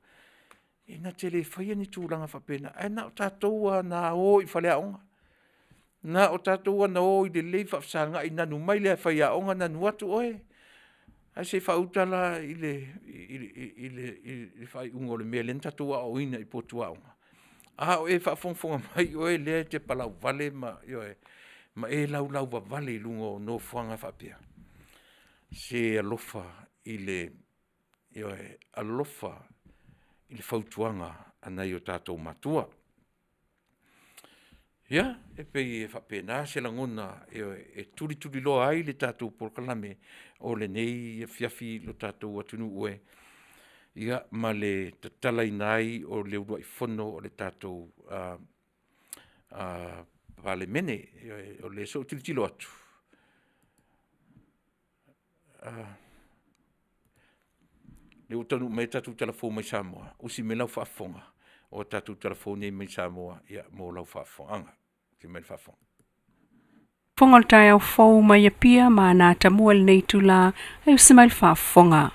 E na te le whaia ni tūranga whapena, e na o tātou a nā o i whale aonga. Na o tātou ana o i le lei whafsanga i nanu mai lea whaia onga nanu atu oe. A se whautala i le whai ungo le mea len tātou a o ina i potua onga. A o e whafongfonga mai oe lea te palau vale ma e lau wa vale i lungo no whanga whapea. Se alofa i le whautuanga anai o tātou matua. Ia, e pei e whapena se langona e turi loa ai le tātou Polokalame o le nei Afiafi lo tātou Taunu'u e. Ia, ma le tatalai nai o le urua i whono o le tātou Vale mene, o le so tilo atu. Le utanu mai tātou telefon mai Samoa, usi me lau whaafonga. O tātou telefoni mai Samoa, ia mō lau whaafonga. Te mai whaafonga. Fonga tai au fau mai a pia ma nā tamua le nei tula e usi mai whaafonga.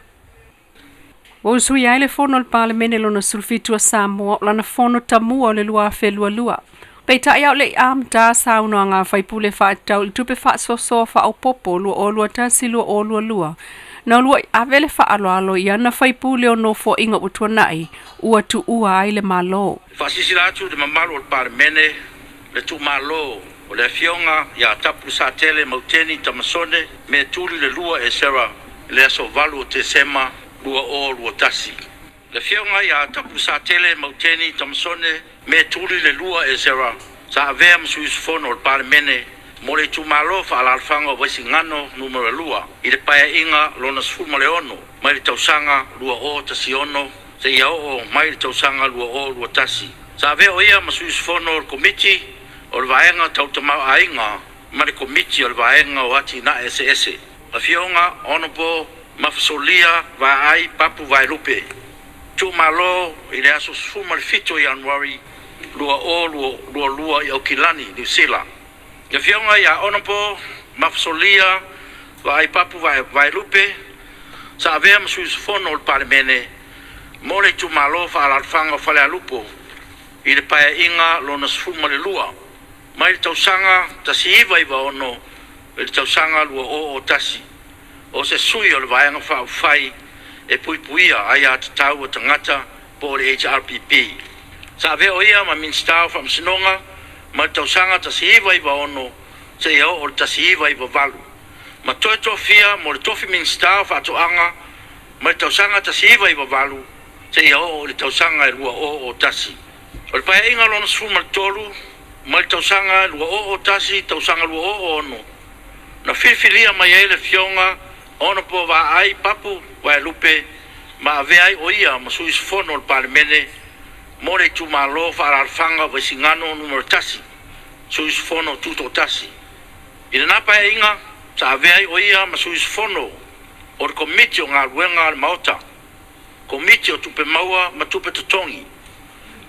O sui ai le fono le pāle mene lona sulfitua Samoa lana fono tamua o le lua whelua. Pei tai au le am tā sauno ngā whaipule whaatau i tupe whaasoso whaau popo lua o lua tasi lua o lua. Na lua avele whaaloalo i ana whaipule o no fo inga utua nai ua tu ua ai le malo. Whaasisi atu de mamalo o pāle mene le tu malo o le fionga ia tapu sa tele mauteni tamasone me tuli le lua e sera le aso valu o te sema lua o lua tasi. Le fionga ia tapu sa tele mauteni tamasone me tuli le lua e sera sa avea msuisfono o pāle mene mo le tu malo fa alalfanga o waisi ngano numero lua i le paia inga lona sfuma le ono mai le tausanga lua o tasi ono se ia o mai le tausanga lua o lua tasi. Sa avea o ia msuisfono o komiti o le vaenga tautamau a inga ma le komiti o le vaenga o ati na ese. La fionga onopo mafasolia va ai papu vai lupe. Tu malo i le aso sfuma le fito Januari lua o lua i Aukilani, New Zealand. Le fionga ia onopo mafasolia va ai papu vai lupe sa avea msuisfono o le pāle mene mo le tu malo fa alalfanga o fale alupo I le pae inga lona sfuma le lua. Mai le tausanga tasi iwa iwa ono, le tausanga lua o tasi. O se sui o le vaenga whaufai, e pui puia ai a tatau o tangata po le HRPP. Sa ave o ia ma minstau wha msinonga, ma le tausanga tasi iwa iwa ono, se ia o le tasi iwa iwa valu. Ma toe tofia mo le tofi minstau wha atoanga, ma le tausanga tasi iwa iwa valu, se ia o le tausanga e lua o tasi. O le pae inga lona sfuma le tolu, ma le tausanga lua o tasi, tausanga lua o ono. Na filfilia mai ele fionga, ono po wa ai papu, wa lupe, ma ave ai o ia, ma suis fono le palemene, mo le tu malo fa arfanga wa singano numero tasi, suis fono tuto tasi. Ina na pae inga, sa ave ai o ia, ma suis fono, o le komiti o ngā luenga le maota, komiti o tupe maua, ma tupe totongi,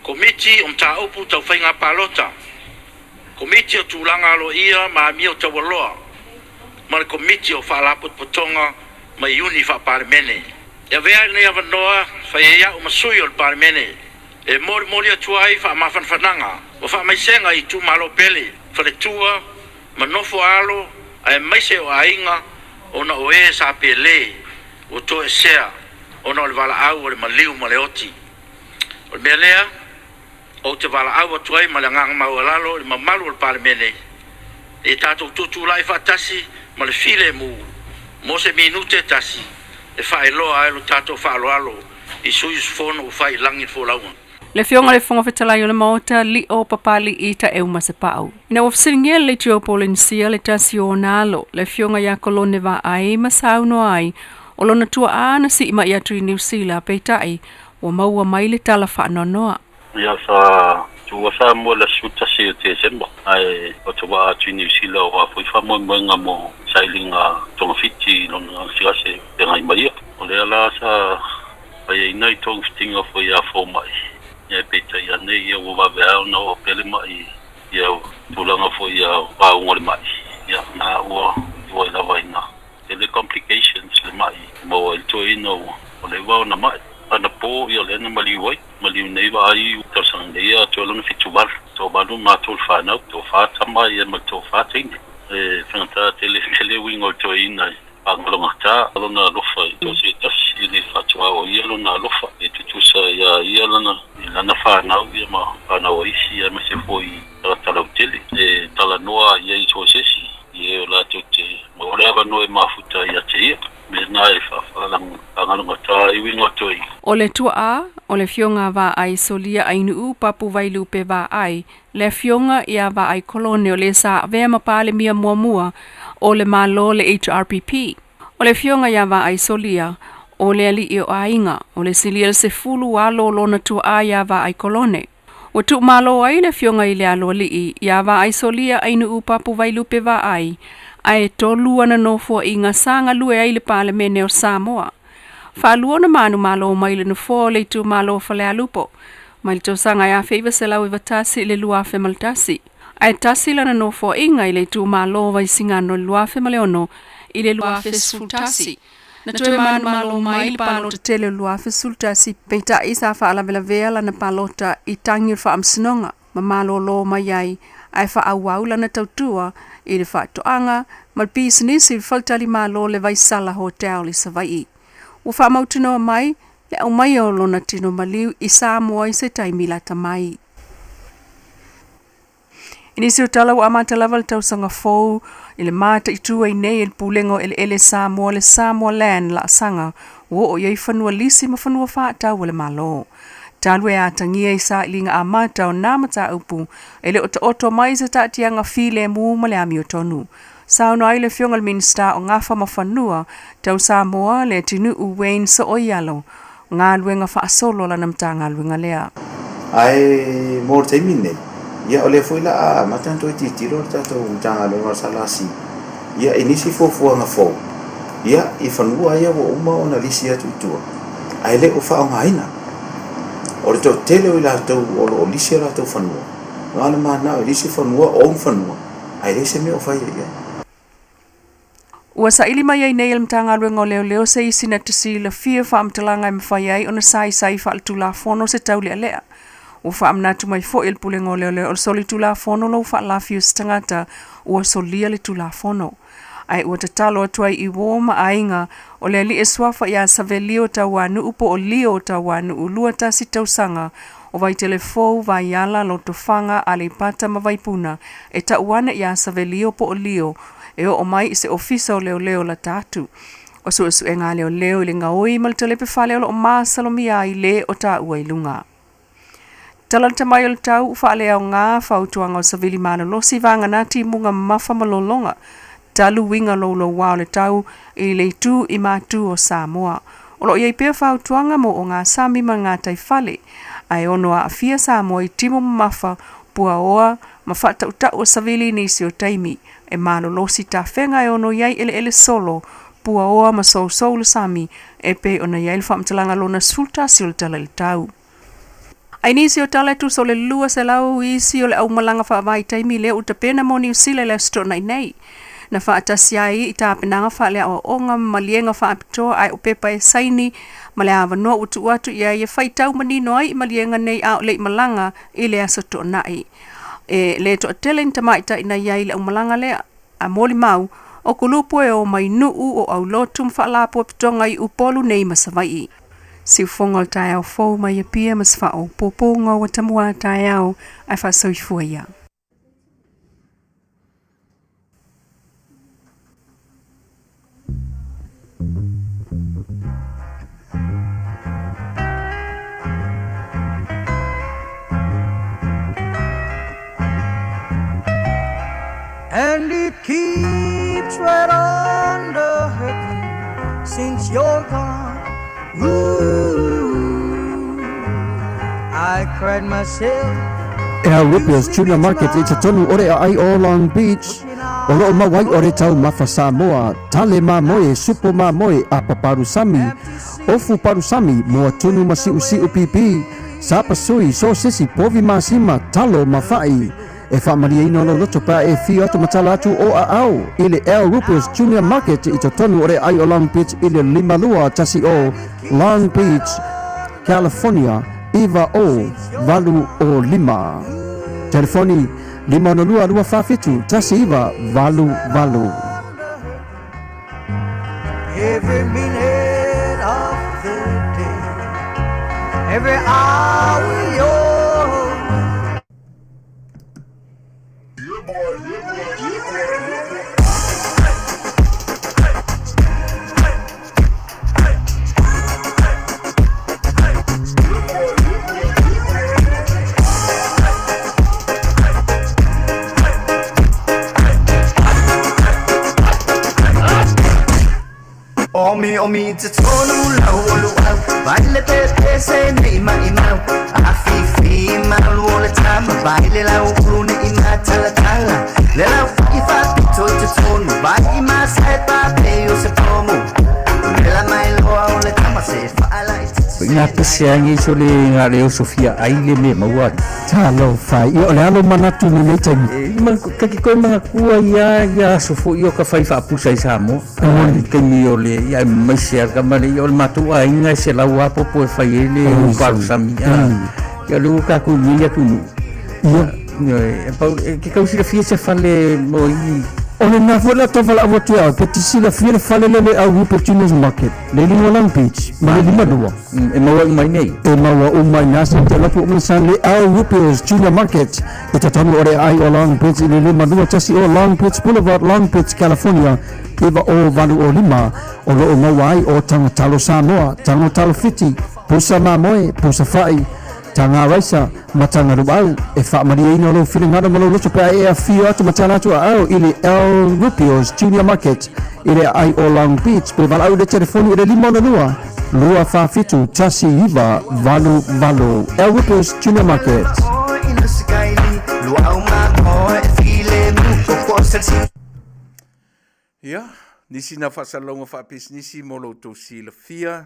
komiti o mta upu tau whainga palota. Komiti o tūlanga alo ia ma mi o tawaloa. Ma le komiti o whalaput potonga ma iuni wha parimene. Ia vea nei avanoa whai ea o masui o le parimene. E mori atuai wha mafan whananga. O wha maisenga i tū malo pele. Whare tua ma nofo alo a e maise o ainga o na oe sa pele. O to e sea o na o le wala au o le maliu ma le oti. O le mea lea o te wala au atuai ma le ngang maualalo le mamalu o le parimene. E tātou Tuilaepa fatasi ma le file mu. Mo se minute tasi. E whae loa aelo tātou whaaloalo. I suis fono o whae langi fōlaunga. Le fionga le fonga fetalai o le maota li o papali I ta euma se pau. Ina wafsiringia le tio polensia le tasi o nalo. Le fionga ya kolone va ai ma sauno ai. O lona tua ana si ima ia tui New Zealand peitai. O maua mai le tala whaanonoa. Ia sa tua sa mo la suta se te semba ai o te wa tu New Zealand wa foi fa mo nga mo sailinga tonga fiti no sia se te ngai mai o le ala sa ai nei tong stinga foi a fo mai ia peta ia nei ia wa va no pele mai ia tulanga foi a wa ngol mai ia na wa la vaina le complications le mai mo el toino o le wa na mai ana po ia le na maliwai maliu nei va ai to sandia to lo festival to balu ma to fana to fa tama ia ma to fa ting fanta tele wingo to ina anglo mata lo na lo fa to se tas ile fa to o ia lo na lo fa e tu sa ia la na fa na ia ma ana o isi ia me se foi tala tele talanoa ia I to se si ia la to te mo le ava no e mafuta ia te O le tua o le fionga va ai solia Taunu'u papu vailupe va ai, le fionga ia va ai kolone o le sa vea mapale mia muamua o le malo le HRPP. O le fionga ia va ai solia o le ali o ainga o le silia se fulu alo lona tua ia va ai kolone. O tu malo ai le fionga I le alo li ia va ai solia Taunu'u papu vailupe va ai. Ai tolu ana no fo inga sanga lue ai le palemene o Samoa. Whalua na manu malo mai le nufo le tu malo fale alupo. Mai le tau sanga ia feiva se lau iwa tasi le luafe maltasi. Ai tasi lana no fo inga I le tu malo vai singano le luafe maleono I le luafe sultasi. Na tue manu malo mai le palota tele luafe sultasi. Peita isa fa ala vela vea na palota I tangi fa amsinonga. Ma malo lo mai ai. Ai fa awau lana tautua I le whaatoanga, mal pisinisi faltali malo le vaisala hotel I Savai. O whamautunoa mai, le au mai o lona tino maliu I Samoa I se taimila tamai. Inisi o tala wa amata lava le tausanga fou, I le mata I tua I nei il pulengo ele Samoa le Samoa land la sanga, o iei whanua lisi ma whanua whaatau le malo. Talwe a tangia I sa ilinga amata o namata upu, ele o oto mai se taatianga file mu ma le ami o tonu. Sauno ai le fionga le minsta o ngafa ma whanua, tau Samoa le Taunu'u Wayne sa o ialo, ngā luenga whaasolo la namta ngā luenga lea. Ai mor te mine, ia ole fuila a matanto I titiro tato utanga luenga salasi, ia inisi fofua nga fo, ia I whanua ia wa uma o na lisi atu itua, ai le o wha ngaina. O le tau tele o I lātou o lisi o lātou whanua. Ngāna māna o lisi whanua o mwhanua. Ai reise me o whai ia. Ua sa ili mai ai nei mtanga luenga o leo se isina tasi la fia whaamtalanga I mwhai ai o na sai wha altu la fono se tau lea lea. Ua whaamnatu mai fo il pulenga o leo o soli tulafono lo whaalafi o stangata ua solia le tulafono. Ai ua tatalo atuai I woma ainga o le li eswafa ia savelio tauanu upo o lio tauanu ulua tasi tausanga o vai telefou vai ala lo tofanga ale pata mawaipuna e tauana ia savelio po o lio e o mai I se ofisa o leo la tatu. O su e ngā leo I le ngaoi mal telepe whale o māsalomia I le o ta ua ilunga. Talanta mai o le tau whaale au ngā whautuanga o savili manolosi vanga nati munga mafa malolonga. Talu winga lo wao le tau I le tu I mātu o Samoa. O lo iei pia whautuanga mo o ngā sami ma ngā taifale. Ai ono a Afia Samoa I timo mafa pua oa mawhata utau o savili nisi o taimi. E manolosi ta whenga e ono iei ele solo pua oa ma sou le sami e pe ona iei le whamtalanga lona sulta si o le tala le tau. Ai nisi o tala tu so le lua se lau isi o le au malanga whaavai taimi leo utapena mo New Zealand le stona nei. Na whaatasi ai I tā penanga whaalea o onga malienga whaapitoa ai o pepa e saini ma le awanoa utu atu ia e whaitau manino ai malienga nei au le malanga I le asa to nai. E le to atele tamaita ina iai le au malanga le a moli mau o kulupu e o mai nuu o au lotum whaalapo pitonga I upolu nei masawai. Si ufonga o tai au fau mai a pia mas whao poponga o tamua tai au ai whasoifua ia. And it keeps right on the hurting since you're gone. Ooh, I cried myself. Ea Rippers Junior Market I te tonu ore ai o Long Beach. O loo mawai ore tau mafa Samoa. Tale mamoe, supo mamoe, apa parusami. Ofu parusami, moa tunu masi usi pipi. Sapa sui, so sisi, povi masima, talo mafai. E whaamaria ino lo loto pa e whio atu matala atu o a au. Ile Ea Rippers Junior Market I te tonu ore ai o Long Beach ile limalua tasi o Long Beach, California. Iva o valu o lima. Telefoni 522 tasi iva valu. Every minute of the day, every hour you're Omi te tonu lau olu au Vale pepe se ni imau Afiafi malu o le tama Vale lau ulu ni ina tala Le lau whakipapito te tonu Vai ima sai pape o se pomu Le la mai loa o le tama se whaala I te Ngā peseangi so le ngā leo Sofia aile me mauari. Talo fai, I o le alo manatu ni nei taimi. Kaki koe mga kua ia sofo I o ka whai whaapusa I Samoa. Kemi o le ia maise a kamare I o le matua inga I se lau apopo e whai ele o parusami. Ia leo kako milia kunu. Ke kausira fia se whale mo I O le nā fuela tawhala awa tu au, pe tisila fia le whale lele au Opportunities Market. Le lingua Long Beach, ma le lima dua. e maua I mai nei. E maua o mai nasa te lapu o misan le au Rippers Junior Market. E te tonu ore ai o Long Beach, I le lima dua tasi o Long Beach Boulevard, Long Beach, California. Iwa o valu o lima, o lo o maua ai o tangatalo Samoa, tangatalo fiti, pusa mamoe, pusa fai. Tanga raisa matanga rubau e whaamaria ino lo whiringana malo loso pia e a whio atu matana atu au ili El Rippers Junior Market ili ai o Long Beach pe walau de telefoni ili limona lua whawhitu tasi iwa valu El Rippers Junior Market. Ia, nisi na whasalonga whapisnisi molo to sila fia.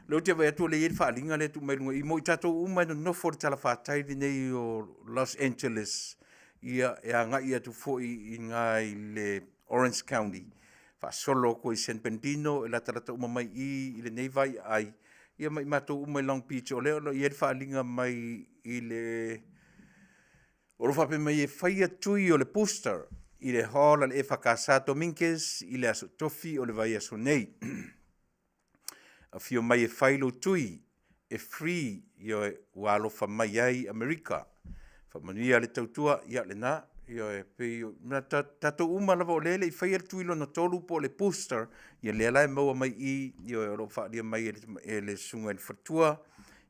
Lo te vai atu le ieri whaalinga le tu mairunga I mo I tatou umai no nofo le Talafatai nei o Los Angeles. Ia e anga ia tu fo I ngā I le Orange County. Whaasolo ko I San Bernardino e la tarata umamai I le nei vai ai. ia mai mātou umai Long Beach o leo, ia whaalinga mai i le, o lo whape mai e whaia tui o le booster, i le hola le e whakasato minkes, i le aso tofi o le vai aso nei. A fio mai e whailo tui, e free i o e walofa mai ai Amerika. Manuia le tautua, ia le nā, i o e pei, tato uma lava o lele, i whaia le tuilo na tolu po le booster, ia le alai maua mai i o e lo whaalia mai e le sunga le whatua,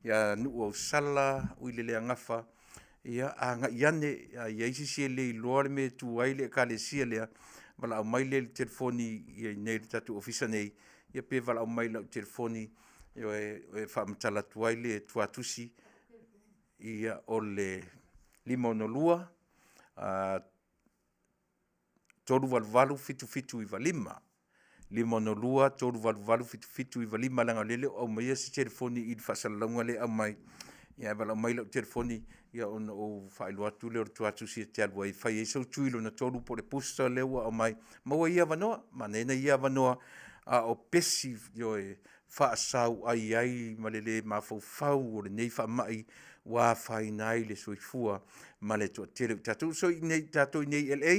ia nuu au sala, ui le lea ngafa, ia a nga iane, ia isi si le i loa le me tu ai le ka le sia lea, wala au mai le telefoni, ia nei le tatu ofisa nei, ia pe wala au mai le telefoni, ia e whaamtala tuai le tuatusi, ia o le limonolua, toru valvalu fitu i valima. Limonolua, toru valvalu fitu i valima langa lele, au mai si telefoni i whasalalunga le au mai, ia wala mai lau telefoni, ia ona o whaeloatu leo tuatusi te alua i whai e sau tuilo na toru po le pusta leo au mai, maua ia vanoa, manena ia vanoa, o pesi yo e whaasau ai malele mawhau o le nei whamai wā whainai le soifua ma le toa tere tatou. So i nei tatou i nei LA,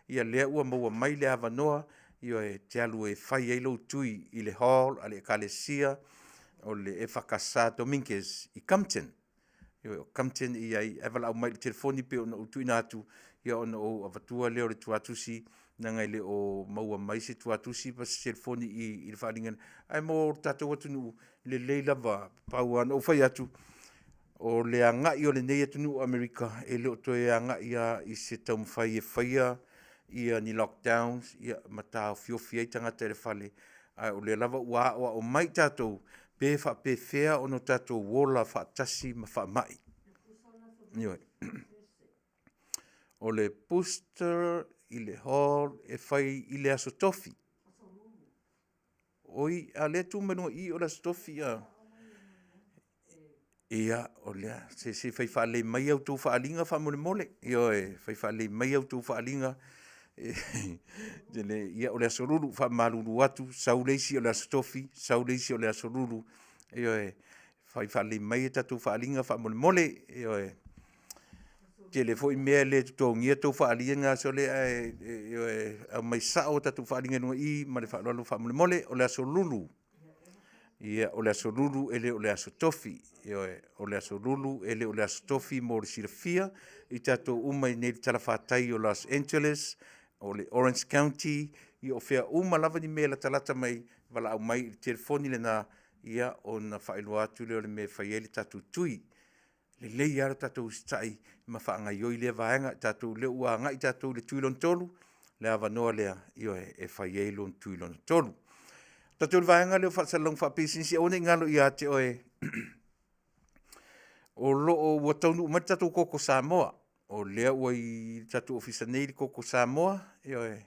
ia lea ua maua mai le avanoa, yo e te alu e whai eilo tui i le hall, a le kalesia, o le e whakasato minkes i Compton. Yo Compton i ai, e wala au mai le telefoni pe ona utui nātu, ia ona o avatua leo le tuatusi, na ngai le o maua mai se tuatusi pa se telefoni i le whalingan. Ai mo tatou atunu le leila wa pauana o whai atu o le angai o le nei atunu Amerika e le o toe angai i se taum whai e whaia ia ni lockdowns, ia matao fiofi ai tangata e le whale. Ai o le lava ua o mai tatou pe whea ono tatou wola whaatasi ma whaamai. Nioi. O le booster i le hall e whai i le aso tofi. Oi, a le tu menua i o le aso tofi a. Ia, o lea, se whai whaale mai au tō whaalinga whamole mole. Ia e, whai whaale mai au tō whaalinga. Ia o le aso ruru, whamaruru atu, sauleisi o le aso tofi, sauleisi o le aso ruru. Ia e, whai whaale mai e tatu whaalinga whamole mole. Ia e, ke le foi mea le tutongia tō whaalinga so le a mai sao tatu whaalinga nua i ma le whaalolo whamole mole o le aso ruru. Ia o le aso ruru ele o le aso tofi. Ia o le aso ruru ele o le aso tofi mo le sirafia i tato umai nei tala Faafetai o Los Angeles o le Orange County i o whea lava ni mea la talata mai wala au mai telefoni le na ia o na whaelua atu leo le me whaiele tatu tui. Le lei ara tatou sitai ma whaanga ioi lea vaenga tatou leo ua ngai tatou le tuilon tolu le avanoa lea io e whaielon tuilon tolu. Tatou le vaenga leo whaasalong whaapisinsi o ne ngalo i ate oe o loo ua Taunu'u mai tatou koko Samoa o lea ua i tatou ofisa nei li koko Samoa io e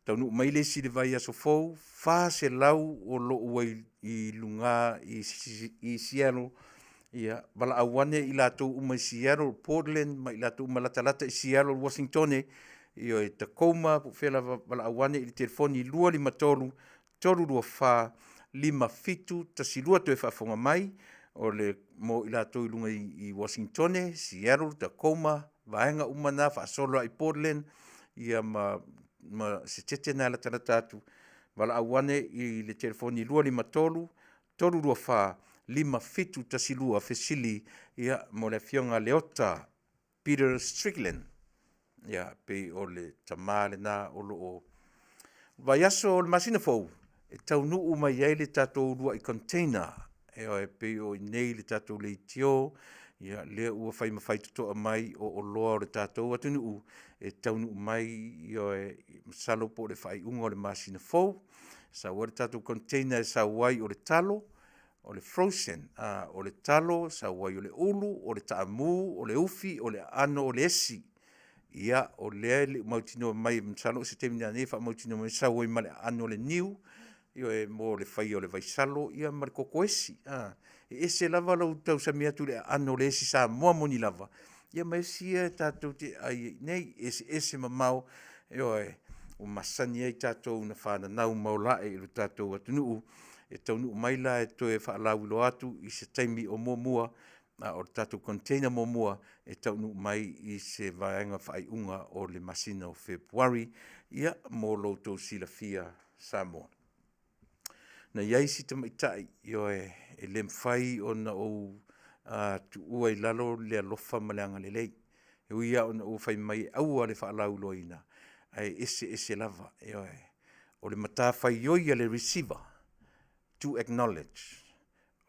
Taunu'u mai le si le vai aso fou wha se lau o loo ua i lunga i Seattle. Ia, wala awane i lātou uma i Seattle, Portland, ma i lātou uma latalata i Seattle, Washington, i o e Tacoma, whela wala awane i telefoni lua lima tolu, tolu lua wha, lima fitu, tasi lua toe whafonga mai, o le mo i lātou i lunga i Washington, Seattle, Tacoma, vaenga umana, whaasolo i Portland, ia ma se tete nā latalata atu, wala awane i le telefoni lua lima tolu, tolu lua wha, lima fitu tasilua fesili ia mo le fionga leota Peter Strickland ia pe o le tamale na o lo vai aso o le Masinamua e Taunu'u mai ai le tatou lua i container e pe o nei le tatou le tio ia le ua fai mawhai tutoa mai o loa o le tatou atunu'u e Taunu'u mai ia e salo po le whai unga o le Masinamua sa ua le tatou container sa wai o le talo o le frozen, o le talo, sa wai o le ulu, o le taamu, o le ufi, o le ano, o le esi. Ia, o le mautino mai, msalo, se temina nefa, mautino mai, sa wai ma le ano le niu, io e mo le fai o le vaisalo, ia ma le koko esi. E ese lava lau tau sa mea tu le ano le esi sa mua moni lava. Ia ma esi e tatou te, ai, nei, ese mamau, io e, o masani ai tatou na whana nau maulae, ilo tatou atunu'u, e Taunu'u mai la e toe whaalauilo atu i se taimi o mua o tatu container mua e Taunu'u mai i se vaenga whaiunga o le masina o February ia mo loutou silafia Samoa. Na iai si tamaitai e le mwhai o na o tu ua i lalo le alofa maleanga le lei. E uia o na o whai mai au le whaalauilo ina. Ai ese lava o le mata whaioi le receiver to acknowledge.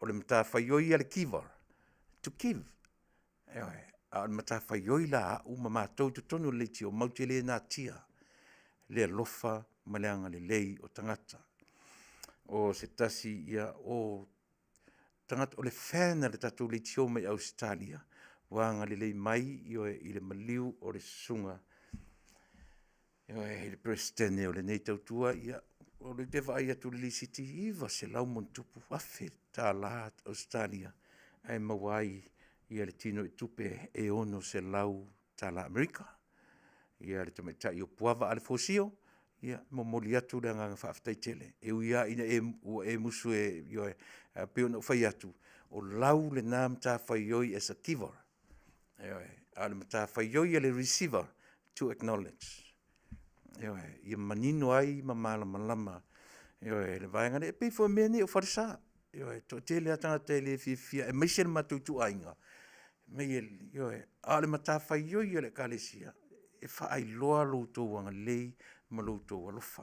O le mata whaioi le giver to give. A le mata whaioi la uma mātou tu tonu le ti o mauti le nā tia. Le alofa maleanga le lei o tangata. O se tasi ia o tangata o le whena le tatu le tio mai Australia. Wanga le lei mai i le maliu o le sunga. Le presidente o le nei tautua ia o le te vai atu le siti iwa se lau montupu wafe tā la Australia. Ai mawai ia le tino i tupe e ono se lau tā la Amerika. Ia le tamaitai o puava ale fosio. Ia momoli atu le nganga Faafetai tele. E uia ina e musu peo na ufai atu. O lau le nā mta whaioi as a giver. A le mta whaioi le receiver to acknowledge. Ia manino ai mamala malama. Le vaenga ne e pefo mene o farisa. To tele atanga tele fia e maise le matutu ainga. A le mta whaioi le kalesia. E whaai loa loutou anga lei ma loutou alofa.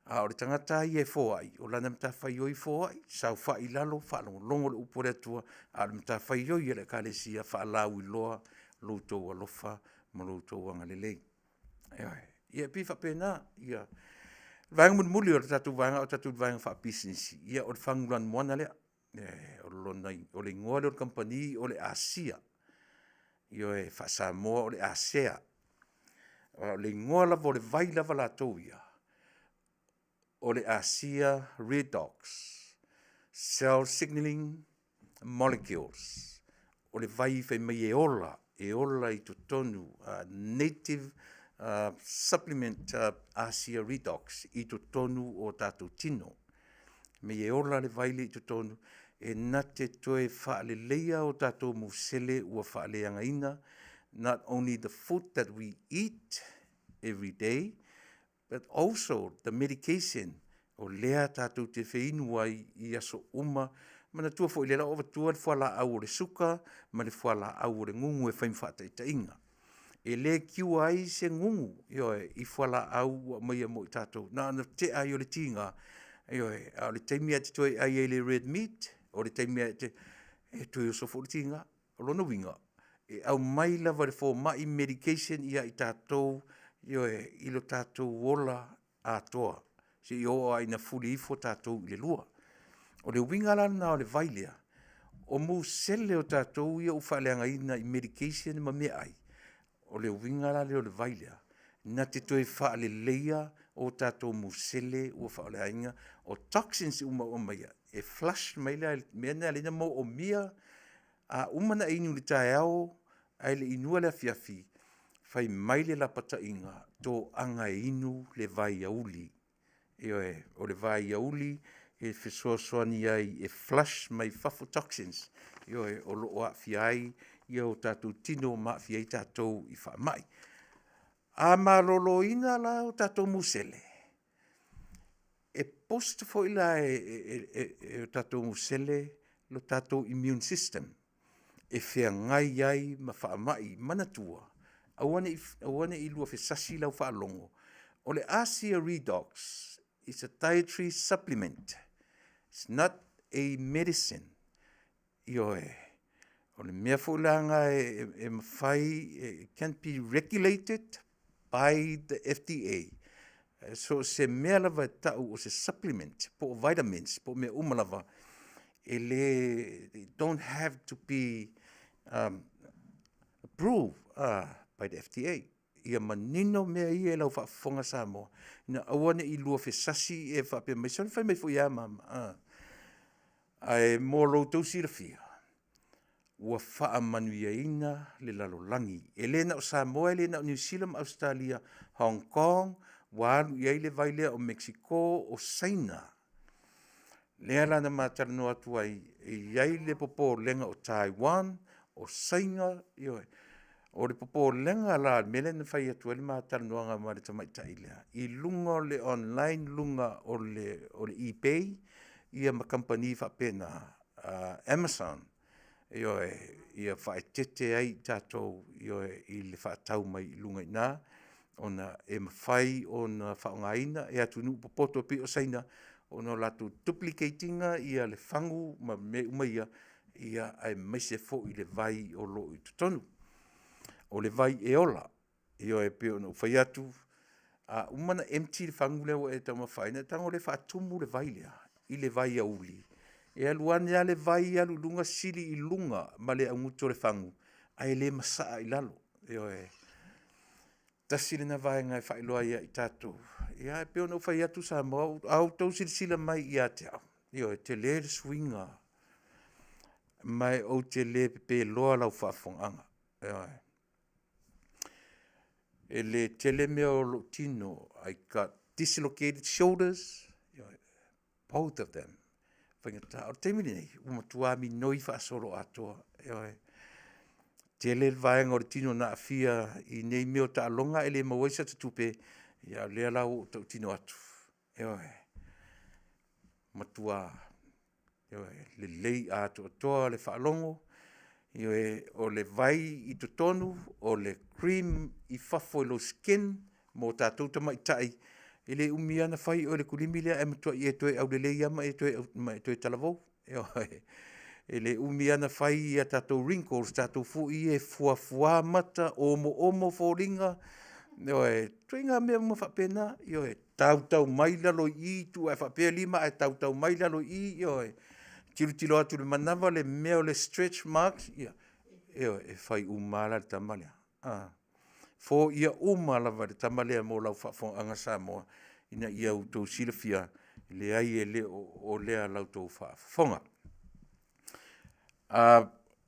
A o le tangata i e fōai, o lana mta whaioi fōai, sau whai lalo, whalongo le upore atua, a le mta whaioi le kalesia, whaalau i loa loutou alofa ma loutou anga le lei. Ia pi whapena, ia. Vanga muli o le tatu vanga wha business, ia o le whanguran moana lea, o le ngoa le o le company, o le Asia. Io e Samoa o le Asea. O le ngoa lava o le vai lava la tau ia. O le Asia redox. Cell signaling molecules. O le vai fai mai e ola i tonu. Native supplement Asia redox i tonu o tātou tino. Me e ola le vai le i tonu. E nate toe whaaleleia o tātou musele ua whaaleanga ina. Not only the food that we eat every day, but also the medication o lea tātou te whainua i aso uma. Mana tua fo i lera ova tua le whala au o le suka, ma le whala au o le ngungu e whaimwhata inga. E le kiu ai se ngungu i whala au mai a mo i tātou. Nā te ai o le tinga, o le teimi ati toi ai le red meat, o le taimi e tui o sofo le tinga, o lono winga. E au mai lava le fo mai medication ia i tātou, i lo tātou wola atoa. Se i oa ina fuli ifo tātou i le lua. O le winga lana o le vailea, o mu sele o tātou ia ufaleanga ina i medication ma mea ai. O le winga lana o le vailea, na te toi whaale leia o tātou mu sele ua whaaleanga, o toxins uma o maia. E flush mai la mena lena mo o mia a umana inu le tae au ai le inua le afiafi fai mai le la pata inga to anga inu le vai auli o le vai auli e fesoasoani ai e flush mai fafotoxins o loo afiai ia o tātou tino ma afiai tātou i wha mai a malolo ina la o tātou musele e post fo ila e tatou musele lo tatou immune system e fea ngai ai ma wha mai manatua awane i lua fesasi lau wha longo o le Asia redox is a dietary supplement, it's not a medicine o le mea fo langa e mawhai it can be regulated by the FDA. So se mea lava tau o se supplement, po vitamins, po mea umalava, they don't have to be approved by the FDA. Ia manino mea i e lau whaafonga Samoa. Ina awane i lua fesasi e whaapea mai. Sone whai mai fo ia mama. Ai mō loutou sirafia. Ua wha Manuia ina le lalolangi. E lena o Samoa, e lena o New Zealand, Australia, Hong Kong, walu iai le vailea o Mexico, o Saina. Lea lana Talanoa atu ai, iai le popo lenga o Taiwan, o Sainga, o le popo lenga la mele na whai atu ele Talanoa ngā mare tamaitai lea. I lunga o le online, lunga o le eBay, ia ma company whapena Amazon, ia whae tete ai tātou, i le whaatau mai lunga i nā, ona e mawhai o na whaongaina, e atu nuu popoto pi o Saina, ono latu duplicatinga ia le fangu ma me umaia ia ai maise fo i le vai o lo i tutonu. O le vai e ola, e pe ono whai atu, umana empty le fangu leo e tau mawhaina, tango le whaatumu le vai lea, i le vai a uli. E aluane a le vai alu lunga sili i lunga ma le anguto le fangu, ai le masaa i lalo. Tasi le na vai ngai whailoa ia i tātou. Ia e peo no whai atu Samoa, au tau sila mai i ate au. Te le swinga. Mai o te le pepe loa lau Faafofoga'aga. E le tele mea o lo tino, I got dislocated shoulders, both of them. Whaingata, o te mini nei, umatua mi noi whaasoro atoa. Tele vaenga o tino na afia i nei meo ta alonga ele mawaisa tutupe ia lea lau tau tino atu. Matua le lei a toa le whaalongo o le vai i totonu o le cream i fafo i lo skin mo tātou tamaitai ele umiana whai o le kulimi lea e matua i e toe au le lei ama e toe talavou. Ele umiana whai i a tātou wrinkles, tātou fu i e fuafua mata, omo fōringa. Tui ngā mea mga whapena, tau mai lalo i, tu e whapea lima, e tau mai lalo i, tilo atu le manawa, le mea le stretch marks, e whai umala le tamalea. Fō ia umala le tamalea mō lau Faafofoga'aga Samoa, ina ia utou silafia, le ai e le o lea lau tau Faafofoga.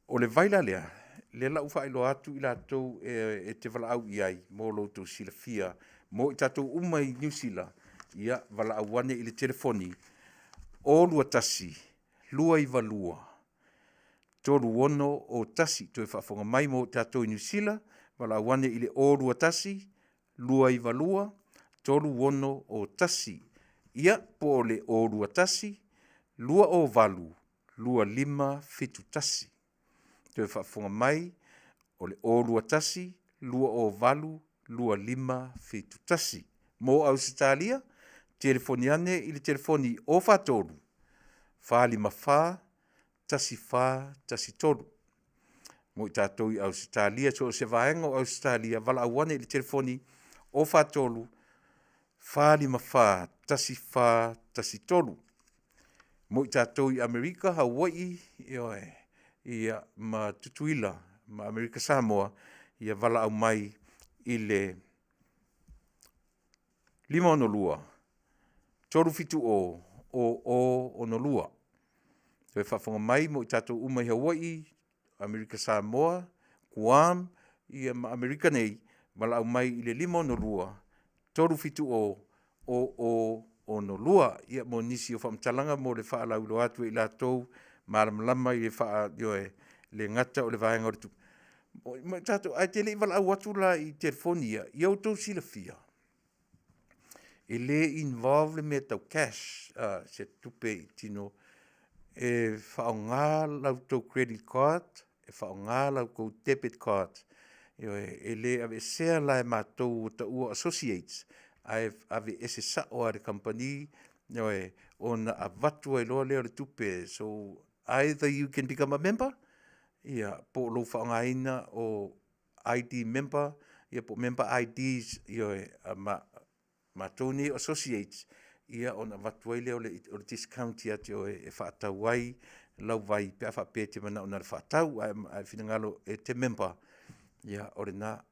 O le vaila lea, le lau whaelo atu i lātou e te walaau i ai, mō loutou silafia, mō i tātou uma i New Zealand, ia walaau wane i le telefoni, o lua tasi, lua i valua, tolu ono o tasi, toi whaafonga mai mō tātou i New Zealand, walaau wane i le o lua tasi, lua i valua, tolu ono o tasi, ia po le o lua tasi, lua o valu, lua lima fitu tasi. Toi whaafonga mai, o le o lua tasi, lua o valu, lua lima fitu tasi. Mo Australia, telefoni ane i le telefoni o whātolu. Wha lima wha, tasi wha, tasi tolu. Mo i tātou i Australia, so se vaenga o Australia, wala awane i le telefoni o whātolu. Wha lima wha, tasi wha, tasi tolu. Mo i tātou i Amerika, Hawaii, ia ma tutuila, ma Amerika Samoa, ia wala au mai i le 5 toru fitu o nolua. Toi whafonga mai mo i tātou umai Hawaii, Amerika Samoa, Guam, ia ma Amerika nei, wala au mai i le 5 toru fitu o no lua, ia mo nisi o whamtalanga mo le wha alau lo atu i lātou, mālamalama i le wha le ngata o le vahenga o le tu. Tātou, ai te le wala au atu la i telefonia, i autou silafia. E le involve le mea tau cash, se tupe i tino, e wha ngā lau tau credit card, e wha ngā lau kou debit card, e le ave sea lai mātou o ta ua associates, ave ese sa o a le company, o na avatua i loa leo le tupe. So either you can become a member, po lo whaongaina o ID member, po member IDs, ma tōne associates, o na avatua i leo le discount ia te o e whaatau ai, lau vai pia whapete mana o na le whaatau, ai whingalo e te member, o le na,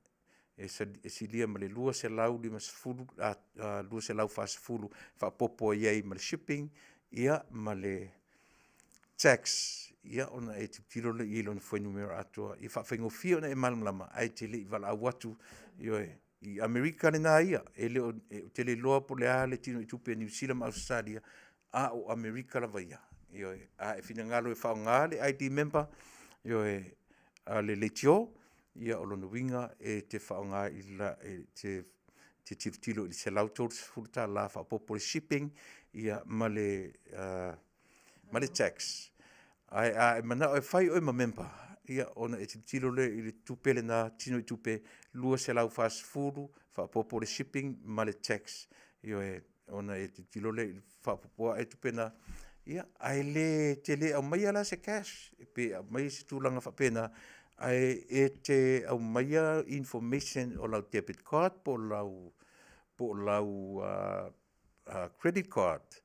e silia ma le lua se lau lima sefulu, lua se lau whaasefulu, whaapopo iai ma le shipping, ia ma le tax, ia ona e tiro le ilo na whainu mera atua, i whaafengo fia ona e malamlama, ai te le i wala au atu, i Amerika le nā ia, te le loa po le a le tino i tupe New Zealand, Australia, a o Amerika la vaia. Io a e fina ngalo e whaonga le ID member, io a le letio, ia o lona winga e te whaonga i la te tifutilo i se lautor futa la whapopo shipping, ia male tax. Ai mana o e whai o ma member, ia ona e tifutilo le i le tupe le na tino i tupe lua se lau fast food, whapopo shipping, male tax. Io ona e tifutilo le i whapopoa e tupe na ia ai le te le au mai ala se cash pe mai se tulanga whapena ai e te au mai information o lau debit card po lau credit card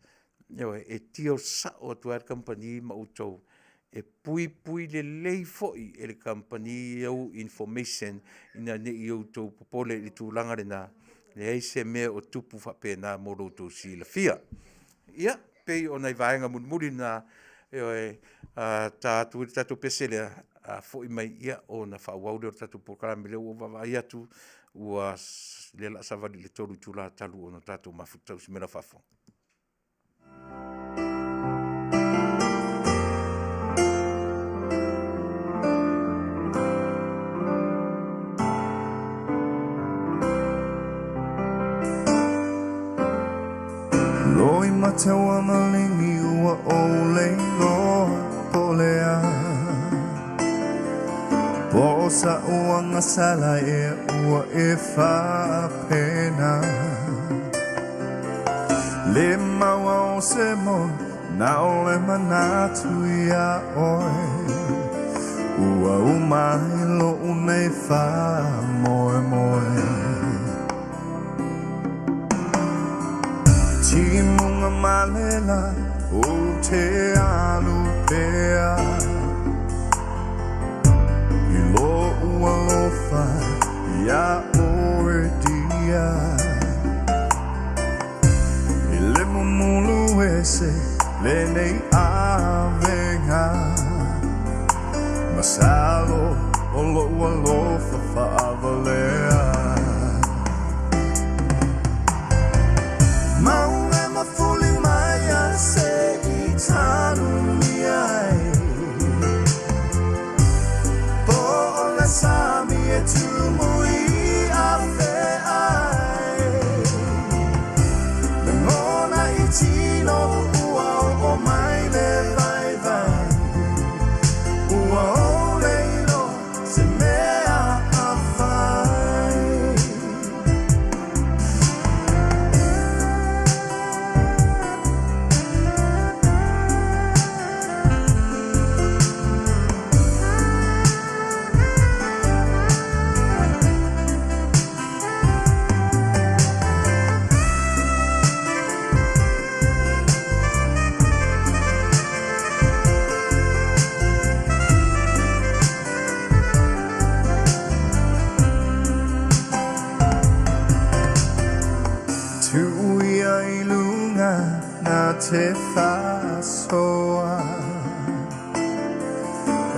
e tio sa o tuar company ma utou e pui le lei foi e le company au information ina ne i utou popole i tulanga rena le eise me o tupu whapena mo roto si la fia ia pei o nei vaenga muri na tatu pesele fo i mai ia o na whauaude o tatu Polokalame leo o vavai atu ua le la savali le toru tula talu o na tatu mafutau si mera fafo. Loi matawa malingi ua ole loa polea Posa ua ngasala e ua e whapena Le maua o se mo na ole manatu ia oe Ua umai lo unei wha moe moe Timunga malela o te alupea I lo ua lofa ia oe dia I le mumulu ese le nei avenga Masalo o lo ua lofa whaavalea Maunga mafuli maya se I Taunu'u Po ole sami e tumui Afiafi Ngona I tino ua o mai le vai vai Ua o leilo se mea awhai Te Fasoa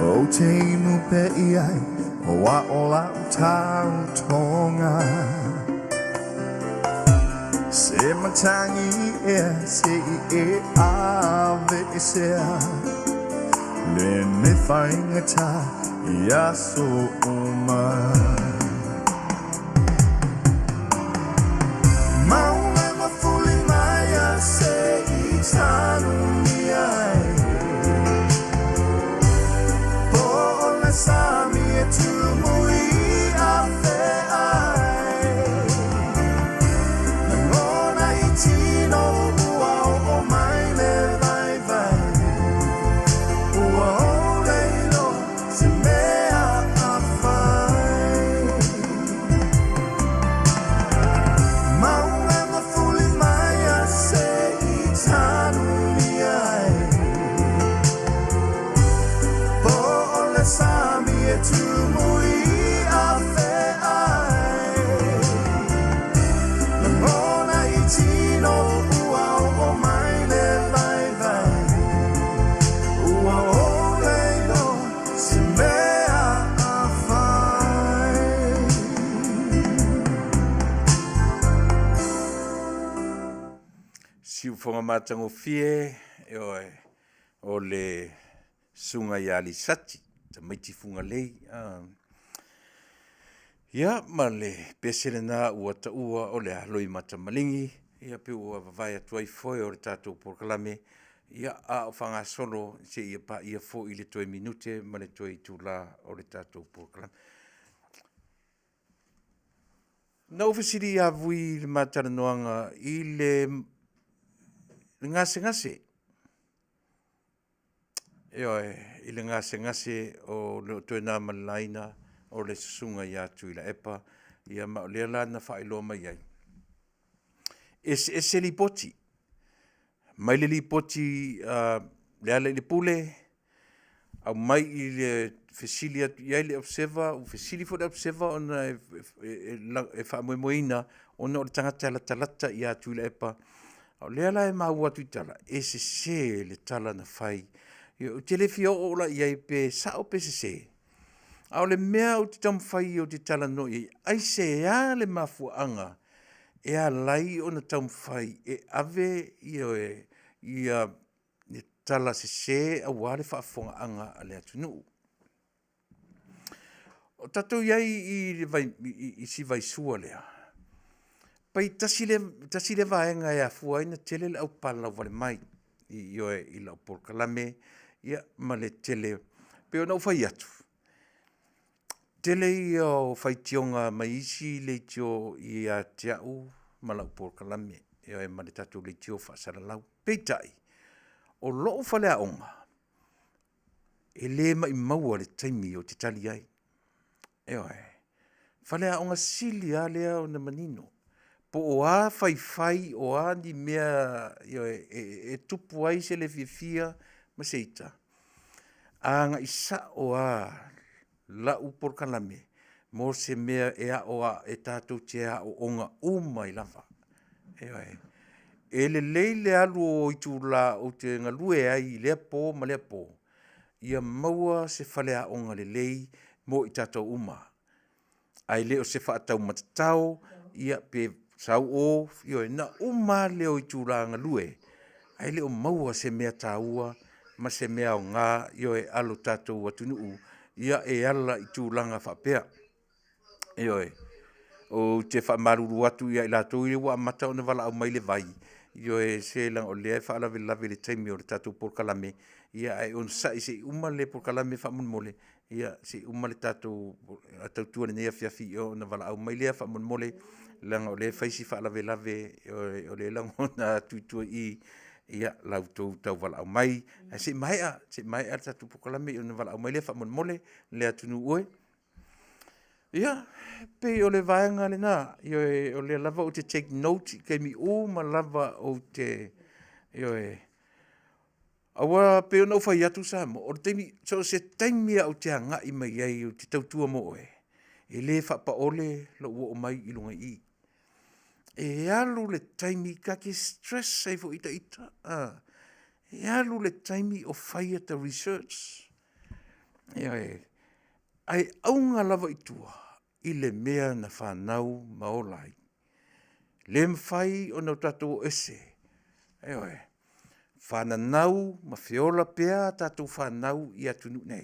O te inu pe iai O a ola utau tonga Se matangi se I ave sea Le ne whaingata Ia so uma Maunga mafuli maya se Manuia Po ole sami e tumui Afiafi Ngona I tino ua o mai le vai vai Ua o leilo se mea awhai siu fonga matango fie o le sunga ya li sati ta maiti funga lei ia ma le pesele na ua ta ua o le aloi mata malingi ia pe ua vavai atu ai foi o le tatou Polokalame ia a o fanga solo se ia pa ia fo i le toi minute ma le toi tula o le tatou Polokalame. Na ofisiri a vui le matalanoanga i le ngase i le ngase o le toena malaina o le susunga ia Tuilaepa ia ma o lea lana whaeloa mai ai. Ese li poti. Mai le li poti le ale le pule au mai i le fesili atu iai le observer u fesili fo le observer ona e whamoemoina ona o le tangata la talata ia Tuilaepa o lea la e maua atu i tala se le tala na whai o te le fio o la iai pe sao pe se au le mea o te tamwhai o te Talanoa i ai se ea le mafuanga e a lai o na tamwhai e ave ia ni tala se a wale Faafofoga'aga a le Taunu'u. O tatou iai i si vaisua lea. Pai tasi le vaenga e a fuaina tele le au pala wale mai i la Polokalame ia ma le tele pe o nau fai atu. Tele i o whaitionga mai isi le tio i a teau ma lau Polokalame e ma le tatou le tio whaasaralau. Peitai, o loo whale a onga, e le mai maua le taimi o te tali ai. Whale a onga sili a lea o na manino. Po o a whai o a ni mea e tupu ai se le fia ma seita. A nga isa o a lau Polokalame mo se mea e a o a e tātou te a o onga umai lava. E le leile alu o i tūla o te ngalue ai lea po ma lea po. Ia maua se whale a onga le lei mo i tātou uma. Ai leo se whaatau matatau ia pe sau o na uma leo i tūla ngalue. Ai leo maua se mea tāua ma se mea o ngā alo tātou Taunu'u ia e ala i tūlanga whapea. O te whamaruru atu ia i lātou i wa mata o na wala au mai le vai. Se lang o lea whaalawe lawe le taimi o le tātou Polokalame. Ia ai on sa i se uma le Polokalame whamun mole. Ia se uma le tātou tua le nei Afiafi o na wala au mai lea whamun mole. Lang o lea whaisi whaalawe lawe o lea lang o na tuitua i ia lautou tau wala au mai. Se mai a tātou Polokalame o na wala au mai lea whamun mole lea Taunu'u. Ia, pe o le vaenga le nā, o le lava o te take note, kei mi ma lava o te, awa pe o nau whai atu sa mo, o teimi, so se taimi au te anga i mai ai o te tautua mo e le whapa ole lo ua o mai i lunga i. E alu le taimi ka ke stress ei fo ita, e alu le taimi o whai ata research, ai aunga lava i tua, i le mea na whanau maolai. Le mwhai o nau tatou ese. Whananau ma whiola pea tatou whanau i Taunu'u nei.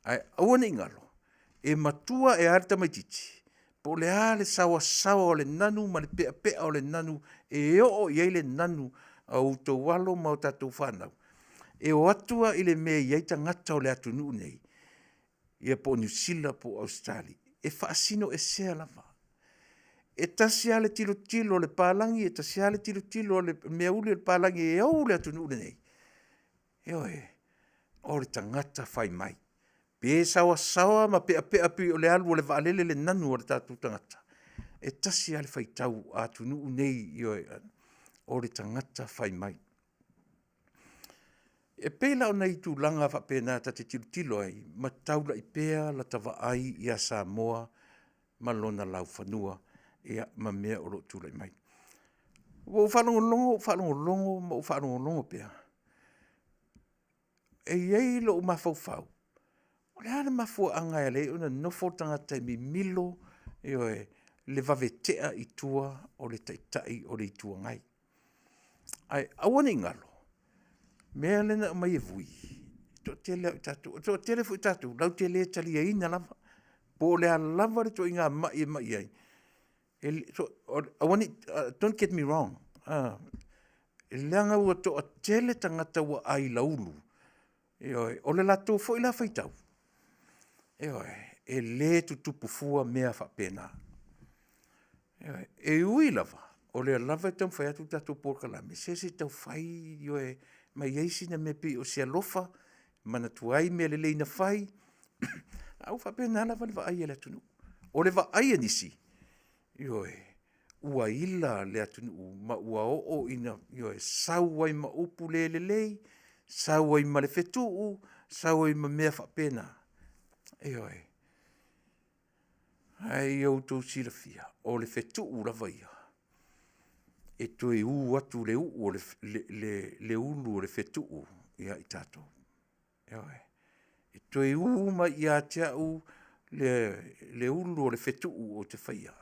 Ai awane ingalo, e matua e arita mai titi. Po le a le sawa o le nanu, ma le pea o le nanu, e o iei le nanu au tau walo ma o tatou whanau. E o atua i le mea iei tangata o le Taunu'u nei. Ia po New Zealand po Australia. E whaasino e sea lava. E tasi ale tilo le pālangi, e tasi ale tilo le mea uli le pālangi, e au le Taunu'u nei. O le tangata whai mai. Pe sawa ma pea pi o le alu o le vaalele le nanu o le tātou tangata. E tasi ale whai tau a Taunu'u nei o le tangata whai mai. E pēla o nei tūlanga whapena ta te tilo ai, ma taula i pēa la tawa ai i a Samoa, ma lona lau whanua, ia ma mea o lo tūlai mai. O whanongo longo pēa. E iei lo o mawhau. O le ana mawhua anga e le, una nofo tangata mi milo, le vavetea i tua o le taitai o le i tua ngai. Ai, awana ingalo. Mea lena mai e vui. To tele tatu, to tele fu tatu, lau tele tali ai na lava. Po le lava to inga mai ai. So I want it, don't get me wrong. Leanga ua to a tele tangata ua ai laulu. O le lato fo ila faitau. E le tutupu fua mea whapena. E ui lava. O le lava e tau whai atu tatu Polokalame. Se tau whai mai eisi na me pi o se alofa. Mana tuai mea le leina whai. Au whapena lava le wa ai le atunu. O le wa ai anisi. Ua ila le atunu. Ma ua o ina. Sau ai ma upu le lei. Sau ai ma le fetuu. Sau ai ma mea whapena. Ai au tau sila fia. O le fetuu lava ia. E toi u atu le u o le ulu o le fetuu. Ia i tatou. E toi u ma ia tia u le ulu o le fetuu o te whaia.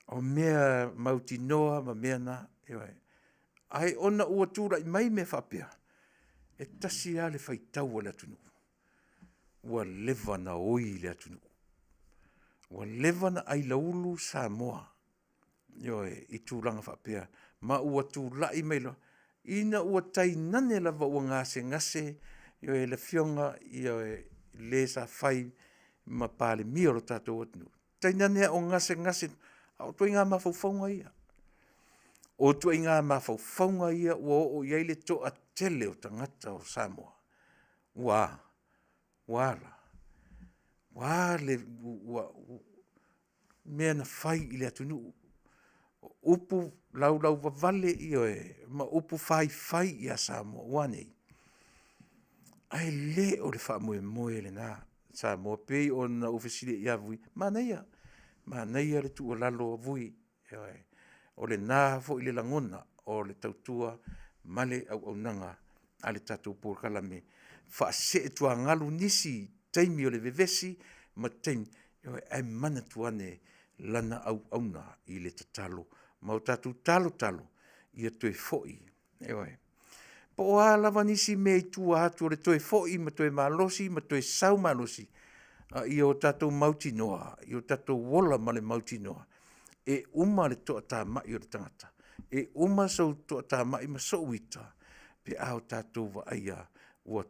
O mea mauti noa ma mea na. Ai ona ua tūra i mai me whapea. E tasi a le whaitau le atunu. Ua lewa na oi le atunu. Ua lewa na ai laulu Samoa. I tūranga whapea. Ma ua tūrai mai lo. Ina ua tai nane lava ua ngase. Le fionga le sa whai ma pale mia lo tātou atunu. Tai nane o ngase. O tui ngā mawhauwhaunga ia. O tui ngā mawhauwhaunga ia ua o iei le to a tele o tangata o Samoa. Wā le mea na whai i le atunu. Upu lau wa vale ma upu whai i a Samoa. Wanei. Ai le o le wha moe le nā. Samoa pei o na ofisile i avui. Manuia le tu o lalo vui. O le nā fo i le langona o le tautua male au nanga a le tatou Polokalame. Wha se tua ngalu nisi taimi o le vevesi ma taimi ai mana tuane lana au na i le tatalo. Ma o tatou talo i a toe foi. Po o lava nisi me i tua atu o le toe foi ma toe malosi ma toe sau malosi. I o tatou mauti noa, i o tatou wola ma le mauti noa. E uma le toa tā mai o le tangata. E uma sau toa tā mai ma souita. Pe au tatou wa aia o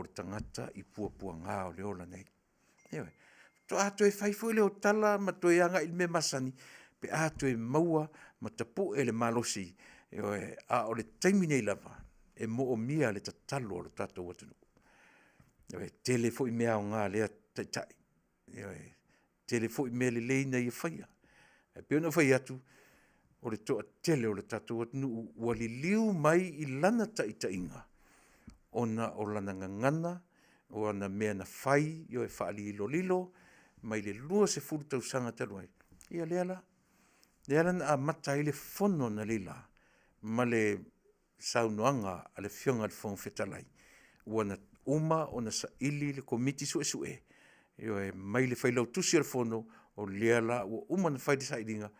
le tangata i puapua ngā o le ola nei. To ato e whaifu le o tala ma to e anga il me masani. Pe ato e maua ma tapu e le malosi. A o le taimi nei lava. E mo o mia le tatalo o le tatou watunu. Tele fo i mea o ngā lea tai. Tele fo i mea le leina i whaia. Pe ona whai atu, o le toa tele o le tatou watunu, ua li liu mai i lana tainga. Ona o lana ngangana, o ana mea na whai, i o e whaali lilo, mai le lua se furu tau sanga taluai. Ia leala na a mata i le fono na lila, ma le saunoanga a le fionga le Faafetai. Ua na uma o na sa ili le komiti sue. Mai le whailau tusi al fono o leala o uma na whaide sa ilinga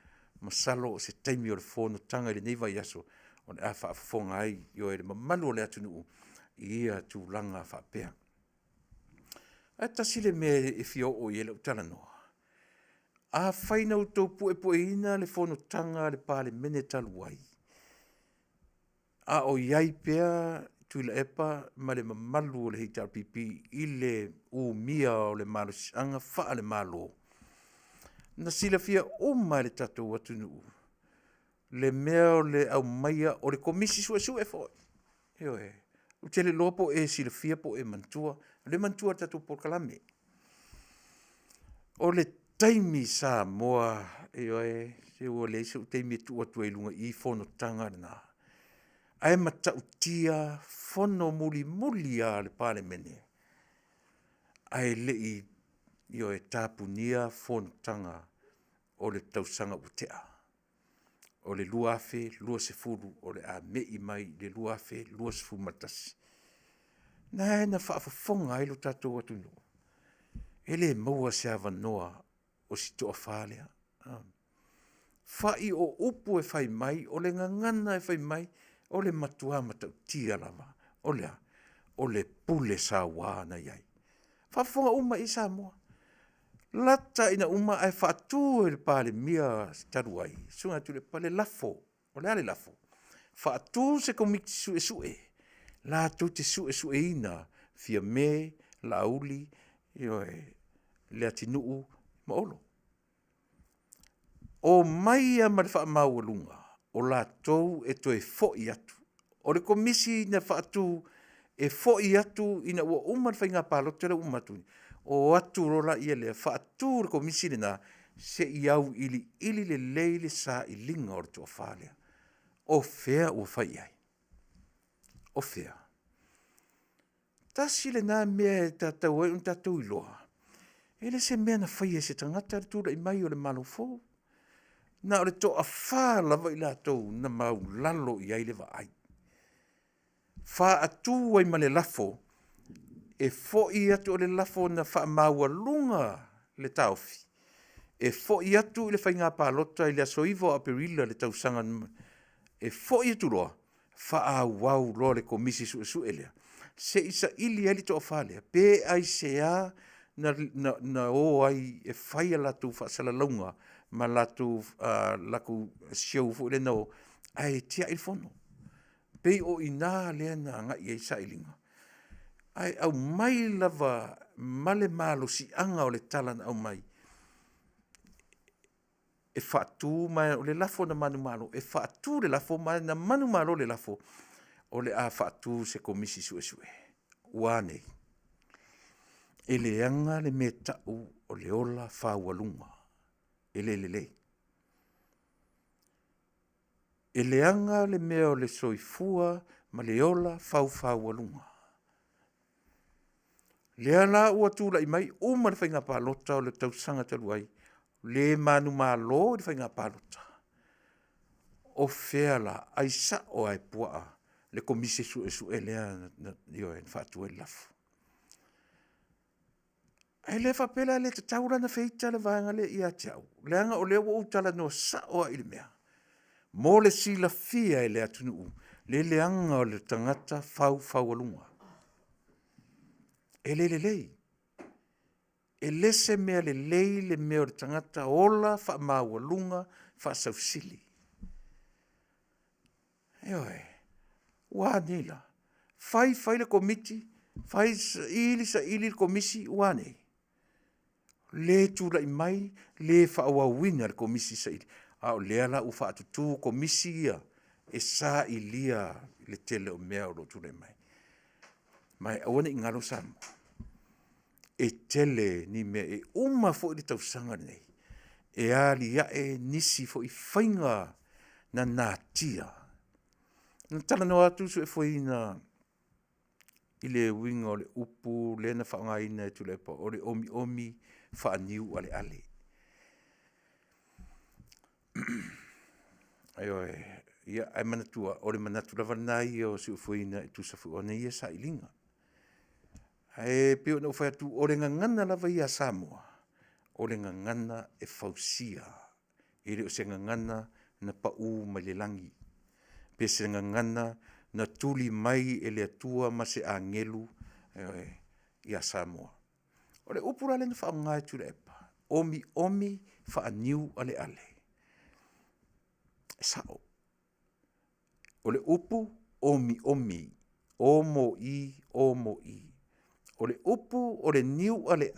masalo o se taimi o le fono tanga i le neiva yaso o le a Faafofoga'aga ai le mamalu o le Taunu'u i ia tūlanga whapea. A tasile me e fio o i ele Talanoa. A whaina o tau pue ina le fono tanga le pale mene taluai. A o iai pea Tuilaepa ma le mamalu o le HRPP i le mia o le malosianga wha le malo. Na sila fia o mai le tatou Taunu'u. Le mea o le au maia o le komisi sue fo. O te le lopo e sila fia po e mantua. Le mantua tatou Polokalame. O le taimi Samoa se o le se o taimi tua lunga i fono tanga na. Ai matautia fono muli a le pale mene. Ai le i e tapunia fono tanga o le tausanga utea. O le luafe, lua se furu, o le a mei mai le luafe, lua se furu matasi. Na Faafofoga'aga ai lo tatou Taunu'u. Ele maua se avanoa o si toa whalea. Whai o upu e whai mai, o le ngangana e whai mai, o le matua matau tia lava, o le pule sa wana iai. Whafonga uma i Samoa. Lata ina uma ai whaatu e le pale mia taruai, sunga tu le pale lafo, o le ale lafo. Whaatu se komiti su e sue, la tu te su e sue ina, fia me, lauli, le atinu'u, maolo. O mai a ma le wha maua o la tou e toe fo'i atu. O le komisi na whaatu e fo'i atu ina ua umar whainga palote le umatu. O atu rola ia le whaatu le komisi na se iau ili le leile sa i linga o le tua whalea. O fea ua whai ai. O fea. Tasi le nā mea e tātou e un tātou iloa. Ele se mea na whai e se tangata le tūra i mai o le malofo. Na o le to a wha lava i lātou na mau lalo i aile wa ai. Wha atu ai ma le lafo, e fo'i atu o le lafo na wha maua lunga le taufi. E fo'i atu i le whainga pālota i le asoivo a perila le tausanga, e fo'i atu roa, wha a wau roa le komisi su elea. Se isa ili ali to a whalea, pe ai se a na o ai e whaia latu wha salalunga, ma latu laku siau fu le no, ai tia il fono. Pei o ina lea na nga i sa ilinga. Ai au mai lava male malo si anga o le talan au mai. E whaatu mai o le lafo na manu malo, e whaatu le lafo mai na manu malo le lafo, o le a whaatu se komisi sue. Wane. E le anga le me tau o le ola whawalunga. E le. E le anga le mea o le soifua ma le ola whawalunga. Le ala ua tūla i mai uma le whainga pālota o le tausanga taluai. Le manu malo le whainga pālota. O wheala ai sa o ai pua le komise su e lea na whaatu e lafu. Ai le whapela le te taura na feita le vanga le ia tiau. Le anga o le ua Talanoa sa o i le mea. Mo le sila fia e le Taunu'u, le anga o le tangata whawalunga. E lei. E lese mea le mea o le tangata ola wha mawalunga wha sausili. Eoe, wānila. Whai le komiti, whai sa ili le komisi, wāne. Le tūla i mai, le whaawawina le komisi sa ili. Ao lea la ufa atutu komisi ia, e sa ilia le tele o mea o lo tūla i mai. Mai awane i ngaro Samoa. E tele ni mea e uma fo i le tausanga nei. E ali ia e nisi fo i whainga na nātia. Na Talanoa atu su e fo i na i le winga o le upu, le na whaangaina e Tuilaepa, o le omi whaaniu ale. Aioe, ia ai manatua, o le manatua vanai o su fo i na e tu sa fu o na ia sa ilinga. E pio na ufai atu o le ngangana lava ia Samoa, o le ngangana e fausia, e le o se ngangana na pau mai le langi, pe se ngangana na tuli mai e le atua ma se angelu ia Samoa. O le upura le na whaonga e Tuilaepa, omi whaaniu ale. E sao. O le upu, omi, omo i. O le upu, o le niu ale.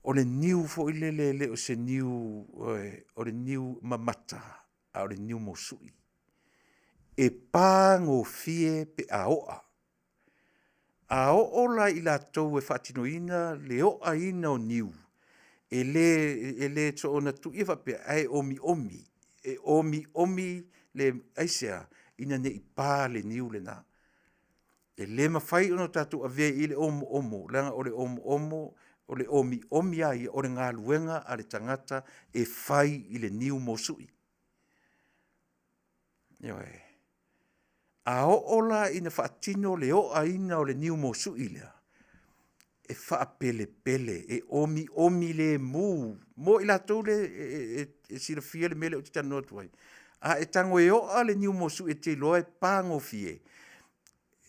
O le niu fo i le o se niu, o le niu mamata, a o le niu mosui. E pāngo fie pe a oa. A ola i la tau e whatinoina, le oa ina o niu. E le to ona tu iwa pe ai omi. E omi le aisea ina ne i pā le niu le na. E le mawhai ono tatu a vea i le omo, langa o le omo, o le omi ai, o le ngā luenga a le tangata e whai i le niu mosui. Ioe. A ola ina whaatino le oa ina o le niu mosui lea. e whaapele, e omi le mu. Mo i latou le e silafia le mele o te tanoa tuai. A e tango e o ale niu mosu e te loa e pango fie.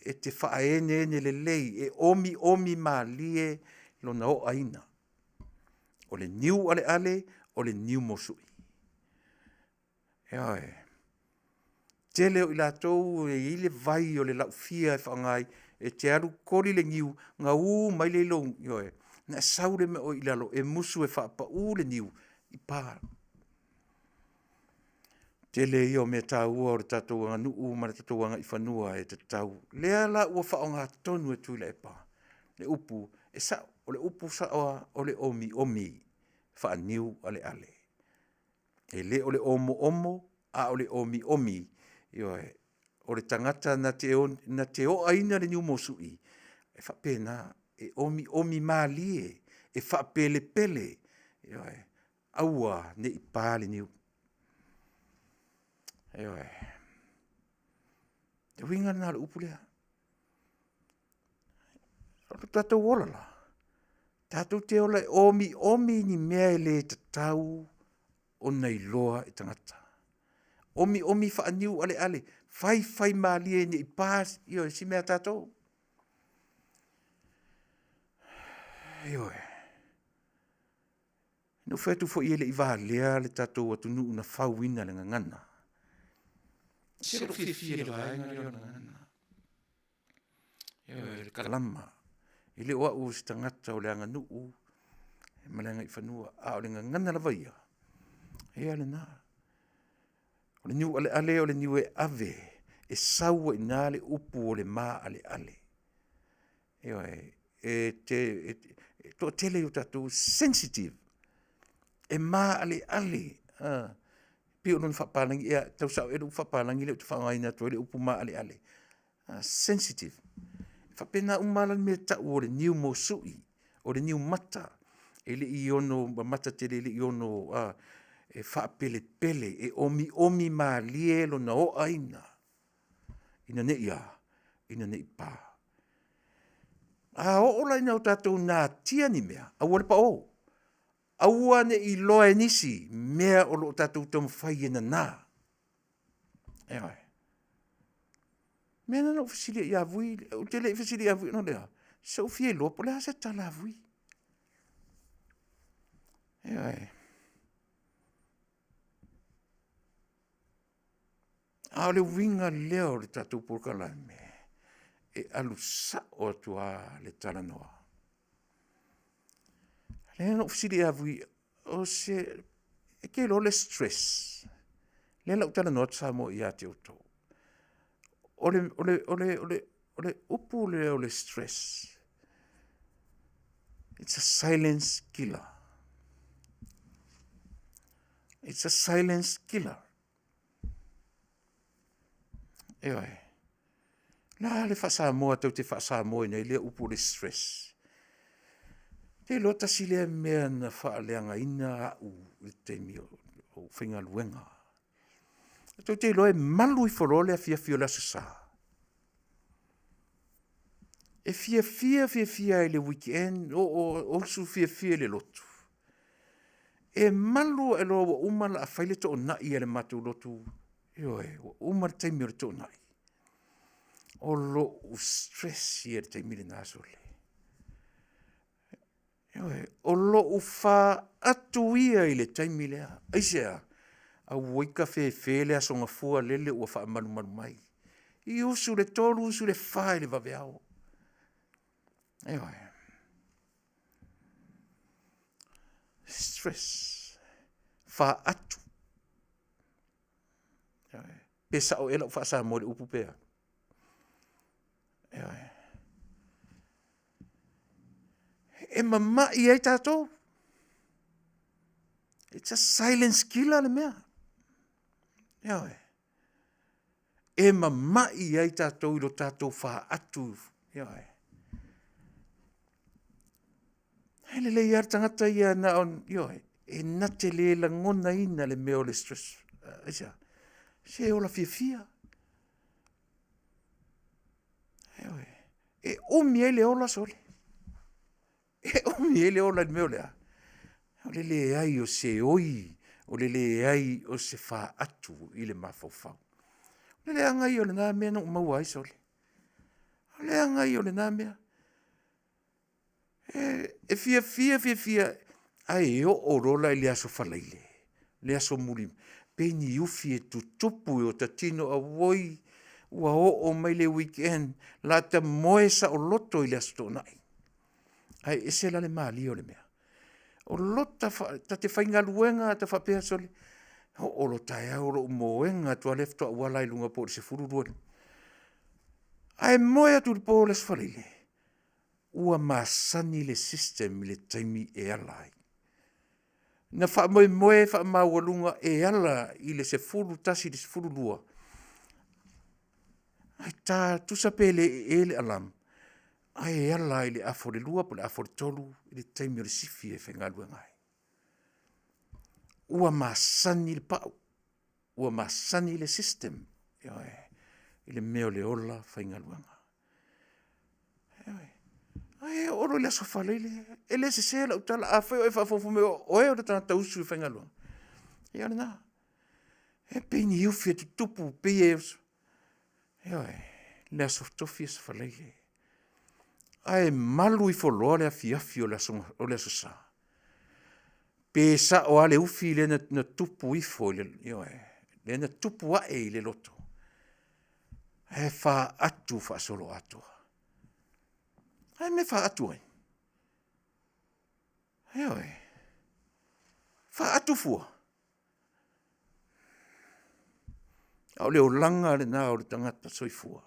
E te whaene ene le lei, e omi malie lo na o aina. O le niu ale, o le niu mosui. Eoe. Tele o i latou e ile vai o le laufia e whangai, e te aru kori le niu, ngā mai le long, ioe. Na saure me o i lalo, e musu e whaapa le niu, i pā. Tele i o me tā ua o le tatou anga nuu, ma le tatou anga i whanua e te tau. Lea la ua wha o ngā tonu e Tuilaepa. Le upu, e sa, o le upu sa o le omi, wha niu ale. E le o le omo, a o le omi, ioe. O le tangata na te o aina le niu mosui. E wha pēnā, e omi malie, e wha pele, ioe. Aua ne i pāle niu. Eoe. Te winga nā le upu lea. Roto tātou olala. Tātou te ola omi ni mea le te tau o nei loa e tangata. Omi wha niu ale. Fai malie ni i pās. Ioe, si mea tātou. Ioe. No whetu fo i ele i wālea le tātou atu nuu na whauina le ngangana. Sero fie le vaenga le ona ngana. Ioe, le kalama. Ile oa u si tangata o le anga nuu. E malenga i whanua. A o le ngangana la vaia. Ea le nā. O le niu ale, o le niu e ave. E saua i nā le upu o le mā ale. Ioe, to tele o tātou sensitive. E mā ale. Pio non whapalangi, ea, tau sao eru whapalangi leo te whangaina to le upu mā ale. Sensitive. Whapena umalan me tau o le niu mosui, o le niu mata, e le i ono, mata te le i ono, e whaapele, e omi mā lielo na o aina. Ina ne ia, ina ne i pā. O ola ina o tātou nā tia ni mea, awale pa o. Aua ne i loa nisi, mea o lo tātou tamu whai ena nā. Eoi. Mea nana o whasilia i avui, o tele i whasilia i avui, no lea. Sa o fie lopo, lea se tala avui. Eoi. A le winga leo le tātou Polokalame, e alu sa o atua le Talanoa. Le no fsiri avui o se e ke lo le stress. Le la Talanoa Samoa ia te auto. Ole upu le stress. It's a silence killer. It's a silence killer. Eoi. La le Fasa moa tau te Fasa moa nei le upu le stress. Te lota si lea mea na whaaleanga ina au le teimi o whinga luenga. Tau te loe malu i whorole a Afiafi o la sa. E fia le weekend o su fia le lotu. E malu e lo umala a whaile to o nai e le matu lotu. Ioe, umar teimi o le to o nai. O lo u stress i e le teimi le nāsole. O lo u wha atu ia i le taimi lea. Aisea, a waika fe lea songa fua lele ua wha manu mai. I usu le tolu, usu le whae le waweao. Stress. Wha atu. Pesa o ela u wha sa mo le upu pea. E mamai ai tātou. It's a silence killer le mea. Iawe. E mamai ai tātou ilo tātou wha atu. Iawe. Hele le iar tangata ia na on, iawe. E nate le la ngona ina le meo le stress. Aisa. Se ola fia. Iawe. E umi ai le ola sole. E o mi le ola me ole. O le ai o se oi, o le ai o se fa atu i le mafofau. Le anga i o le nā mea no maua isole. Le anga i o le nā mea. E fia, ai o rola i le aso falaile. Le aso muri. Peni ufi e tutupu o tatino a woi, ua o mai le weekend, la ta moe sa o loto i le aso tonai. Ai, e se la le maali o le mea. O lota ta te whainga luenga ta whapea sole. O lo tae au ro moenga tua lefto a wala i lunga po se furu ruani. Ai moe atu le po le sfalile. Ua masani le system le taimi e alai. Na wha moe wha mawalunga e ala i le se furu tasi le se furu lua. Ai tā tusapele e le alam. Ai e ala i le afo le lua po le afo le tolu i le taimi o le sifi e whenga luengai. Ua masani le pau. Ua masani le system. I le meo le ola whainga luenga. Ai oro le aso whaleile. E le se sela utala a wheo e whafofu me o e o le tana tausu e whainga luenga. E ana nā. E peini iufi e tutupu pei e osu. Le aso tofi e se whaleile. Ai malu i wholoa le afiafi o le aso sa. Pe sa o ale ufi le na tupu ifo le na tupu a e le loto. E wha atu wha solo atua. Ai me wha atu ai. Wha atu fua. Au leo langa le nā o le tangata soifua.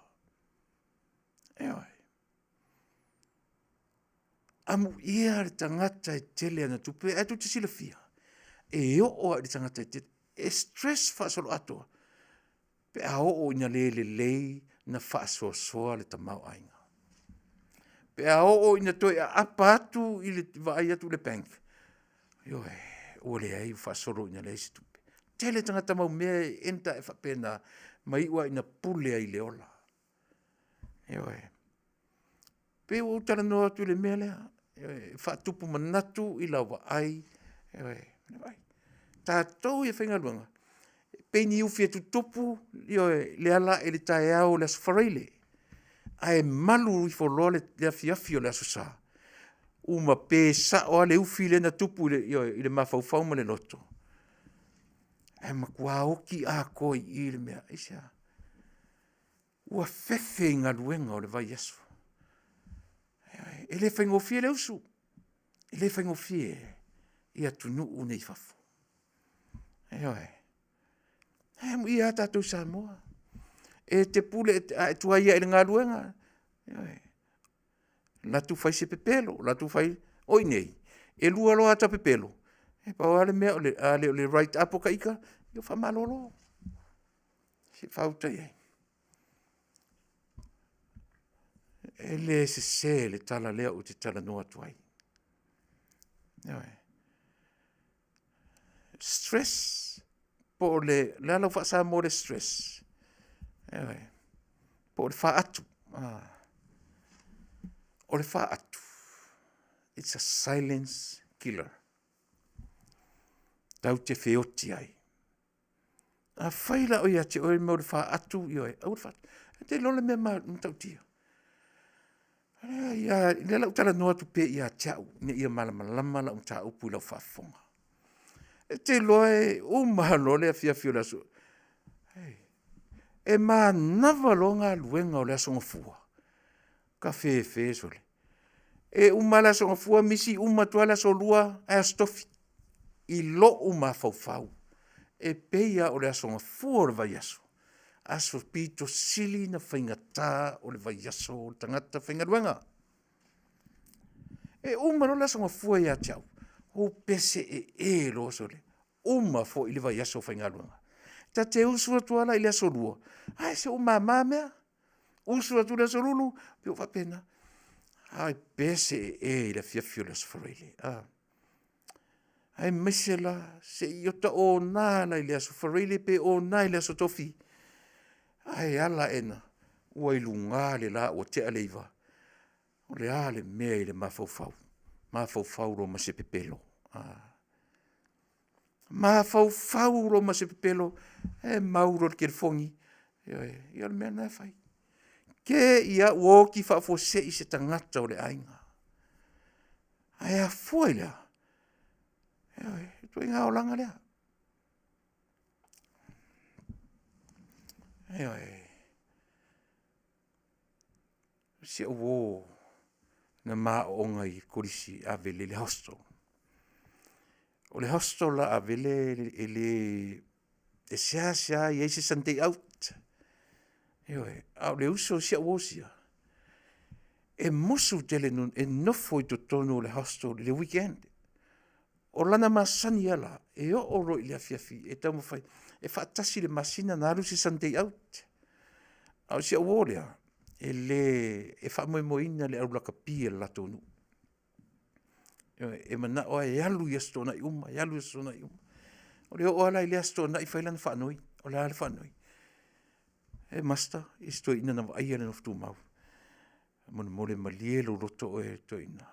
Amu ia le tangata e tele ana tupe, e tu te sila fia. E o le tangata e tele, e stress wha solo atua. Pe a o ina le lei na wha soa le tamau ainga. Pe a o ina toi a apa atu i le vai atu le bank. O le ai wha solo ina le si tupe. Tele tangata mau mea enta e whapena mai ua ina pule ai le ola. Pe o Talanoa tu le mea lea. Whatupu manatu i lawa ai. Tātou e whainga luanga. Peini ufi e tutupu le ala e le tae au le asfareile. Ai malu i wholoa le afiafi o le asosa. Uma pe sa o ale ufi le na tupu i le mawhauwhau ma le loto. Ai makua oki a koi i le mea. Isa. Ua fefe ngā luenga o le vai aso. E le whaingofie le usu. E le whaingofie i a Taunu'u nei fafu. Mu ia tātou Samoa. E te pule e tuaia e le ngā luenga. Latu whai se pepelo. Latu whai oi nei. E lua loa ata pepelo. E pao ale mea o le right up o ka ika. Io wha malolo. Se whautai ei. E le se le tala lea o te Talanoa tuai. Stress. Po le lalo wha sa mo le stress. Po le wha atu. O le wha atu. It's a silence killer. Tau te whioti ai. A whaila o ia te oi mo le wha atu i oi. Au le wha atu. Te lola mea tau tia. Ia lau Talanoa tu pe ia tau ne ia malama la tau pu la fafonga. Te loe o mahalo le afiafi o le aso. E ma nava longa luenga o le aso ngafua. Ka fe sole. E umala aso ngafua misi umatuala so lua a stofi. I lo uma fau. E peia o le aso ngafua o le vai aso. Aso pito sili na whaingata o le vai aso o le tangata whaingaruanga. E umalo la songa fua ia tiau. O pese e lo sole. Uma fo ili vai aso whaingaruanga. Ta te usua tuala ili aso lua. Ai se uma mamea. Usua tu le aso lulu. Pio whapena. Ai pese e ili fiafio le aso whareile. Ai mesela se iota o nāna ili aso whareile pe o nā ili aso tofi. Ai ala ena, ua ilunga le la o te aleiva. O le ale mea i le mawhauwhau. Mafaufau lo ma se pepelo. Mafaufau lo ma se pepelo. Mauro ke fongi. Ia le mea na fai. Ke ia uo ki faafose I se tangata o le ainga. Ai a foi lea. Tu inga o langa lea. Se uo na maa o ngai kurisi a vele le hostel. O le hostel la a vele e sea i eise Sunday out. Au le uso sia uosia. E mosu tele nun e nofo I tonu le hostel le weekend. O lana masani ala, e o oro I le Afiafi, e tau mawhai, e whaatasi le masina na alusi Sunday out. Au sia uolea, e whaamoimoina le aulaka pia la Taunu'u. E mana oa e alu I astona I uma, e alu astona I uma. O le o ala I le astona I whailana whaanoi, o le ala whaanoi. E masta, I stoi ina na aia le noftu mau. Mona mole malielo roto o e toi ina.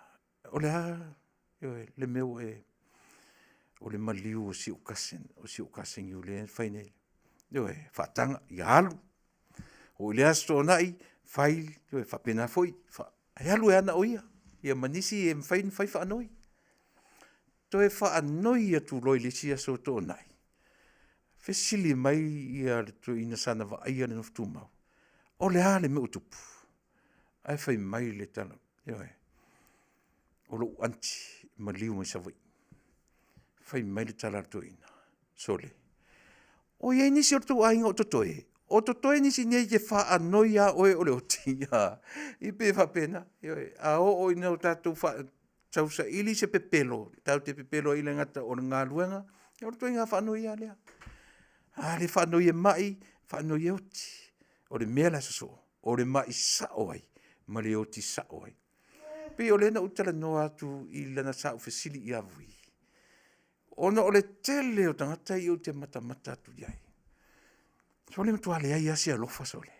O le a, le meo o le maliu o si ukasen I ule whainele. Whaatanga I alu. O le astona I, whai, whapena foi, e alu e ana oia. Ia manisi e mwhain whai whaanoi. Toe whaanoi atu loi le sia so tō nai. Fesili mai ia le tu ina sana wa aia le noftu mau. O le hale me utupu. Ai whai mai le tala. O lo anti ma liu mai savai. Whai mai le tala tu ina. Sole. O ia nisi o tu ainga o totoe. O totoe nisi nei ke whaanoi a oe o le oti. I pe whapena. A o ina o tātou tau sa ili se pepelo. Tau te pepelo I le ngata o le ngā luenga. O tu inga whanoi a lea. Le whanoi e mai, whanoi e oti. O le mea la saso. O le mai sa oai. Ma le oti sa oai. Pe o le na Talanoa atu I lana sa ufesili I avui. Ona o le tele o tangata I o te mata atu iai. So le matua le ai asi alofa so le.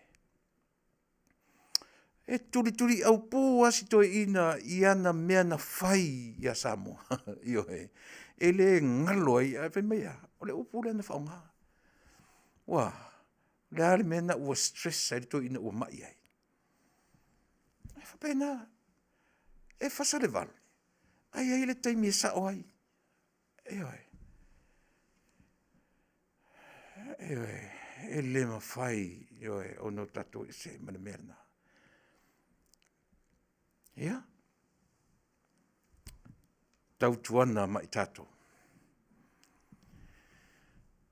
E turi au pō asi toi ina I ana mea na whai I a Samoa. Io he. E le ngalo ai, a whai mea. O le upu le na whaonga. Wa. Le ale mea na ua stress ai toi ina ua mai ai. E whapena. E Fasa le Vale. Ai le taimi e sao ai. Io he. E le mawhai. Io he. O no tato I se mana mea na. Ia. Tau tuana mai tato.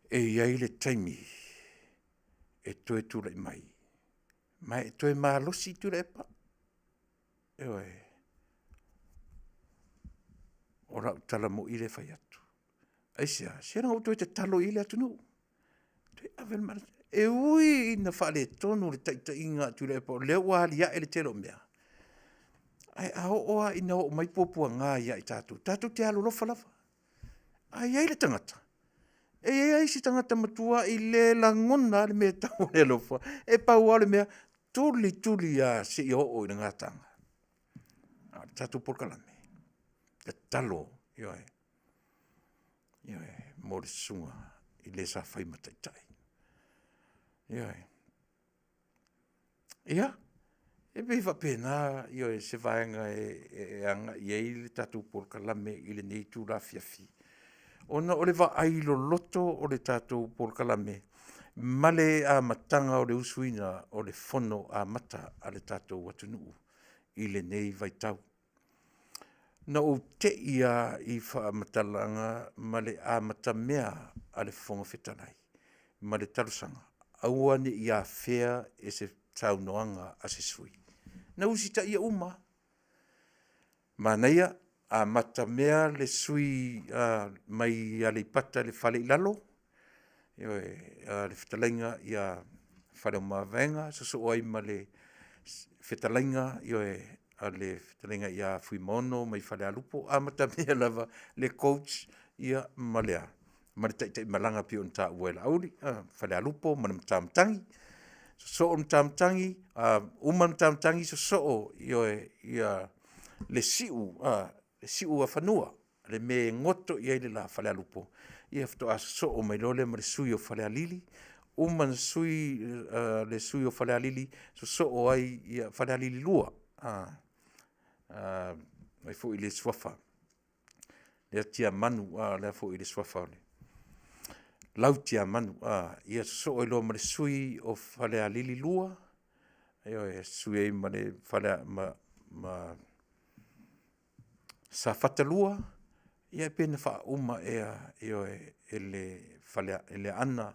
E iai le taimi. E toe tūlai mai. Mai e toe mahalosi Tuilaepa. O rau tala mo I le whai atu. Aisia, sera o toe te talo I le atu nu. Toe avel mara. E ui ina whale tonu le taita inga Tuilaepa. Leo wali ia e le telo mea. Ai a oa ina o mai popua ngā ia I tātou. Tātou te alo lofa lava. Ai le tangata. Ai si tangata matua I le langona le mea tau le lofa. E pau ale mea tuli a se I o I ngā tanga. Tātou Polokalame. Te talo. Ioe. Mo le sunga I le sa whai mataitai. Ioe. Ia. E pei whapena, se vaenga e anga I ei le tātou Polokalame I le nei tū la Afiafi. Ona o le wa ailo loto o le tātou Polokalame. Male a matanga o le usuina o le fono a mata a le tātou Taunu'u I le nei vaitau. Na o te ia I whaamatalanga male a matamea a le Faafetai. Male tarusanga. Auane I a whea e se taunoanga a se sui. Na usita ia uma. Manaia a matamea le sui mai a le pata le whale ilalo. Le whetalainga I a whale o mawenga. So ai ma le whetalainga a le whetalainga I a fuimono mai whale alupo. A matamea lava le coach ia malea. Mare taitai malanga pio nta uela auli. Whale alupo mana mtamtangi. So mtamtangi, umam mtamtangi so ia le siu si ua whanua, le me ngoto i le la whale alupo. Ia fto aso o mai lole ma le sui o whale alili, man sui le sui o whale alili, so o ai ia whale alili lua. Mai fo i le swafa. Lea tia manu, lea fo i le swafa ole. Lau tia manu, ia so o ilo ma le sui o whale alili lua, e sui ei ma le whale ma sa fatalua, ia pena wha uma e le whale, e le ana,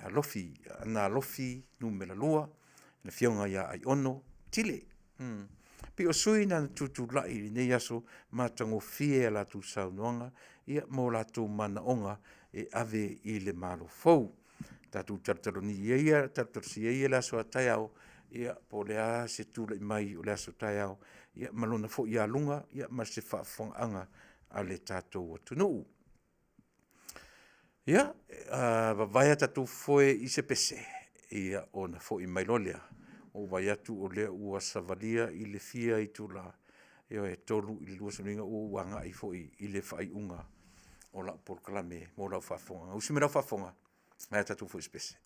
alofi, ana alofi, numela lua, na fionga ia ai ono, tile. Pi o sui na tutu lai nei aso, matango fie la tu saunoanga, ia mo la tu manaonga, e ave i le malo fou. Tatu tartaroni ia, tartarsi ia la so ataiao, ia po lea se tula i mai o lea so ataiao, ia malona fo ia lunga, ia ma se faafoga'aga a le tatou Taunu'u. Ia, vavaia tatou foe i se pese, ia ona fo i mai lolea, o vai atu o lea ua savalia i le fia i tula, ia e tolu i le lua sanuinga o uanga i fo i le whaiunga o la Polokalame, mo lau Faafofoga'aga. Usi me lau Faafofoga'aga, mai tatou foe i se pese.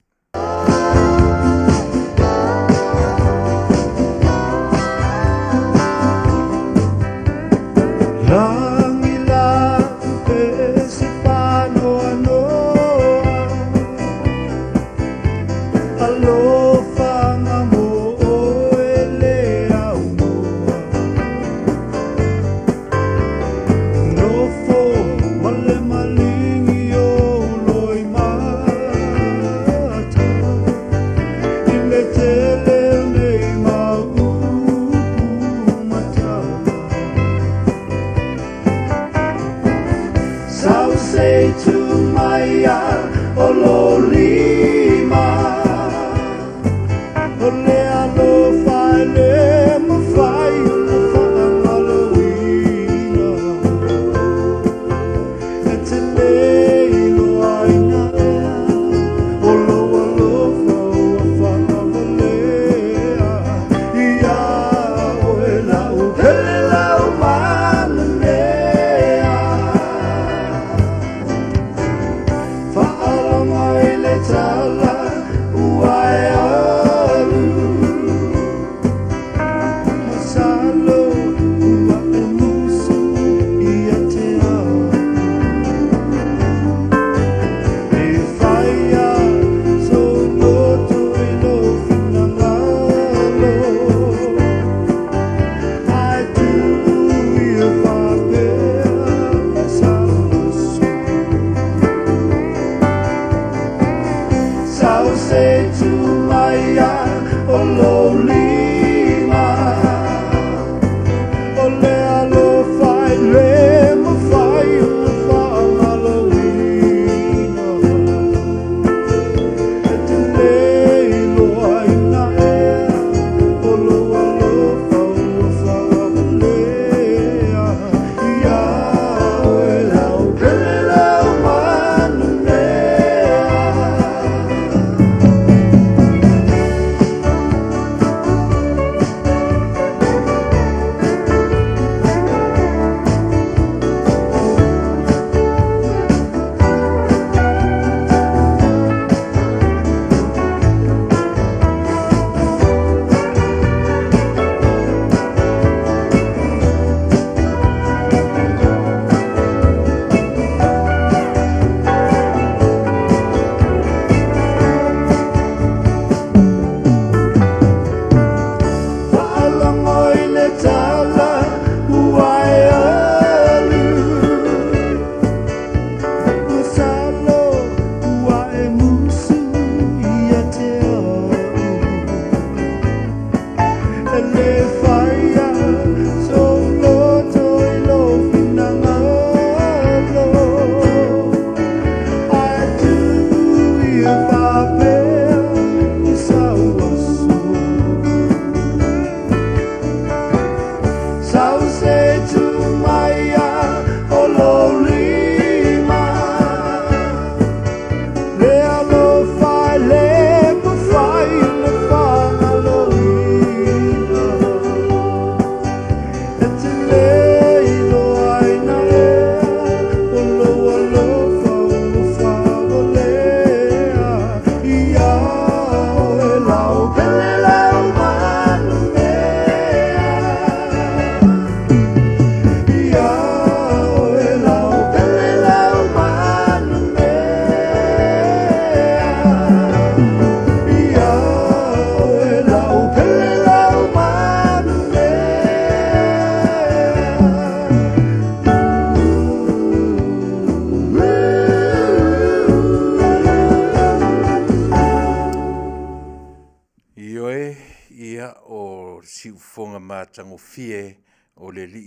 o siufonga mātango fie o le li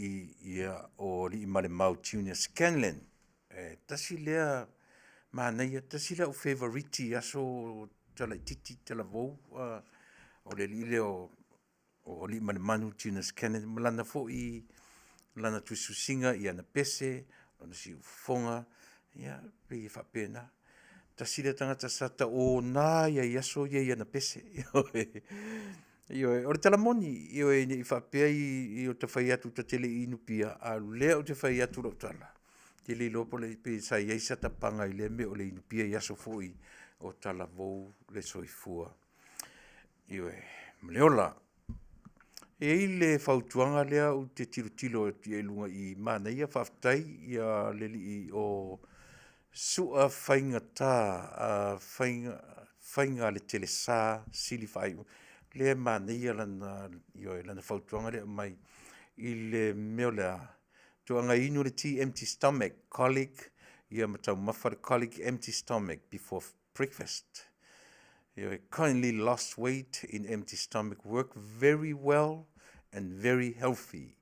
ia o li male mau Junior Scanlon. Tasi lea mānaia, tasi lea o favoriti aso tala titi tala vou o le li leo o li male manu Junior Scanlon. Malana fo I lana tuisusinga I ana pese, lana siufonga, ia pe whapena. Tasi lea tangata sata o nā ia iaso ia ana pese. O le talamoni, I whapea I o te whai atu ta tele inu pia, a lea o te whai atu lau tala. Te le lopo le pe sa iaisa ta panga I le me o le inu pia iaso foi o tala vou le soifua. Mleola. E le whautuanga lea o te tilo e lunga I Manuia Faafetai ia le li o sua whainga tā, whainga le tele sā, sili whai. Le Manuia lana whautuanga lea mai I le meo lea. Tuanga inu le tea empty stomach, colic, ia matau mawhare colic, empty stomach before breakfast. Kindly lost weight in empty stomach, work very well and very healthy.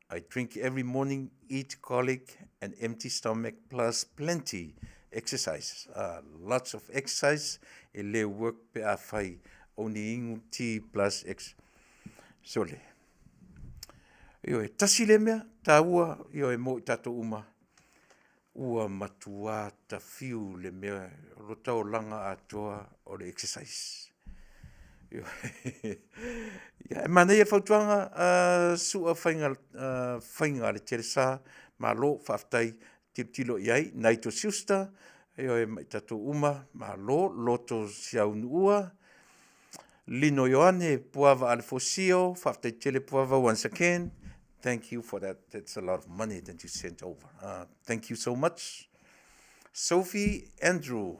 I drink every morning, eat colic and empty stomach plus plenty exercise. Lots of exercise, e le work pe a whai. Only ingu tea plus X. Sole. Tasi le mea, tā ua, mo I tato uma. Ua matua ta fiu le mea, rota o langa atoa o le exercise. Manuia whautuanga, sua whainga le teresa, malo, Faafetai, tilo iai, naito siusta, mai tato uma, malo, loto siaunua, Lino Ioane, puava alfosio, Faafetai tele puava once again. Thank you for that. That's a lot of money that you sent over. Thank you so much. Sophie Andrew,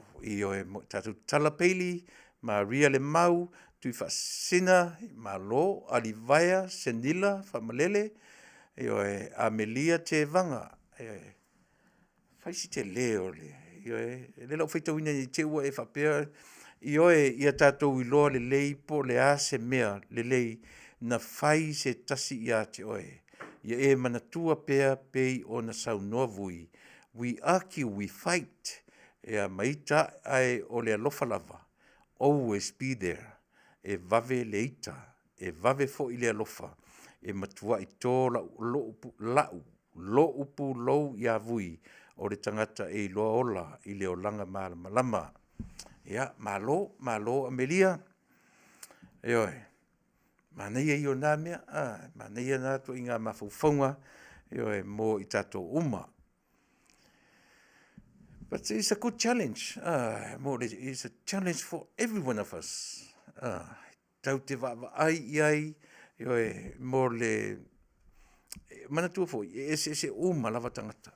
tatu talapeli, Maria le mau, tui fasina, malo, alivaya, senila, famalele, Amelia te vanga. Faisi te leo le. Le lau feita wina ni te ua e whapea. Ia tātou iloa le lei po le a se mea le lei na whai se tasi ia te oe. Ia e manatua pea pei o na saunoa vui. We argue, we fight. Ea maita ai o le alofa lava. Always be there. E vave le ita. E vave fo I le alofa. E matua I tō lo upu lou ia vui. O le tangata e loa ola I le olanga malama. Ia, malo, Amelia. Manuia I o nā mea, manuia nā to I ngā mawhauwhaunga, mo I tātou uma. But it's a good challenge. It's a challenge for every one of us. Tau te wawa ai, mo le, manatua fo, ese uma lava tangata.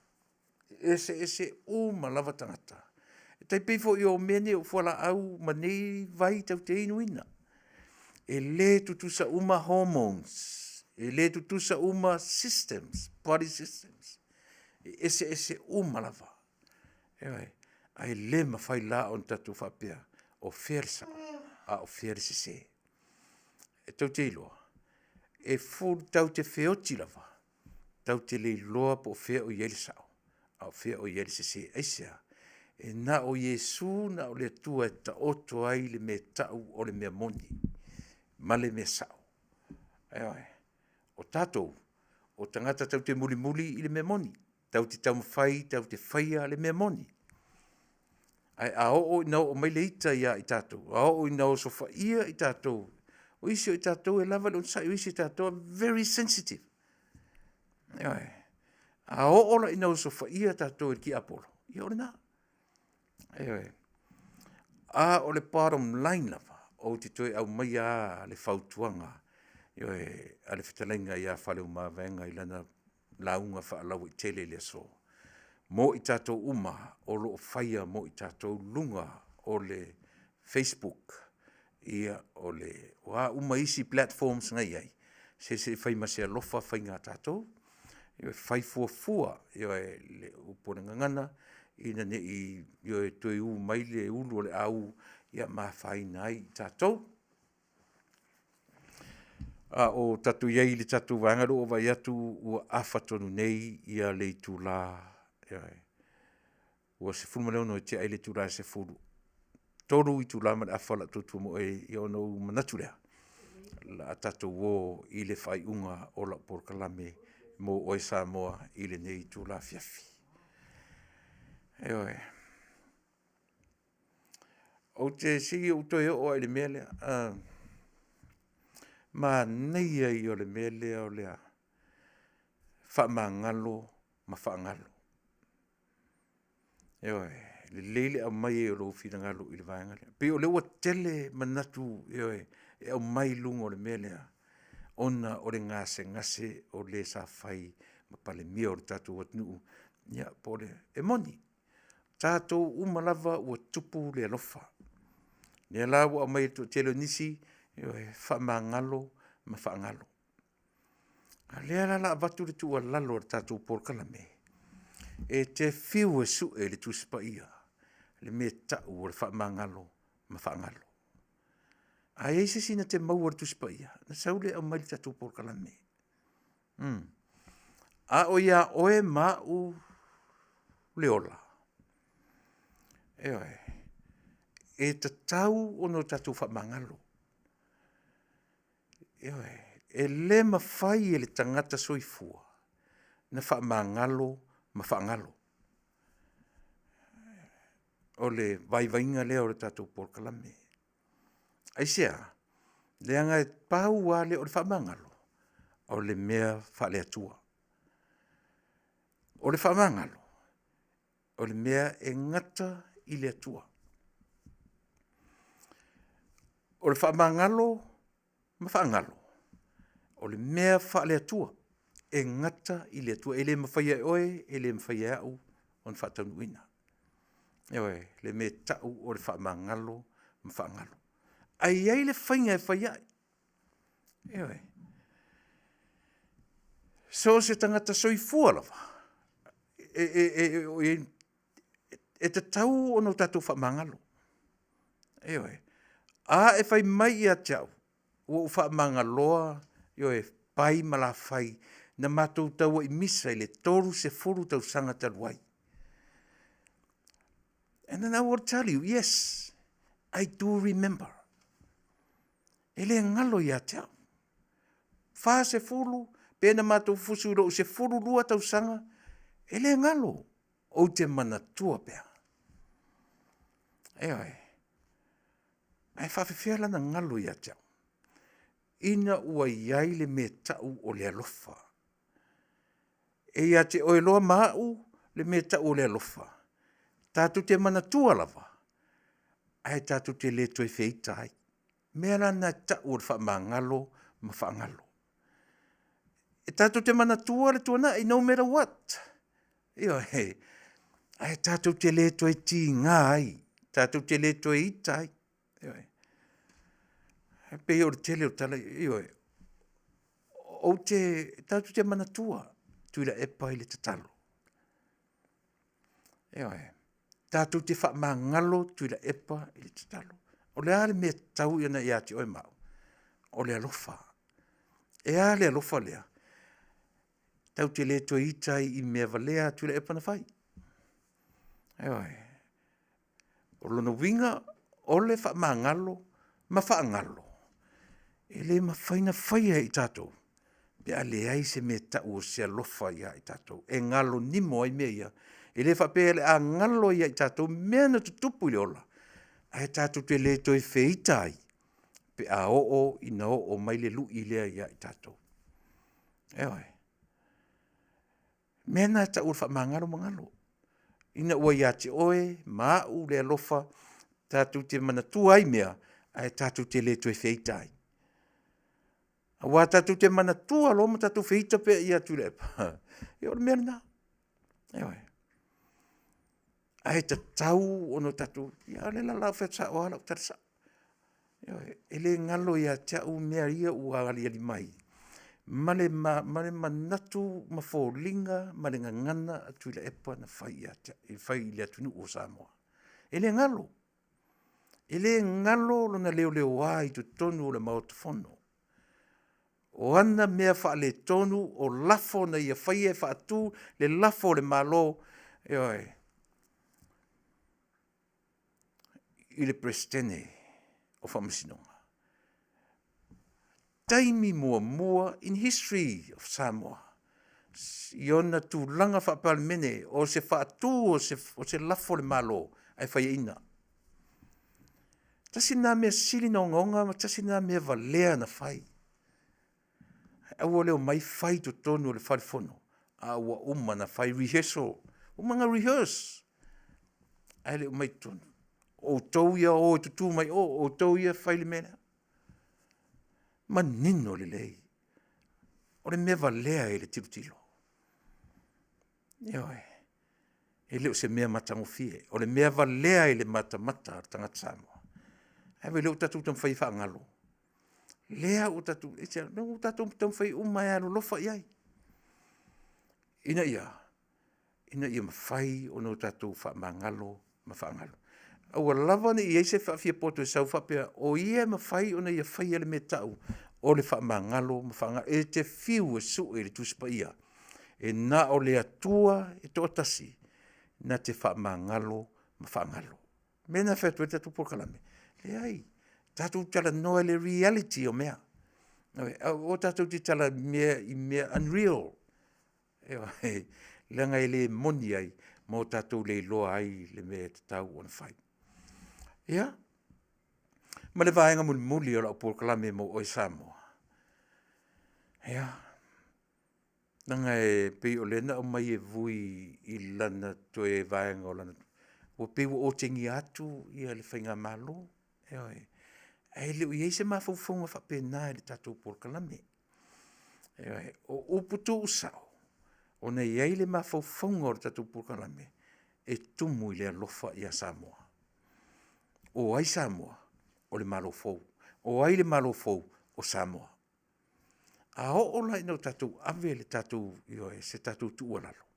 Ese uma lava tangata. Tai pei fo I o mene o whala au manei vai tau te inuina. E le tutusa uma hormones. E le tutusa uma systems, body systems. Ese uma lava. Ai le mawhai la on tatu whapea o wheresa, o wheresa se. E tau te iloa. E full tau te whioti lava. Tau te le loa po whea o yelisao. A whea o yelisa se eisea. E na o Yesu na o le tua e ta oto ai le me tau o le mea moni. Ma le mea sao. O tātou, o tangata tau te muli I le mea moni. Tau te tau mawhai, tau te whaia le mea moni. A o ina o mai le ita ia I tātou. A o ina o sofa ia I tātou. O isi o I tātou e lava le unsai, o isi I tātou very sensitive. A o ola ina o sofa ia tātou e ki apolo. Ia o le nā. A o le bottom line lava, o te toi au mai a le whautuanga, a le whitalenga ia whaleu mawenga I lana launga whaalau I tele le so. Mo I tātou uma, o lo whaia mo I tātou lunga, o le Facebook, ia o le, wa uma isi platforms ngai ai, se whai masea lofa whai ngā tātou, whai fuafua, le upone ngangana, ina ne I toi u mai le ulu le au ia mawhai nai tātou. A o tatu iei le tatu vangaro o vai atu ua afa tonu nei ia le tula. Ua se fulu maleo no te ai le tula se fulu. Toru i tula ma afa la tutu mo e i ono manatu lea. La tatu wo i le fai unga o la Polokalame mo o Samoa i le nei tula Afiafi. O te sigi o toi o ai le mele, ma nei ai o le mele o lea wha mangalo ma wha ngalo. Le leile au mai e o lo whina ngalo i le vaengale. Pe o le ua tele manatu e au mai lungo le mele ona o le ngase o le sa fai ma pale mia o le tatu o tnu. Ia, pole, e moni. Tātou umalava ua tupu le alofa. Nea la ua mai tu telo nisi, wha mangalo ma wha ngalo. A lea la la vatu le tua lalo le tātou Polokalame. E te fiu e su e le tuspa ia. Le me tau o le wha mangalo ma wha ngalo. A eise sina te mau o le tuspa ia. Na saule au mai le tātou Polokalame. A o ia oe mau le ola. E te tau ono tatu wha mangalo. E le mawhai e le tangata soifua. Na wha mangalo ma wha ngalo. O le vaivainga lea o le tatu Polokalame. Aisea, le anga e pau wale o le wha mangalo. O le mea wha le atua. O le wha mangalo. O le mea e ngata i le atua. O le whaamangalo, ma whaangalo. O le mea wha le atua, e ngata i le atua. E le mawhaia oe, e le mawhaia au, on whaataunuina. Le me tau o le whaamangalo, ma whaangalo. Ai ai le whainga e whaia. So se tangata soifua lava. E te tau ono tatu whaamangalo. A e whai mai ia tau. O whaamangaloa, pai mala whai, na matou tau i misa i le toru se furu tau sanga taluai. And then I will tell you, yes, I do remember. Ele ngalo ia tau. Wha se furu, pēna matou fusuro se furu lua tau sanga, ele ngalo. O te manatua pēa. Ai whawhiwhia lana ngalo ia tau. Ina ua iai le me tau o le alofa. E ia te oe loa mau le me tau o le alofa. Tātu te manatua lava. Ai tātu te le toi wheitai. Mea lana tau o le whamangalo ma whaangalo. E tātu te manatua le tuana, no matter what. Ai tātou te le toi ti ngai, tātou te le toi itai. Pe o tele o tala, o te, tātou te manatua, Tuilaepa i le tatalo. Tātou te whamangalo, Tuilaepa i le tatalo. O le ale me tau iana i ati oe mau. O le alofa. E a le alofa lea. Tau te le toi itai i mea valea, Tuilaepa na whai. O lono winga, o le whamangalo, ma whaangalo. E le ma whaina whaia i tātou. Pe a le ai se me tau o se alofa ia i tātou. E ngalo nimo ai mea ia. E le whapea le a ngalo ia i tātou, mea na tutupu i le ola. Ai tātou te le toi wheitai. Pe a o ina o mai le lu i lea ia i tātou. Mea na tau o whamangalo mangalo. Ina ua ia te oe, mau le alofa, tātou te manatua ai mea, ai tātou te le toi wheitai. Awa tātou te manatua lo ma tātou wheita pe ia Tuilaepa. E ora mea na. Ai ta tau ono tātou, ia le la whetsa o ala utarasa. E le ngalo ia tau mea ia ua ali ali mai. Male manatu mawholinga, male ngangana a Tuilaepa na whai ia e whai i le Taunu'u o Samoa. E le ngalo. E le ngalo lona leo ai tu tonu o le maotafono. o ana mea wha le tonu o lafo na ia whai e wha atu le lafo le malo e oi i le prestene o whamasinonga. Taimi mua in history of Samoa. Iona tu langa whapalemene o se whaatu o se lafo le malo ai whai ina. Tasi nā mea sili no ngonga, ma tasi nā mea valea na whai. Aua leo mai whai to tonu o le wharifono. Aua uma na whai rehearsal. Umanga rehearse. Ai leo mai tonu. O tau ia o tutu mai o tau ia whai le mena. Ma nino le lei. O le mea valea e le tilo. Ioi. E leo se mea matangofie. O le mea valea e le mata tangata Samoa. Ewe leo tatu tam whai whaangalo. Lea o tatu, o tatu tam whai umai alo lofa iai. Ina ia ma whai o no tatu whaamangalo, ma whaangalo. Aua lava ni iei se whaafia poto e sau whapea, o ia ma whai o na ia whai ele me tau, o le whaamangalo, ma whaangalo, e te whiu e su e le tuspa ia. E na o le atua e to atasi, na te whaamangalo, ma whaangalo. Mena whatu e tatu Polokalame. Ai, tātou talanoa le reality o mea. O tātou te tala mea unreal. Langa e le moni ai, mo tātou le loa ai le mea te tau o na whai. Ia? Ma le vaenga muli o la o Polokalame mo oi Samoa. Ia? Nanga e pei o lena o mai e vui i lana to e vaenga o lana. O pei o tengi atu ia le whainga malo. E leo i eise mawhauwhaunga whapena e le tātou Polokalame. O uputu usao, o nei ei le mawhauwhaunga o le tātou Polokalame, e tumu i le alofa i a Samoa. O ai Samoa, o le malo fau. O ai le malo fau o Samoa. A o lai no tātou ave le tātou, se tātou tuualalo.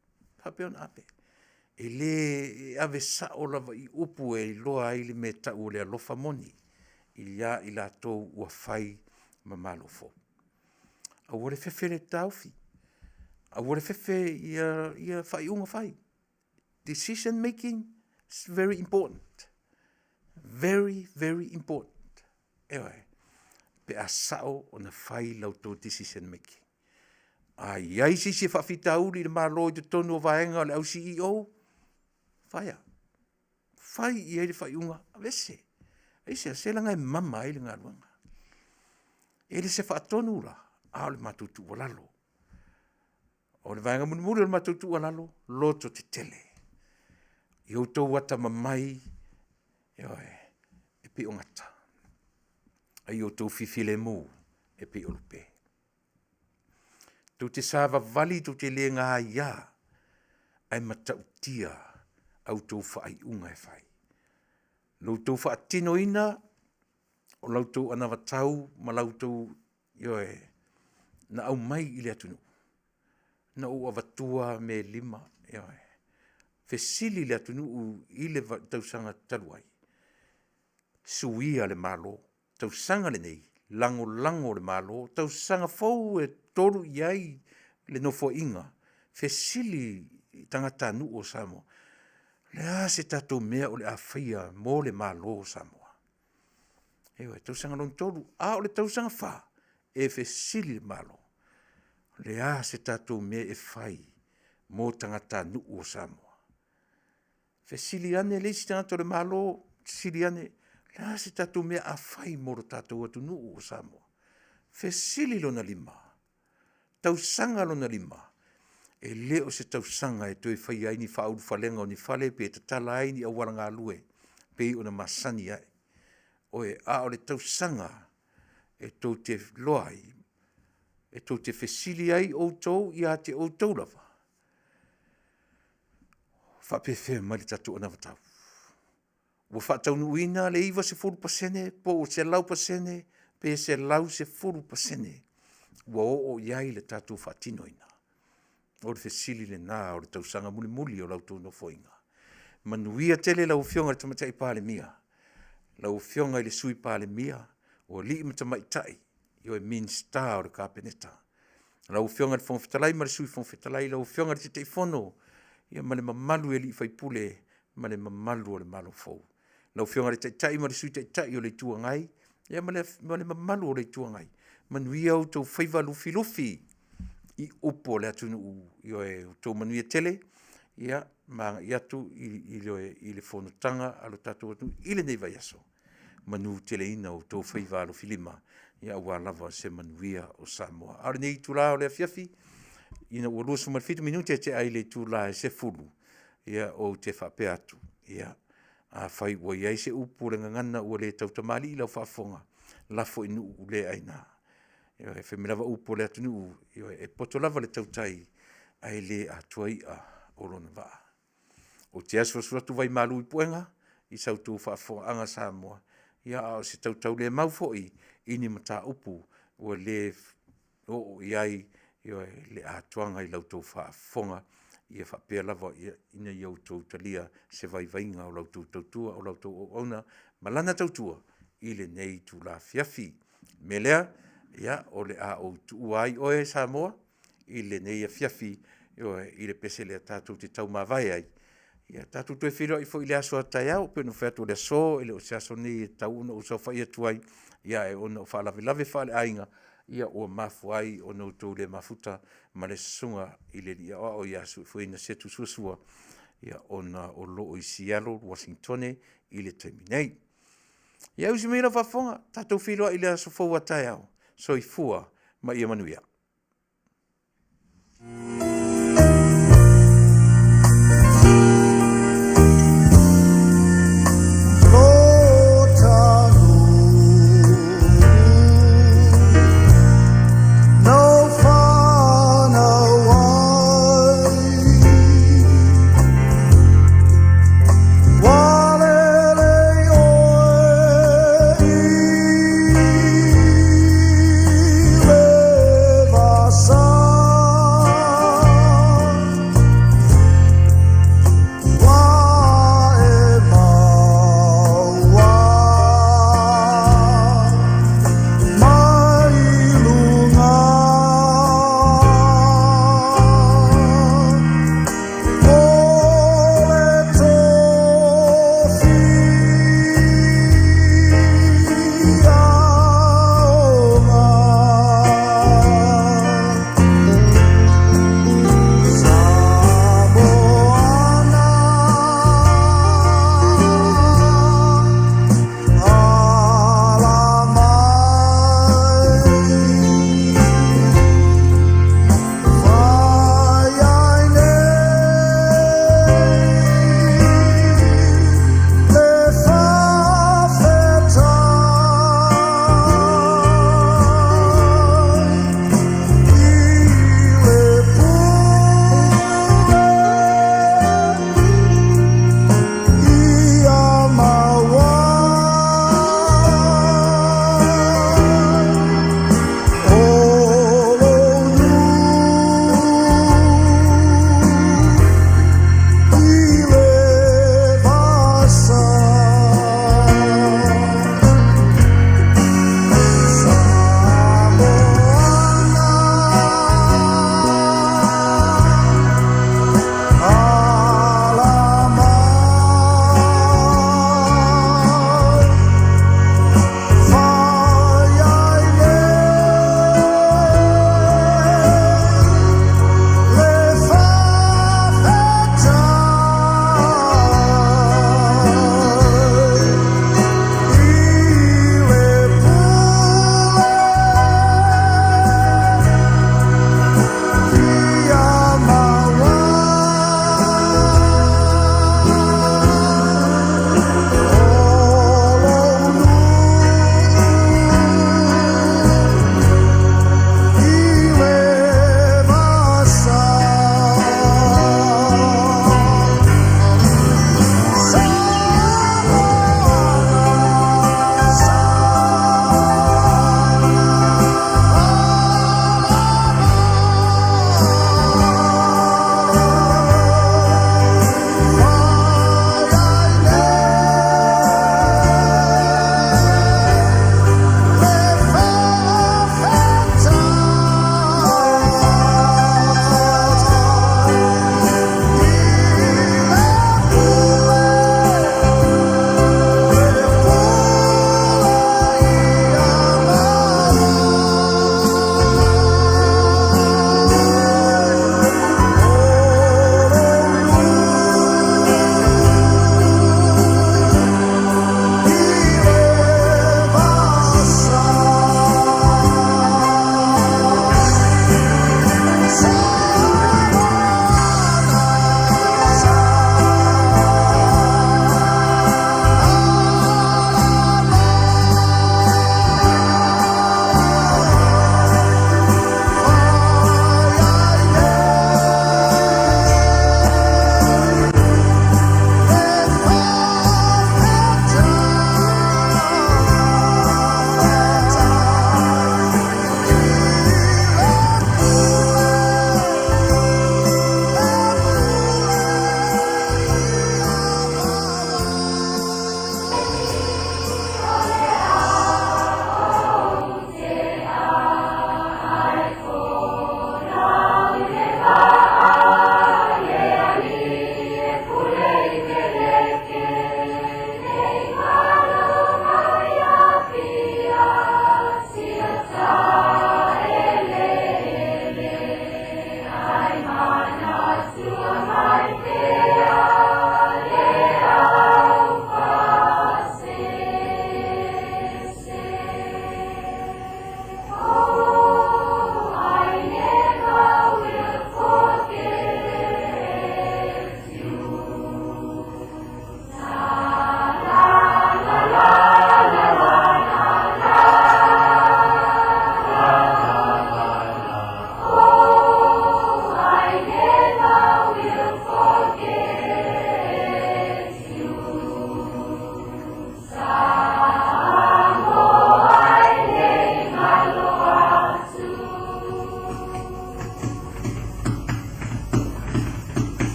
Hapeona ave. E le ave sao lava i upu e loa ai le me tau le alofa moni. I lia i la tau ua whai ma malo fo. A wale fefe le taufi. A wale fefe ia whai unga whai. Decision making is very important. Very, very important. Ewa pe a sao o na whai lau tau decision making. A iai si se whawhitauri le malo i te tonu o vaenga le au CEO. Whaia. Whai i eire whai unga. Avese. Eise se langa e mama i le ngā ruanga. Ele se whaatonu la. A le matutu walalo. O le vaenga munimuri o le matutu walalo. Loto te tele. I outou wata mamai. E pi o ngata. Ai outou fifile mu. E pi o lupe. Tu te sava vali tu te le ngā ia. Ai matautia. Autou whai unga e whai. Lautou whaatino ina, o lautou anawatau, ma lautou, na au mai i le atunu. Na o avatua me lima, Fesili le atunu i le tausanga taluai. Suia le malo, tausanga le nei, lango le malo, tausanga fau e toru iai le nofo inga. Fesili tangata nu o Samoa. Lea se tatou mea o le awhia mo le malo Samoa. Ewe, tausanga lon toru, o le tausanga wha, e fesili le malo. Lea se tatou mea e whai mo tangata nu o Samoa. Fesili ane le si tangata le malo, sili ane, lea se tatou mea a whai mo le tatou atu nu o Samoa. Fesili lona lima, tausanga lona lima. E leo se tausanga e toi whai ai ni whauru whalenga o ni whale pe te tala ai ni awara ngā lue pe o na masani ai. Oe a o le tausanga e tau te loai, e tau te whesili ai o tau i a te o tau lava. Whapewhe mai le tatu o na watau. Ua whaataunu'u ina le iwa se 4%, po o se lau pasene, pe se lau se 4%. Ua o iai le tatu whaatino ina. O le fesili le nā o le tausanga muli o lautou no foinga. Manuia tele lau fionga le tamatai pāle mia. Lau fionga i le sui pāle mia o li ima tamaitai i o minsta o le kapeneta. Lau fionga le fonfetalai ma le sui fonfetalai, lau fionga le te fono, ia ma le mamalu e li fai pule, ma le mamalu o le malo fou. Lau fionga le tai ma le sui tai o le tuangai, ia ma le mamalu o le tuangai. Manuia o tau faiva lufi lufi, i upo le Taunu'u, i o e tau manuia tele, ia ma i atu i le fonotanga alo tatou atu, i le nei vai aso. Manu tele ina o tau faiva lufi lima, ia ua lava se manuia o Samoa. Aore nei tula o le Afiafi, ina ua lusu malfitu minuti e te ai le tula e se fulu, ia o te whapea atu, ia a fai ua iai se upu le ngangana ua le tautamali i lau whaafonga, lafo inu u le aina. Ia e whemirawa upu le Taunu'u, ia e poto lava le tautai, ai le atuai a olona waa. O te aso suatu vai malu i puenga, i sautu Faafofoga'aga Samoa, ia o se tautau le mau fo'i, ini mata upu, ua le o iai, ia le atuanga i lautou Faafofoga, ia whapea lava ina iau tau talia se vai vainga o lautou tautua, o lautou o ona, malana tautua, i le nei tu la Afiafi. Me lea, ia o le a o tuuai oe Samoa, i le nei Afiafi, i le pese le tātou te tau mawai ai. Ia tātou tue whiro i fo i le aso a tai au, pēnu whēatu le so, i le o se aso ni e tauna o sau whai atuai, ia e ona o whaalawe whale ainga, ia o mafu ai o nou tau le mafuta, ma le sunga i le lia o ia su fo ina setu suasua, ia ona o loo i Seattle, Washingtone, i le taimi nei. Ia usi meira Faafofoga, tātou whiro i le aso fau a tai au, so i fua, ma ia Manuia.